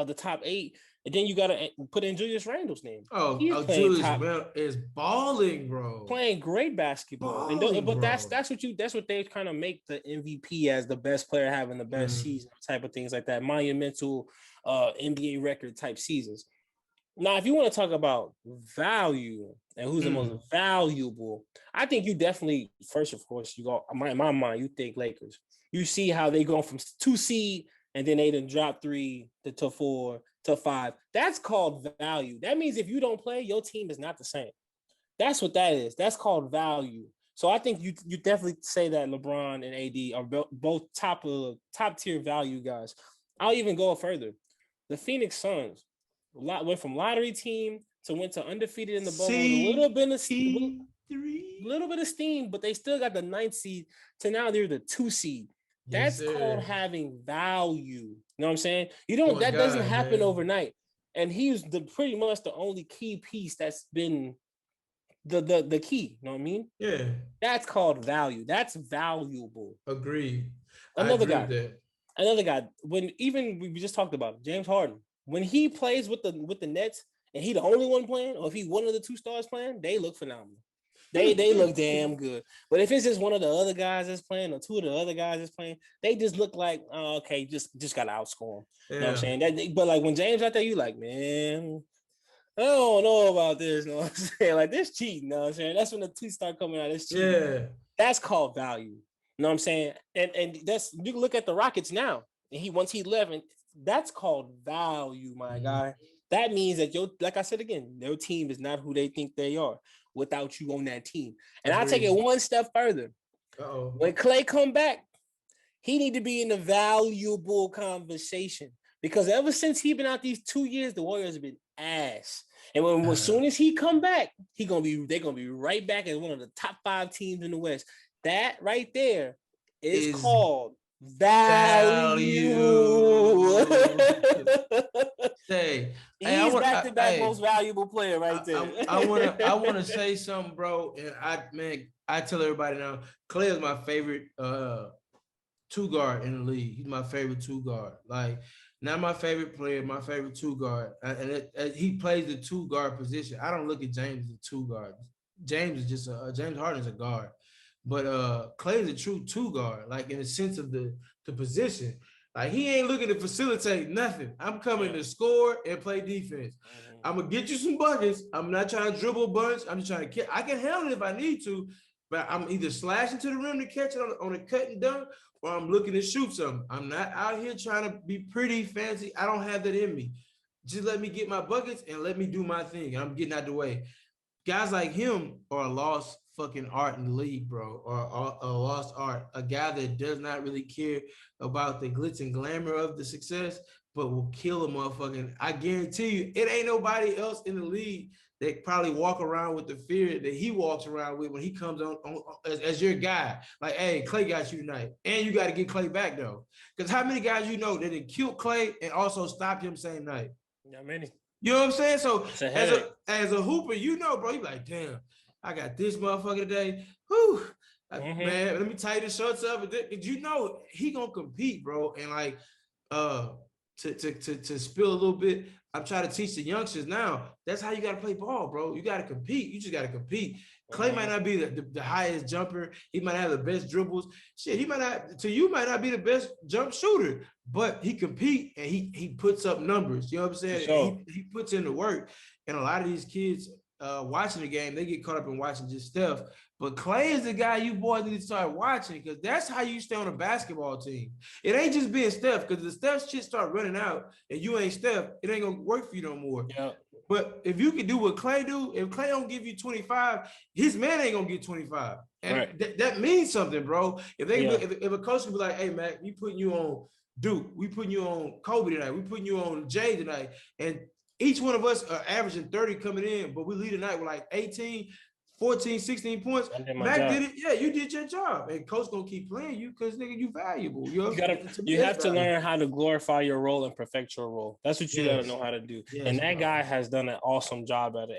the top 8. And then you got to put in Julius Randle's name. He's playing Julius top, Randle is balling, bro. playing great basketball. And Balling, but bro. that's what they kind of make the MVP as the best player having the best season type of things like that, monumental NBA record type seasons. Now, if you want to talk about value and who's the most valuable, I think you definitely, first, of course, you go in my mind, you think Lakers. You see how they go from 2 seed and then they done drop 3 to 4 to 5. That's called value. That means if you don't play, your team is not the same. That's what that is. That's called value. So I think you definitely say that LeBron and AD are both top tier value guys. I'll even go further. The Phoenix Suns went from lottery team to went to undefeated in the bubble with a little bit of steam, but they still got the 9th seed to now they're the 2 seed. Yes, That's called sir. having value. You know what I'm saying? You don't Point that doesn't guard, happen man. overnight. And he's pretty much the only key piece that's been the key. You know what I mean? Yeah. That's called value. That's valuable. Agreed. I Another agree guy, with that. when even we just talked about it, James Harden. When he plays with the Nets and he the only one playing, or if he one of the 2 stars playing, they look phenomenal. They look damn good. But if it's just one of the other guys that's playing or 2 of the other guys that's playing, they just look like, oh, okay, just gotta outscore them. You know what I'm saying? But like when James out there, you like, man, I don't know about this. You know what I'm saying? Like this cheating. You know what I'm saying? That's when the tweets start coming out. It's cheating. Yeah. That's called value. You know what I'm saying? And that's, you can look at the Rockets now. And once he left, and that's called value, my guy. That means that like I said again, their team is not who they think they are without you on that team. And I'll take it Agreed. one step further. Uh-oh. When Clay come back, he need to be in the valuable conversation. Because ever since he been out these 2 years, the Warriors have been ass. And as soon as he come back, they're gonna be right back as one of the top 5 teams in the West. That right there is called value. Say, hey, He's back to back most valuable player right there. I wanna say something, bro. And I tell everybody now, Clay is my favorite 2 guard in the league. He's my favorite 2 guard. Like, not my favorite player, my favorite 2 guard. And he plays the 2 guard position. I don't look at James as a 2 guard. James is just James Harden is a guard. But Clay is a true 2 guard, like in the sense of the position. Like, he ain't looking to facilitate nothing. I'm coming to score and play defense. I'm gonna get you some buckets. I'm not trying to dribble a bunch. I'm just trying to I can handle it if I need to, but I'm either slashing to the rim to catch it on a cut and dunk, or I'm looking to shoot something. I'm not out here trying to be pretty fancy. I don't have that in me. Just let me get my buckets and let me do my thing. I'm getting out the way. Guys like him are a lost fucking art in the league, bro, or a lost art. A guy that does not really care about the glitz and glamour of the success, but will kill a motherfucking. I guarantee you, it ain't nobody else in the league that probably walk around with the fear that he walks around with when he comes on as your guy. Like, hey, Clay got you tonight, and you got to get Clay back though. Because how many guys you know that had killed Clay and also stopped him same night? Not many. You know what I'm saying? So as a hooper, you know, bro, you like, damn, I got this motherfucker today. Whew. Man, let me tie the shorts up. You know he gonna compete, bro. And like to spill a little bit, I'm trying to teach the youngsters now. That's how you gotta play ball, bro. You gotta compete. You just gotta compete. Clay might not be the highest jumper. He might have the best dribbles. Shit, he might not be the best jump shooter, but he compete and he puts up numbers. You know what I'm saying? Sure. He puts in the work. And a lot of these kids watching the game, they get caught up in watching just Steph. But Clay is the guy you boys need to start watching, because that's how you stay on a basketball team. It ain't just being Steph, because the Steph shit start running out and you ain't Steph, it ain't gonna work for you no more. Yeah. But if you can do what Clay do, if Clay don't give you 25, his man ain't gonna get 25. And that means something, bro. If a coach can be like, hey, Mack, we putting you on Duke, we putting you on Kobe tonight, we putting you on Jay tonight, and each one of us are averaging 30 coming in, but we lead the night with like 18. 14, 16 points. I did my Mac job. did it. Yeah, you did your job. And coach gonna keep playing you because nigga, you valuable. To me, You that's have to valuable. learn how to glorify your role and perfect your role. That's what you gotta Yes. know how to do. And Yes, that bro. guy has done an awesome job at it.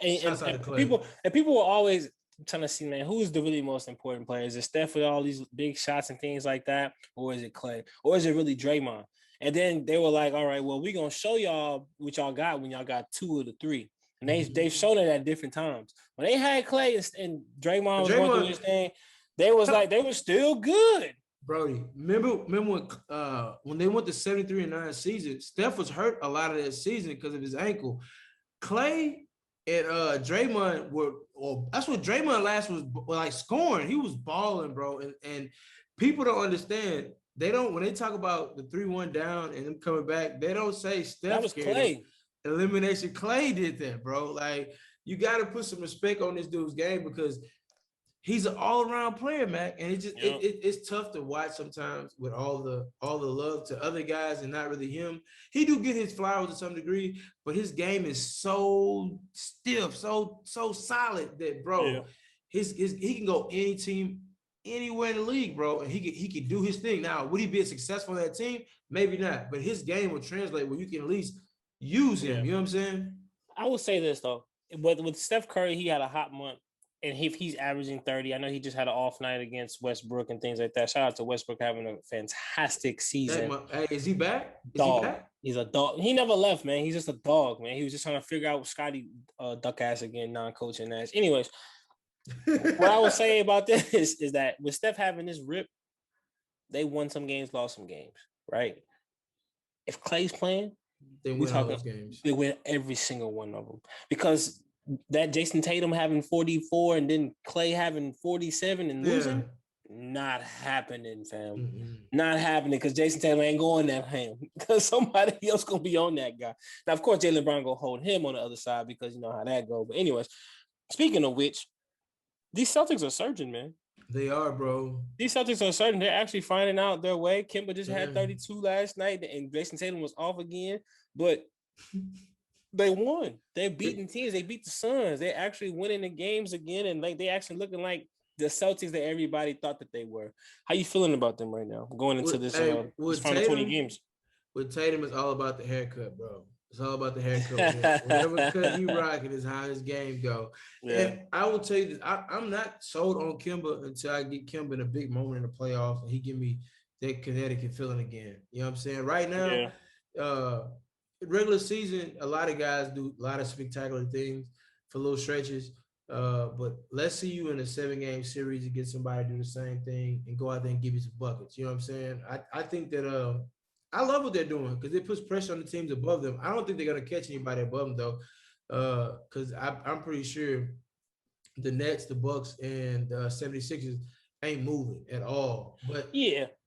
Yes. Shouts out to And Clay. people will always trying to see, man, who's the really most important player? Is it Steph with all these big shots and things like that, or is it Clay, or is it really Draymond? And then they were like, all right, well, we're gonna show y'all what y'all got when y'all got two of the three. And they've shown it at different times. When they had Clay and Draymond was going through Draymond, this thing, they was like, they were still good. Brody, remember when they went to 73-9 season, Steph was hurt a lot of that season because of his ankle. Clay and Draymond that's what Draymond last was like scoring. He was balling, bro. And people don't understand. They don't when they talk about the 3-1 down and them coming back, they don't say That Steph was carried them. Clay. Elimination Clay did that, bro. Like you got to put some respect on this dude's game because he's an all-around player, Mac, and it's tough to watch sometimes with all the love to other guys and not really him. He do get his flowers to some degree, but his game is so stiff, so solid that bro, his he can go any team anywhere in the league, bro, and he could do his thing. Now, would he be successful on that team? Maybe not, but his game will translate where you can at least use him. You know what I'm saying? I will say this though, with Steph Curry, he had a hot month, and if he's averaging 30, I know he just had an off night against Westbrook and things like that. Shout out to Westbrook having a fantastic season. Hey, is he back? Dog. He's a dog. He never left, man. He's just a dog, man. He was just trying to figure out Scotty duck ass again, non-coaching ass. Anyways, what I would say about this is that with Steph having this rip, they won some games, lost some games, right? If Clay's playing, they win all those games. They win every single one of them because that Jason Tatum having 44 and then Clay having 47 and losing, not happening, fam. Mm-hmm. Not happening because Jason Tatum ain't going that ham because somebody else gonna be on that guy. Now, of course, Jaylen Brown gonna hold him on the other side because you know how that go. But anyways, speaking of which, these Celtics are surging, man. They are, bro. These Celtics are certain they're actually finding out their way. Kemba just had 32 last night, and Jason Tatum was off again, but they won. They're beating teams. They beat the Suns. They're actually winning the games again, and like they actually looking like the Celtics that everybody thought that they were. How you feeling about them right now, going into this final 20 games? With Tatum, it's all about the haircut, bro. It's all about the haircut. Whatever cut he rocking is how his game go. Yeah. And I will tell you this, I'm not sold on Kemba until I get Kemba in a big moment in the playoffs and he give me that Connecticut feeling again. You know what I'm saying? Right now, regular season, a lot of guys do a lot of spectacular things for little stretches. But let's see you in a 7-game series and get somebody to do the same thing and go out there and give you some buckets. You know what I'm saying? I think that I love what they're doing because it puts pressure on the teams above them. I don't think they're going to catch anybody above them, though, because I'm pretty sure the Nets, the Bucks, and the 76ers ain't moving at all. But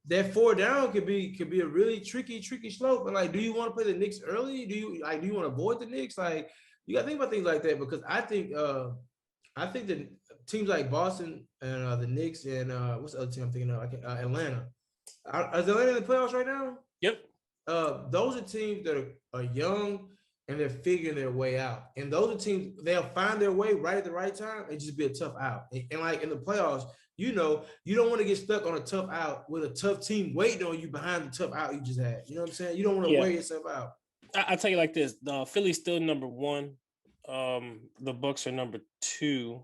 that 4 down could be a really tricky slope. But, like, do you want to play the Knicks early? Do you want to avoid the Knicks? Like, you got to think about things like that because I think that teams like Boston and the Knicks and what's the other team I'm thinking of? Atlanta. Is Atlanta in the playoffs right now? Yep. Those are teams that are young and they're figuring their way out. And those are teams, they'll find their way right at the right time and just be a tough out. And like in the playoffs, you know, you don't want to get stuck on a tough out with a tough team waiting on you behind the tough out you just had. You know what I'm saying? You don't want to wear yourself out. I'll tell you like this. The Philly's still number 1. The Bucks are number 2.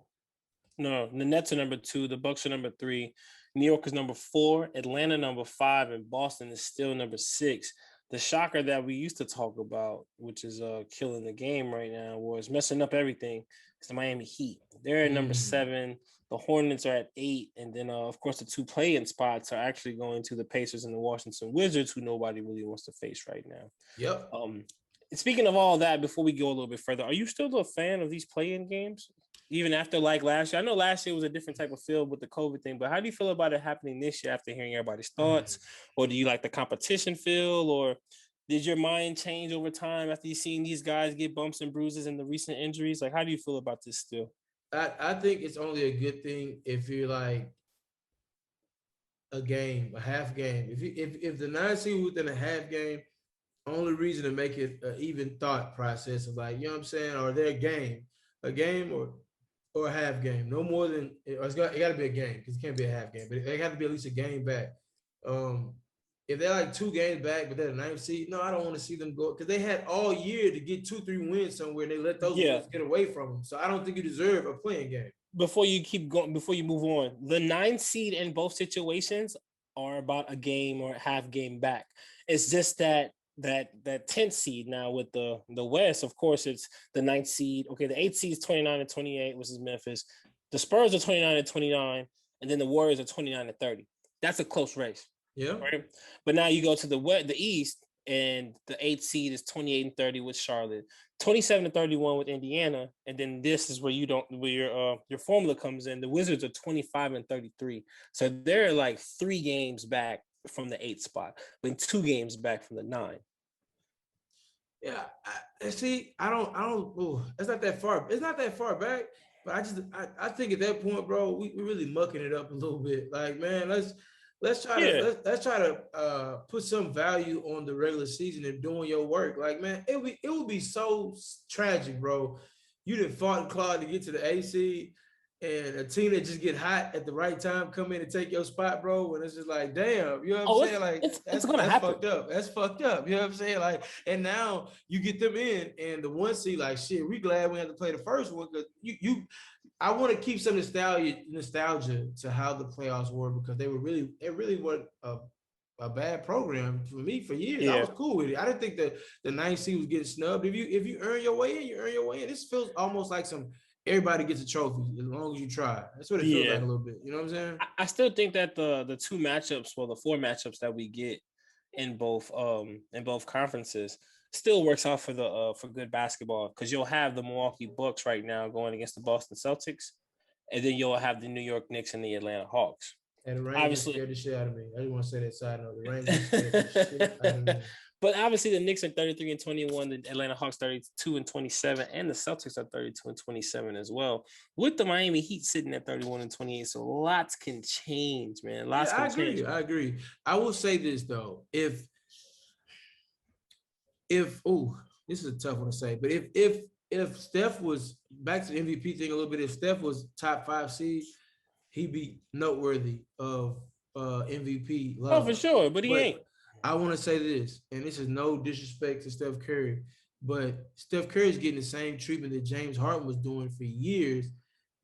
No, the Nets are number 2. The Bucks are number 3. New York is number 4. Atlanta number 5, and Boston is still number 6. The shocker that we used to talk about, which is killing the game right now, was messing up everything. It's the Miami Heat. They're at number 7. The Hornets are at 8, and then of course the 2 play-in spots are actually going to the Pacers and the Washington Wizards, who nobody really wants to face right now. Yep. Speaking of all that, before we go a little bit further, are you still a fan of these play-in games? Even after like last year? I know last year was a different type of feel with the COVID thing, but how do you feel about it happening this year after hearing everybody's thoughts? Or do you like the competition feel? Or did your mind change over time after you seen these guys get bumps and bruises and the recent injuries? Like, how do you feel about this still? I think it's only a good thing if you're like a game, a half game. If the 9 seed within a half game, only reason to make it an even thought process of like, you know what I'm saying, or their game, a game or or a half game. No more than it got to be a game because it can't be a half game, but they have to be at least a game back. Um, if they're like 2 games back, but they're the ninth seed, no, I don't want to see them go because they had all year to get 2, 3 wins somewhere, and they let those Yeah. wins get away from them. So I don't think you deserve a playing game. Before you keep going, before you move on, the 9 seed in both situations are about a game or a half game back. It's just that 10th seed now with the West, of course, it's the 9th seed. Okay, the 8th seed is 29 and 28, which is Memphis. The Spurs are 29 and 29, and then the Warriors are 29 and 30. That's a close race. Yeah. Right. But now you go to the East, and the 8th seed is 28 and 30 with Charlotte, 27 and 31 with Indiana, and then this is where your formula comes in. The Wizards are 25 and 33, so they're like 3 games back from the 8th spot, but 2 games back from the 9. Yeah, see, I don't. Ooh, it's not that far. It's not that far back. But I think at that point, bro, we really mucking it up a little bit. Like, man, let's try to Yeah. let's try to put some value on the regular season and doing your work. Like, man, it would be so tragic, bro. You didn't fought and clawed to get to the AC, and a team that just get hot at the right time come in and take your spot, bro. And it's just like, damn, you know what I'm Oh, saying? Like, it's that's gonna that's happen. fucked up. That's fucked up. You know what I'm saying? Like, and now you get them in, and the one seed, like, shit, we glad we had to play the first one because I want to keep some nostalgia to how the playoffs were because it really was a bad program for me for years. I Yeah. was cool with it. I didn't think that the ninth seed was getting snubbed. If you earn your way in, you earn your way in. This feels almost like some everybody gets a trophy as long as you try. That's what it feels Yeah. like a little bit. You know what I'm saying? I still think that the 4 matchups that we get in both conferences still works out for the for good basketball because you'll have the Milwaukee Bucks right now going against the Boston Celtics, and then you'll have the New York Knicks and the Atlanta Hawks. And the Rangers Obviously, scared the shit out of me. I just want to say that side note. The Rangers scared the shit out of me. but obviously the Knicks are 33 and 21, the Atlanta Hawks 32 and 27, and the Celtics are 32 and 27 as well. With the Miami Heat sitting at 31 and 28, so lots can change, man. Yeah, Lots I can agree. change. I agree. I will say this though. If oh, this is a tough one to say, but if Steph was back to the MVP thing a little bit, if Steph was top 5 seed, he'd be noteworthy of MVP Oh, for level. sure, but he ain't. But I want to say this, and this is no disrespect to Steph Curry, but Steph Curry is getting the same treatment that James Harden was doing for years,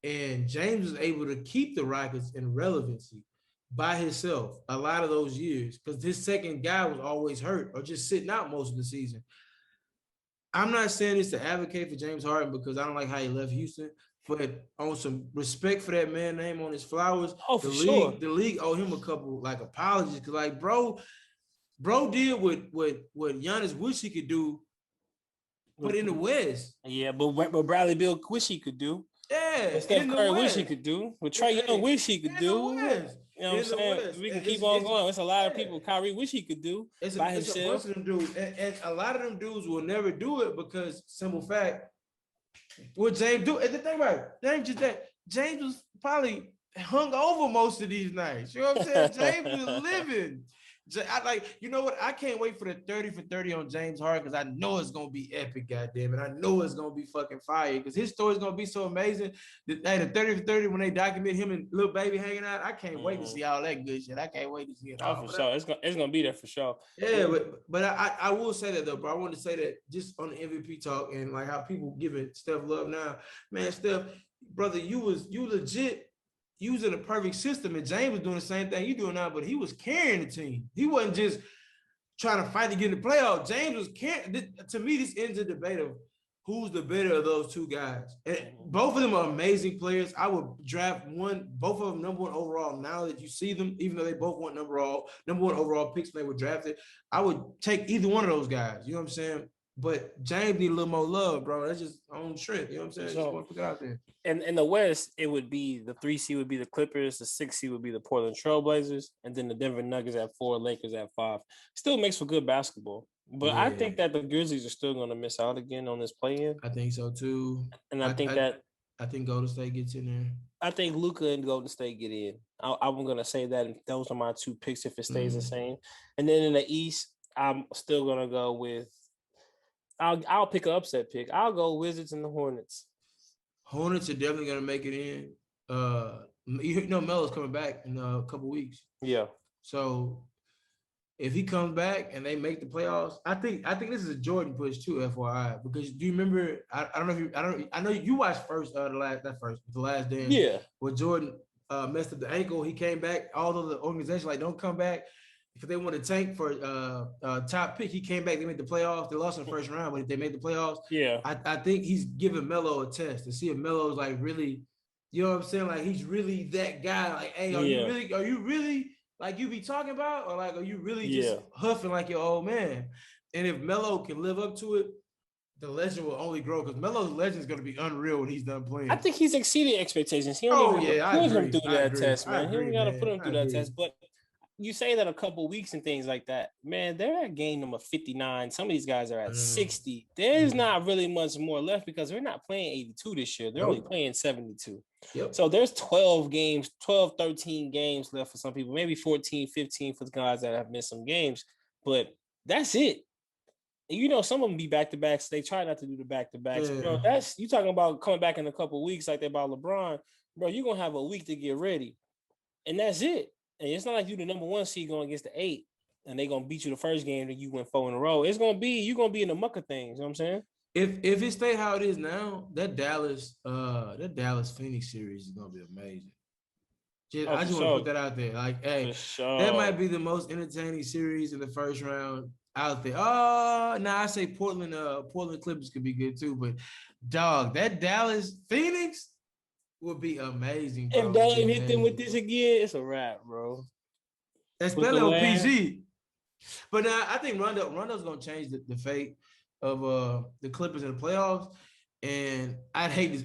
and James was able to keep the Rockets in relevancy by himself a lot of those years because his second guy was always hurt or just sitting out most of the season. I'm not saying this to advocate for James Harden because I don't like how he left Houston, but on some respect for that man name on his flowers, Oh, the for sure. league owe him a couple like apologies because like bro did what Giannis wish he could do, but in the West. Yeah, but Bradley Beal wish he could do. Yeah, What Steph in the Curry wish he West. could do. What Trey Young Hey, wish he could in the do. West. You know what I'm In the saying? West. We can And keep on it's going. It's a lot of yeah. people Kyrie wish he could do by It's a bunch himself. of them dudes, and a lot of them dudes will never do it because simple fact, what James do? And the thing about it, James just that James was probably hung over most of these nights. You know what I'm saying? James was living. I like, you know what? I can't wait for the 30 for 30 on James Harden because I know it's gonna be epic, goddamn it. I know it's gonna be fucking fire because his story's gonna be so amazing. That hey, the 30 for 30 when they document him and little baby hanging out, I can't wait to see all that good shit. I can't wait to see it Oh, all. for But sure. It's gonna be there for sure. yeah, but I will say that though, bro. I want to say that just on the MVP talk and like how people giving Steph love now, man. Steph, brother, you legit using a perfect system, and James was doing the same thing you doing now, but he was carrying the team. He wasn't just trying to fight to get in the playoff. James was carrying. To me, this ends a debate of who's the better of those two guys. And both of them are amazing players. I would draft both of them number 1 overall now that you see them, even though they both want number 1 overall picks when they were drafted. I would take either one of those guys. You know what I'm saying? But James need a little more love, bro. That's just on strength. You know what I'm saying? So, just want to put it out there. And in the West, it would be the 3 seed would be the Clippers, the 6 seed would be the Portland Trailblazers, and then the Denver Nuggets at 4, Lakers at 5. Still makes for good basketball. But I Yeah, think that the Grizzlies are still going to miss out again on this play-in, I think so too. and I I think I, that I think Golden State gets in there. I think Luka and Golden State get in. I'm going to say that those are my 2 picks if it stays the same. And then in the East, I'm still going to go with. I'll pick an upset pick. I'll go Wizards and the Hornets. Hornets are definitely gonna make it in. You know Melo's coming back in a couple weeks, Yeah. so if he comes back and they make the playoffs, I think this is a Jordan push too, FYI. Because do you remember? I don't know if you I know you watched first the last dance Yeah. where Jordan messed up the ankle. He came back. Although the organization like don't come back because they want to tank for top pick. He came back. They made the playoffs. They lost in the first round, but if they made the playoffs, Yeah. I think he's giving Melo a test to see if Melo's like really, you know what I'm saying? Like he's really that guy. Like, hey, Yeah. are you really like you be talking about, or like are you really just Yeah. huffing like your old man? And if Melo can live up to it, the legend will only grow because Melo's legend is going to be unreal when he's done I playing. think he's exceeded expectations. He don't even Oh have to yeah, I put him agree. through I that agree. test, I man. He don't agree, got to put man. him I through that agree. test. But you say that a couple weeks and things like that, man. They're at game number 59. Some of these guys are at 60. There's Yeah. not really much more left because they're not playing 82 this year. They're only Nope. playing 72. Yep. So there's 12 games, 12, 13 games left for some people, maybe 14, 15 for the guys that have missed some games. But that's it. And you know, some of them be back to backs. They try not to do the back to backs, bro. Yeah. That's you talking about coming back in a couple weeks like they about LeBron, bro. You're gonna have a week to get ready, and that's it. And it's not like you the number one seed going against the 8, and they gonna beat you the first game and you win 4 in a row. It's gonna be you gonna be in the muck of things. You know what I'm saying? If it stay how it is now, that Dallas Phoenix series is gonna be amazing. Oh, I for just want to put sure, that out there. Like, for hey, that might sure. be the most entertaining series in the first round out there. Oh, now I say Portland Clippers could be good too, but dog, that Dallas Phoenix would be amazing, If bro. Would be Dame hit them with amazing. this again, it's a wrap, bro. With the Especially on last, PG. But now I think Rondo's gonna change the fate of the Clippers in the playoffs. And I'd hate this.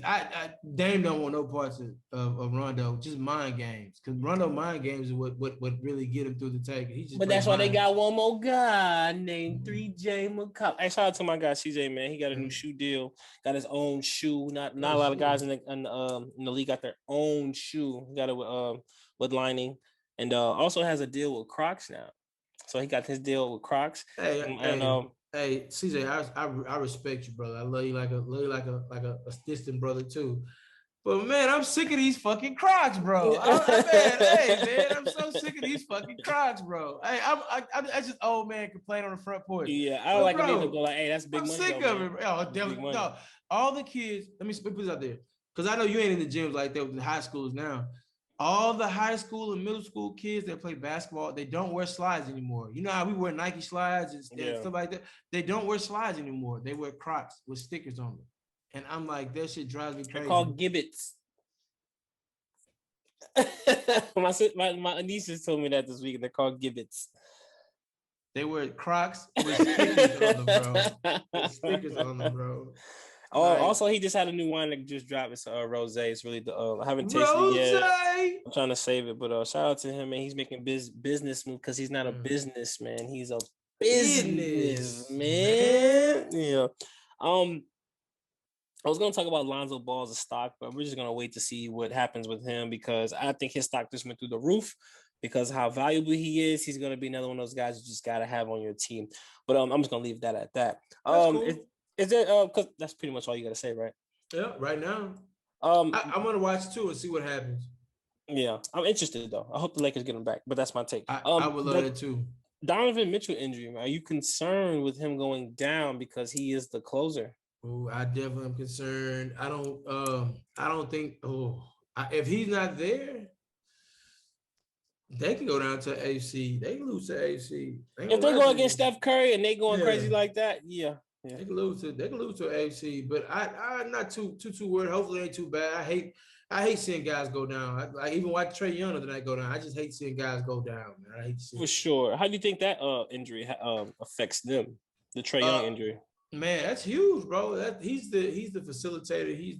Dame don't want no parts of Rondo, just mind games. Because Rondo mind games is what really get him through the tank. He just but play that's why they mind. got one more guy named Mm-hmm. 3J McCollum. Hey, shout out to my guy CJ, man. He got a new Mm-hmm. shoe deal. Got his own shoe. Not Oh a lot of shit. guys in the league got their own shoe. He got it with lining, and also has a deal with Crocs now. So he got his deal with Crocs, Hey, and hey, hey, CJ, I respect you, brother. I love you like a distant brother too. But man, I'm sick of these fucking Crocs, bro. Man, hey man, I'm so sick of these fucking Crocs, bro. Hey, I just old man complain on the front porch. yeah, I don't But like a nigga to bro, go like, hey, that's big I'm money sick though, of man. it. Oh, That's big money. no. All the kids, let me put this out there. Because I know you ain't in the gyms like that with the high schools now. All the high school and middle school kids that play basketball, they don't wear slides anymore. You know how we wear Nike slides and Yeah. stuff like that? They don't wear slides anymore. They wear Crocs with stickers on them. And I'm like, that shit drives me They're crazy. called gibbets. my nieces told me that this week. They're called gibbets. They wear Crocs with stickers on them, bro. With stickers on them, bro. Oh, Like also he just had a new wine that just dropped. It's rose. It's really the I haven't tasted it Rose. yet. I'm trying to save it, but shout out to him, man. He's making business move because he's not a businessman. He's a business Business, man. man. Yeah. I was gonna talk about Lonzo Ball's stock, but we're just gonna wait to see what happens with him because I think his stock just went through the roof because how valuable he is. He's gonna be another one of those guys you just gotta have on your team. But I'm just gonna leave that at that. That's cool. Is it because that's pretty much all you gotta say, right? Yeah, right now. Um, I'm gonna watch too and see what happens. yeah, I'm interested though. I hope the Lakers get him back, but that's my take. I would love that too. Donovan Mitchell injury, are you concerned with him going down because he is the closer? Oh, I definitely am concerned. I don't think. If he's not there, they can go down to AC. They can lose to AC. If they go against Steph Curry and they going crazy like that, yeah. They can lose to AC. But I'm not too worried. Hopefully, it ain't too bad. I hate seeing guys go down. I even watched Trae Young tonight go down. I just hate seeing guys go down, man. I hate to see For it. sure. How do you think that injury affects them? The Trae Young injury. Man, that's huge, bro. He's the facilitator. He's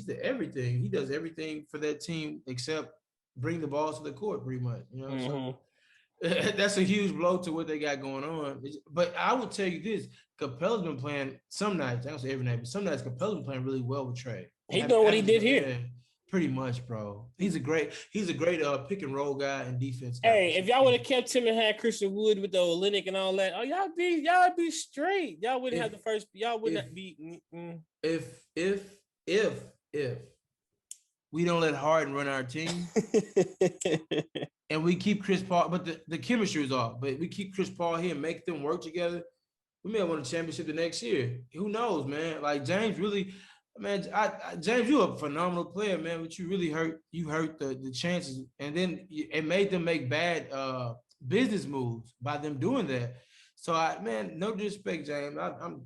the everything. He does everything for that team except bring the ball to the court, pretty much. You know, so that's a huge blow to what they got going on. But I would tell you this: Capella's been playing some nights. I don't say every night, but some nights Capella's been playing really well with Trae. He know what he did here. Yeah, pretty much, bro. He's a great pick and roll guy and defense guy. Hey, if y'all would have kept him and had Christian Wood with the Olenek and all that, y'all be straight. Y'all wouldn't have the first. Y'all wouldn't be. If if we don't let Harden run our team and we keep Chris Paul, but the chemistry is off. But we keep Chris Paul here and make them work together. We may have won a championship the next year. Who knows, man? Like James really, man. James, you're a phenomenal player, man. But you really hurt. You hurt the chances, and then it made them make bad business moves by them doing that. So man, no disrespect, James. I'm,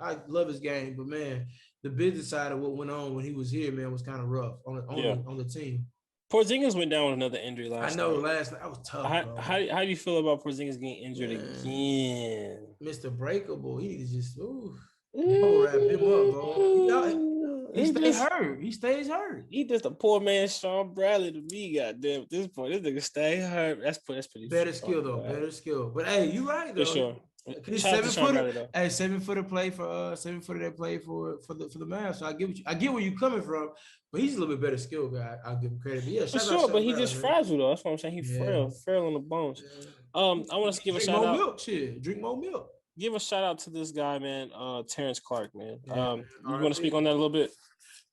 I love his game, but man, the business side of what went on when he was here, man, was kind of rough on the team. Porzingis went down with another injury I last know night. last night that was tough, How, bro. how do you feel about Porzingis getting injured Man, again? Mr. Breakable, he needs to just bubble wrap him up, bro. He stays hurt. He stays hurt. He just a poor man Sean Bradley to me, goddamn. At this point, this nigga stay hurt. That's pretty Better skill though, better skill. But hey, you right for though. sure. He's Shout out to Sean Bradley though. Hey, 7-footer play for 7-footer that play for the Mavs. So I get where you coming from, but he's a little bit better skill guy. I'll give him credit. But yeah, For shout sure, out but Sean he's Bradley, just man. fragile though. That's what I'm saying. He's frail on the bones. Yeah. I want to give a Drink shout more out. milk, shit. Drink more milk. Give a shout out to this guy, man. Terrence Clark, man. Yeah, You want to speak on that a little bit?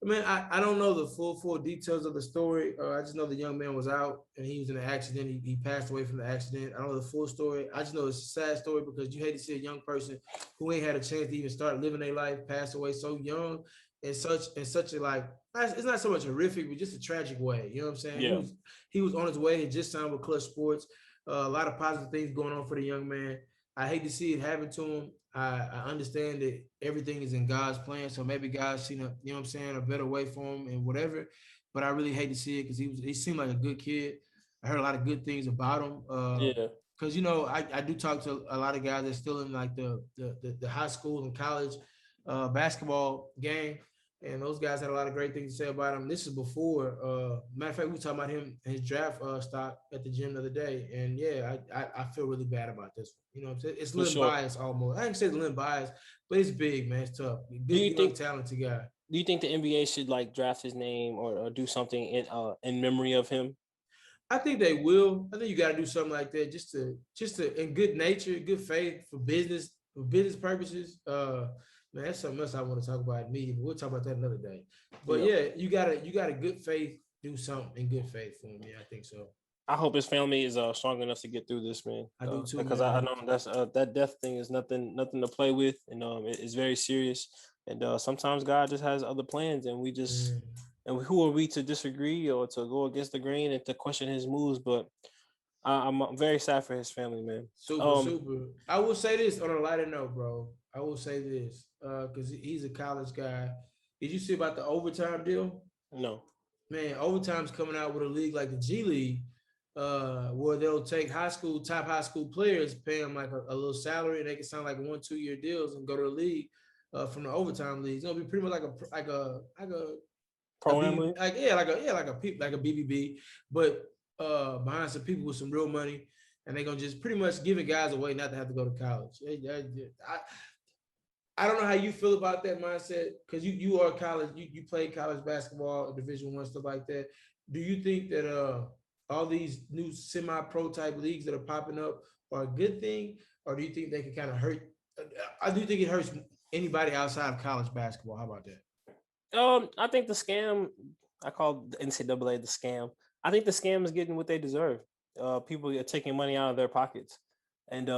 I mean, I don't know the full details of the story. I just know the young man was out and he was in an accident. He passed away from the accident. I don't know the full story. I just know it's a sad story because you hate to see a young person who ain't had a chance to even start living their life pass away so young and such a like. It's not so much horrific, but just a tragic way. You know what I'm saying? Yeah. He was on his way. He just signed with Clutch Sports. A lot of positive things going on for the young man. I hate to see it happen to him. I understand that everything is in God's plan, so maybe God's seen a better way for him and whatever. But I really hate to see it because he seemed like a good kid. I heard a lot of good things about him. Yeah. Because I do talk to a lot of guys that's still in like the high school and college basketball game, and those guys had a lot of great things to say about him. This is before. Matter of fact, we were talking about him and his draft stock at the gym the other day, and yeah, I feel really bad about this one. You know what I'm saying? It's a little biased almost. I ain't say it's a little biased, but it's big, man. It's tough. Big, talented guy. Do you think the NBA should like draft his name or do something in memory of him? I think they will. I think you got to do something like that just to in good nature, good faith for business purposes. Man, that's something else I want to talk about in meeting. We'll talk about that another day. But yeah, you gotta good faith, do something in good faith for him. Yeah, I think so. I hope his family is strong enough to get through this, man. I do too, because I know that's that death thing is nothing to play with, and it's very serious. And sometimes God just has other plans, and we just and who are we to disagree or to go against the grain and to question his moves? But I'm very sad for his family, man. Super. I will say this on a lighter note, bro. I will say this because he's a college guy. Did you see about the overtime deal? No. Man, overtime's coming out with a league like the G League, where they'll take top high school players, pay them like a little salary, and they can sign like 1-2 year deals and go to the league from the overtime league. It's gonna be pretty much like a program league, like a BBB, but behind some people with some real money, and they're gonna just pretty much giving guys away not to have to go to college. I don't know how you feel about that mindset because you are college, you play college basketball, Division I, stuff like that. Do you think that all these new semi-pro type leagues that are popping up are a good thing, or do you think they can kind of hurt? I do think it hurts anybody outside of college basketball. How about that? I think the scam, I call the NCAA the scam. I think the scam is getting what they deserve. People are taking money out of their pockets, and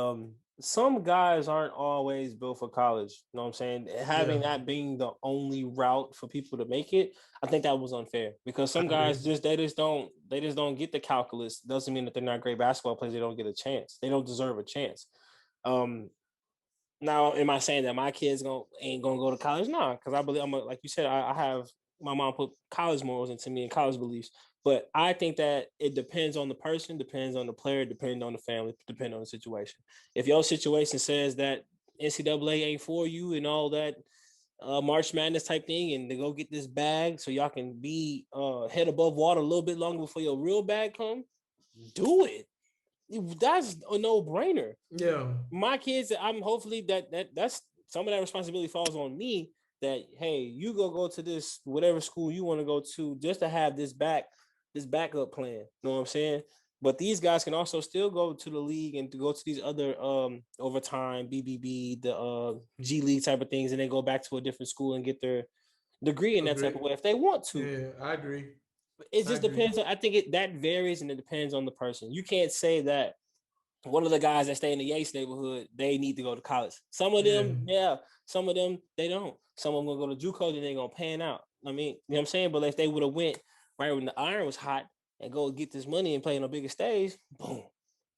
some guys aren't always built for college. You know what I'm saying? Having that being the only route for people to make it, I think that was unfair because some guys just don't get the calculus. Doesn't mean that they're not great basketball players. They don't get a chance. They don't deserve a chance. Now, am I saying that my kids ain't gonna go to college? No, because I believe like you said, I have my mom put college morals into me and college beliefs. But I think that it depends on the person, depends on the player, depends on the family, depends on the situation. If your situation says that NCAA ain't for you and all that March Madness type thing, and to go get this bag so y'all can be head above water a little bit longer before your real bag come, do it. That's a no-brainer. Yeah. My kids, I'm hopefully that's some of that responsibility falls on me. That hey, you go to this whatever school you want to go to just to have this backup plan. You know what I'm saying? But these guys can also still go to the league and to go to these other overtime, BBB, the G League type of things, and then go back to a different school and get their degree in that type Agree. of way if they want to. Yeah, I agree. It I just agree. depends on, I think that varies and it depends on the person. You can't say that one of the guys that stay in the Yates neighborhood, they need to go to college. Some of Yeah. them, yeah. Some of them, they don't. Some of them gonna go to JUCO, then they gonna pan out. I mean, you know what I'm saying? But if they would have went right when the iron was hot and go get this money and play on a bigger stage, boom.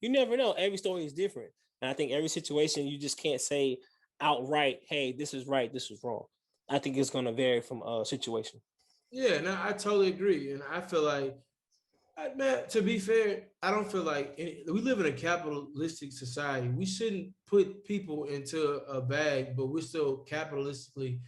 You never know. Every story is different. And I think every situation, you just can't say outright, hey, this is right, this is wrong. I think it's gonna vary from situation. Yeah, no, I totally agree. And I feel like, man, to be fair, I don't feel like we live in a capitalistic society. We shouldn't put people into a bag, but we're still capitalistically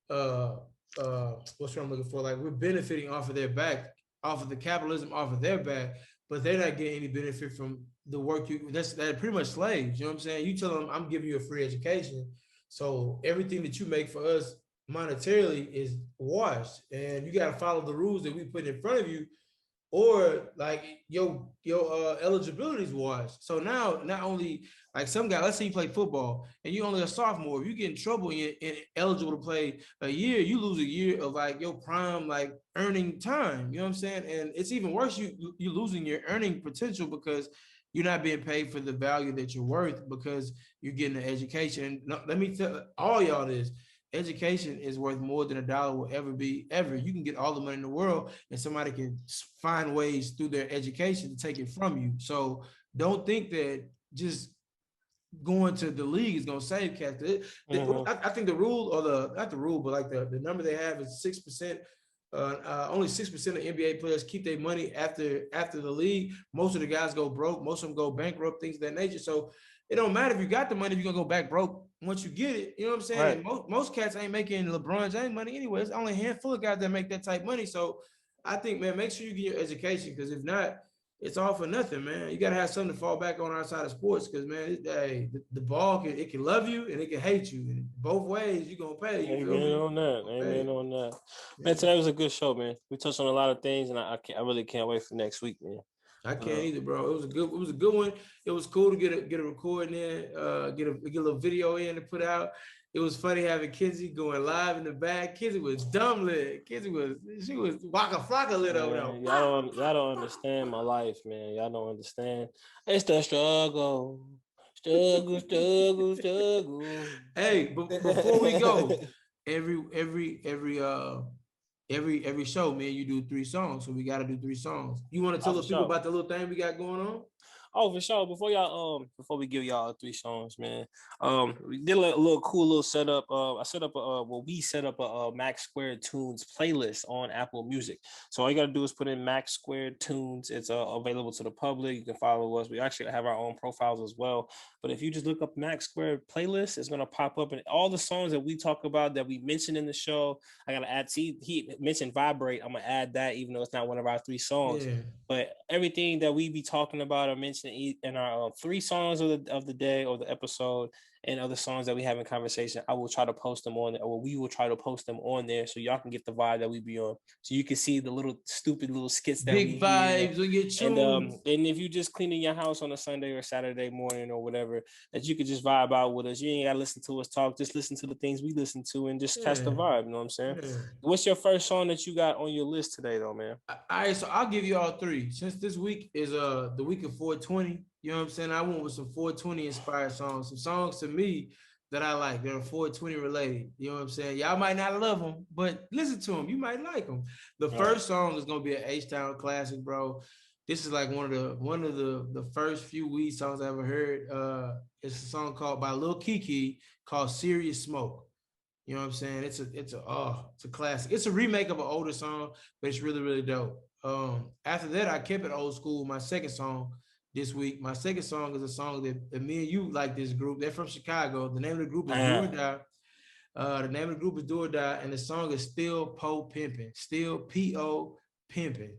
uh what's what I'm looking for? Like we're benefiting off of their back, off of the capitalism off of their back, but they're not getting any benefit from the work you they're pretty much slaves. You know what I'm saying? You tell them I'm giving you a free education. So everything that you make for us monetarily is washed. And you gotta follow the rules that we put in front of you, or like your eligibility is washed. So now not only like some guy, let's say you play football and you only a sophomore, if you get in trouble and you're eligible to play a year, you lose a year of like your prime like earning time. You know what I'm saying? And it's even worse, you losing your earning potential because you're not being paid for the value that you're worth because you're getting an education. And let me tell all y'all this: education is worth more than a dollar will ever be ever. You can get all the money in the world and somebody can find ways through their education to take it from you. So don't think that just going to the league is going to save cats. Mm-hmm. I think the rule, or the not the rule, but like the number they have is 6%. Only 6% of NBA players keep their money after the league. Most of the guys go broke. Most of them go bankrupt, things of that nature. So it don't matter if you got the money if you're gonna go back broke once you get it. You know what I'm saying? Right. And most cats ain't making LeBron James money anyway. It's only a handful of guys that make that type of money. So I think, man, make sure you get your education, because if not, it's all for nothing, man. You gotta have something to fall back on outside of sports, because man, the ball can love you and it can hate you, and both ways you're gonna pay. You feel Amen me? on that. You're gonna Amen pay. on that. Man, Yeah. today was a good show, man. We touched on a lot of things, and I really can't wait for next week, man. I can't Uh, either, bro. It was a good one. It was cool to get a recording in, get a little video in to put out. It was funny having Kinsey going live in the back. Kinsey was dumb lit. She was waka flocka lit over there. man, y'all don't understand my life, man. Y'all don't understand. It's the struggle, struggle, struggle, struggle. Hey, but before we go, every show, man, you do 3 songs. So we gotta do 3 songs. You want to Oh, tell for the people sure. about the little thing we got going on? Oh, for sure. Before we give y'all 3 songs, man. We did a little cool little setup. I set up we set up a Max Squared Tunes playlist on Apple Music. So all you gotta do is put in Max Squared Tunes. It's available to the public. You can follow us. We actually have our own profiles as well. But if you just look up Max Squared playlist, it's gonna pop up, and all the songs that we talk about that we mentioned in the show. I gotta add. See, he mentioned Vibrate. I'm gonna add that, even though it's not one of our 3 songs. Yeah. But everything that we be talking about or mentioning in our 3 songs of the day or the episode, and other songs that we have in conversation, I will try to post them on, or we will try to post them on there, so y'all can get the vibe that we be on. So you can see the little stupid little skits that we Big hear. vibes on your And tunes. if you just cleaning your house on a Sunday or Saturday morning or whatever, that you could just vibe out with us. You ain't gotta listen to us talk. Just listen to the things we listen to and just catch the Yeah. vibe. You know what I'm saying? Yeah. What's your first song that you got on your list today, though, man? All right, so I'll give you all 3. Since this week is the week of 420, you know what I'm saying? I went with some 420 inspired songs, some songs to me that I like that are 420 related. You know what I'm saying? Y'all might not love them, but listen to them. You might like them. The All right. first song is gonna be an H-Town classic, bro. This is like one of the first few weed songs I ever heard. It's a song called by Lil Kiki called Serious Smoke. You know what I'm saying? It's a classic. It's a remake of an older song, but it's really, really dope. After that, I kept it old school. My second song this week. My second song is a song that me and you like this group. They're from Chicago. The name of the group is Do or Ah. Die. The name of the group is Do or Die, and the song is Still Po Pimpin'. Still P-O Pimpin'.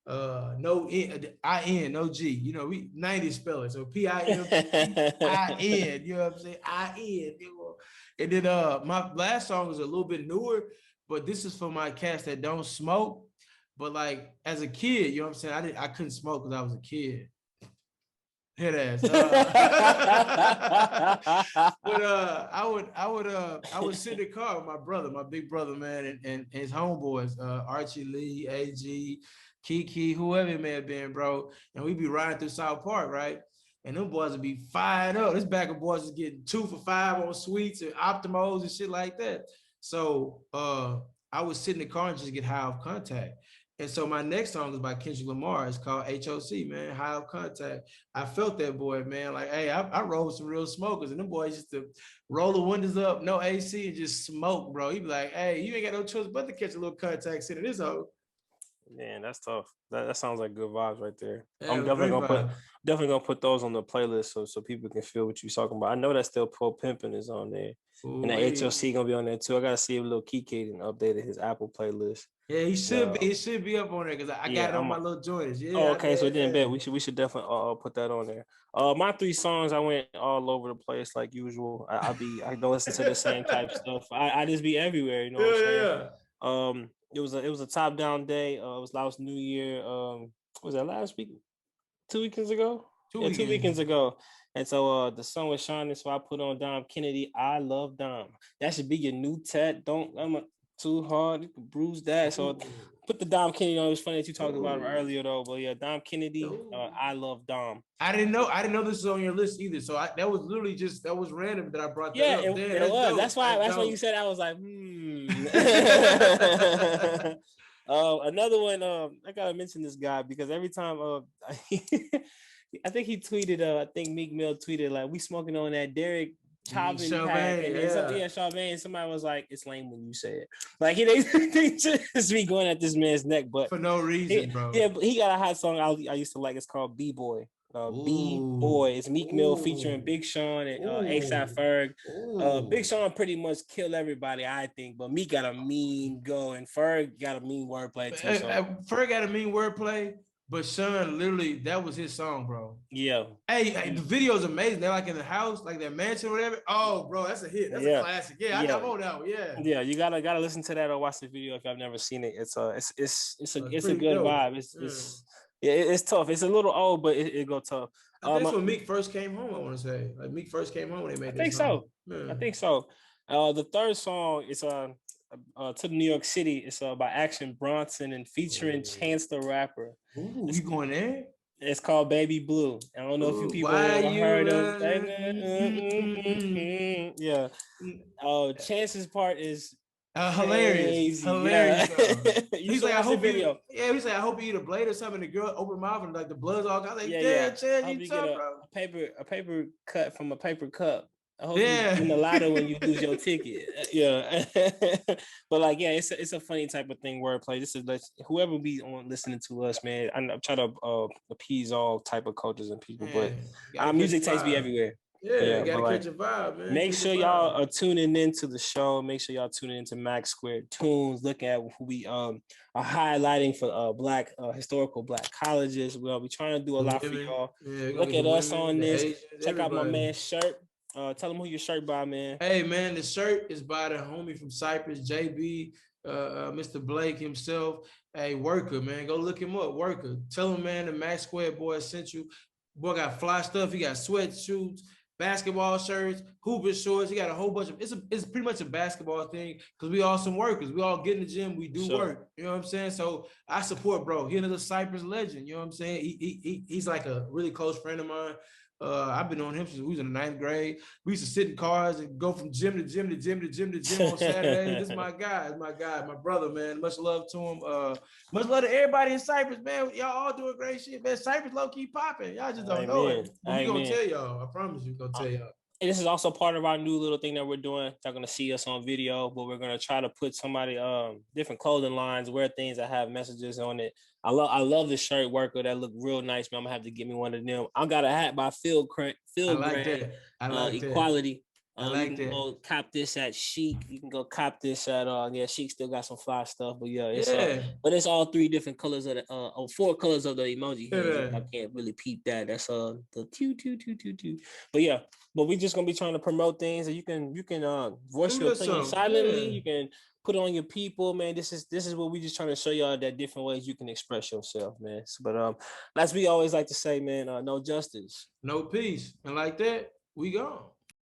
No I-N, no G. You know, we 90s spelling. So P-I-M-P-I-N. You know what I'm saying? I-N. And then my last song is a little bit newer, but this is for my cats that don't smoke. But like as a kid, you know what I'm saying? I couldn't smoke because I was a kid. Head ass. But I would sit in the car with my brother, my big brother, man, and his homeboys, Archie Lee, AG, Kiki, whoever it may have been, bro. And we'd be riding through South Park, right? And them boys would be fired up. This back of boys is getting 2 for $5 on sweets and Optimos and shit like that. So I would sit in the car and just get high off contact. And so my next song is by Kendrick Lamar. It's called HOC, man, High Off Contact. I felt that boy, man. Like, hey, I rolled some real smokers, and them boys used to roll the windows up, no AC, and just smoke, bro. He'd be like, hey, you ain't got no choice but to catch a little contact in this hoe. Man, that's tough. That sounds like good vibes right there. Yeah, I'm definitely gonna put those on the playlist so people can feel what you're talking about. I know that still Pro Pimpin' is on there. And the HOC gonna be on there too. I gotta see if Lil Keke updated his Apple playlist. Yeah, he should be. It should be up on there because I got it on my little joints. Yeah. Oh, okay. So then, bet we should definitely put that on there. My 3 songs, I went all over the place like usual. I don't listen to the same type stuff. I just be everywhere. You know what I'm saying? It was a top down day. It was last New Year. Was that last week? 2 weekends ago? 2 weekends ago. And so the sun was shining, so I put on Dom Kennedy. I love Dom. That should be your new tat. Too hard. You can bruise that. So put the Dom Kennedy on. It was funny that you talked about him earlier though. But yeah, Dom Kennedy. I love Dom. I didn't know this was on your list either. So that was literally that was random that I brought that up. It was. Dope. That's why you said I was like, another one. I gotta mention this guy because every time I think he tweeted, I think Meek Mill tweeted like, we smoking on that Derek chopping pack. And Chauvet, and somebody was like, it's lame when you say it. Like they just be going at this man's neck, but for no reason, bro. Yeah, but he got a hot song I used to like. It's called B-Boy. B-Boy. It's Meek Mill featuring Big Sean and ASAP Ferg. Big Sean pretty much killed everybody, I think, but Meek got a mean go, and Ferg got a mean wordplay too. So. Ferg got a mean wordplay, but Sean literally, that was his song, bro. Yeah. Hey, the video is amazing. They're like in the house, like their mansion or whatever. Oh, bro, that's a hit. That's a classic. Yeah, I got on that one. Yeah. Yeah, you gotta listen to that or watch the video if I've never seen it. It's a good vibe. It's tough. It's a little old, but it go tough. I think when Meek first came home, I want to say. Like Meek first came home when they made this song. I think so. The third song is to the New York City. It's by Action Bronson and featuring Chance the Rapper. Ooh, you going there? It's called Baby Blue. I don't know if you people have ever heard of it. Yeah. Chance's part is hilarious. Yeah. He's like, I hope video. He's like, I hope you eat a blade or something. The girl open mouth and like the blood's all got like, Chance, you tough, bro. A paper cut from a paper cup. I hope you win the lotto when you lose your ticket. Yeah. But like, it's a funny type of thing, wordplay. This is whoever be on listening to us, man. I'm trying to appease all type of cultures and people, but our music taste be everywhere. Yeah, gotta catch a vibe, man. Make sure y'all are tuning into the show. Make sure y'all tuning into Mack Squared Tunes. Look at who we are highlighting for black historical black colleges. We'll be trying to do a lot for y'all. Look at us on this. Check out my man's shirt. Tell them who your shirt by, man. Hey, man, the shirt is by the homie from Cyprus, JB, Mr. Blake himself. Hey, Worker, man, go look him up. Worker, tell him, man, the Mack Squared boy sent you. Boy got fly stuff. He got sweatsuits, basketball shirts, hooping shorts. He got a whole bunch of. It's pretty much a basketball thing because we all some workers. We all get in the gym. We do work. You know what I'm saying? So I support, bro. He's another Cyprus legend. You know what I'm saying? He's like a really close friend of mine. I've been on him since we was in the 9th grade. We used to sit in cars and go from gym to gym to gym to gym to gym on Saturday. This is my guy. My brother, man. Much love to him. Much love to everybody in Cyprus, man. Y'all all doing great shit, man. Cyprus low key popping. Y'all just don't know it. We gonna tell y'all. I promise you, gonna tell y'all. And this is also part of our new little thing that we're doing. Y'all gonna see us on video, but we're gonna try to put somebody different clothing lines, wear things that have messages on it. I love this shirt, Worker. That look real nice, man. I'm gonna have to get me one of them. I got a hat by Field Grant. I like Equality. I You like can that. go cop this at Chic. You can go cop this at yeah, Chic still got some fly stuff, but yeah, it's Yeah. but it's all three different colors of the four colors of the emoji hands. If Yeah. I can't really peep that, that's the two. But yeah, but we just gonna be trying to promote things, and you can voice Send your us opinion some. silently. Yeah. You can put it on your people, man. This is what we just trying to show y'all that different ways you can express yourself, man. But as we always like to say, man, no justice. No peace. And like that, we gone.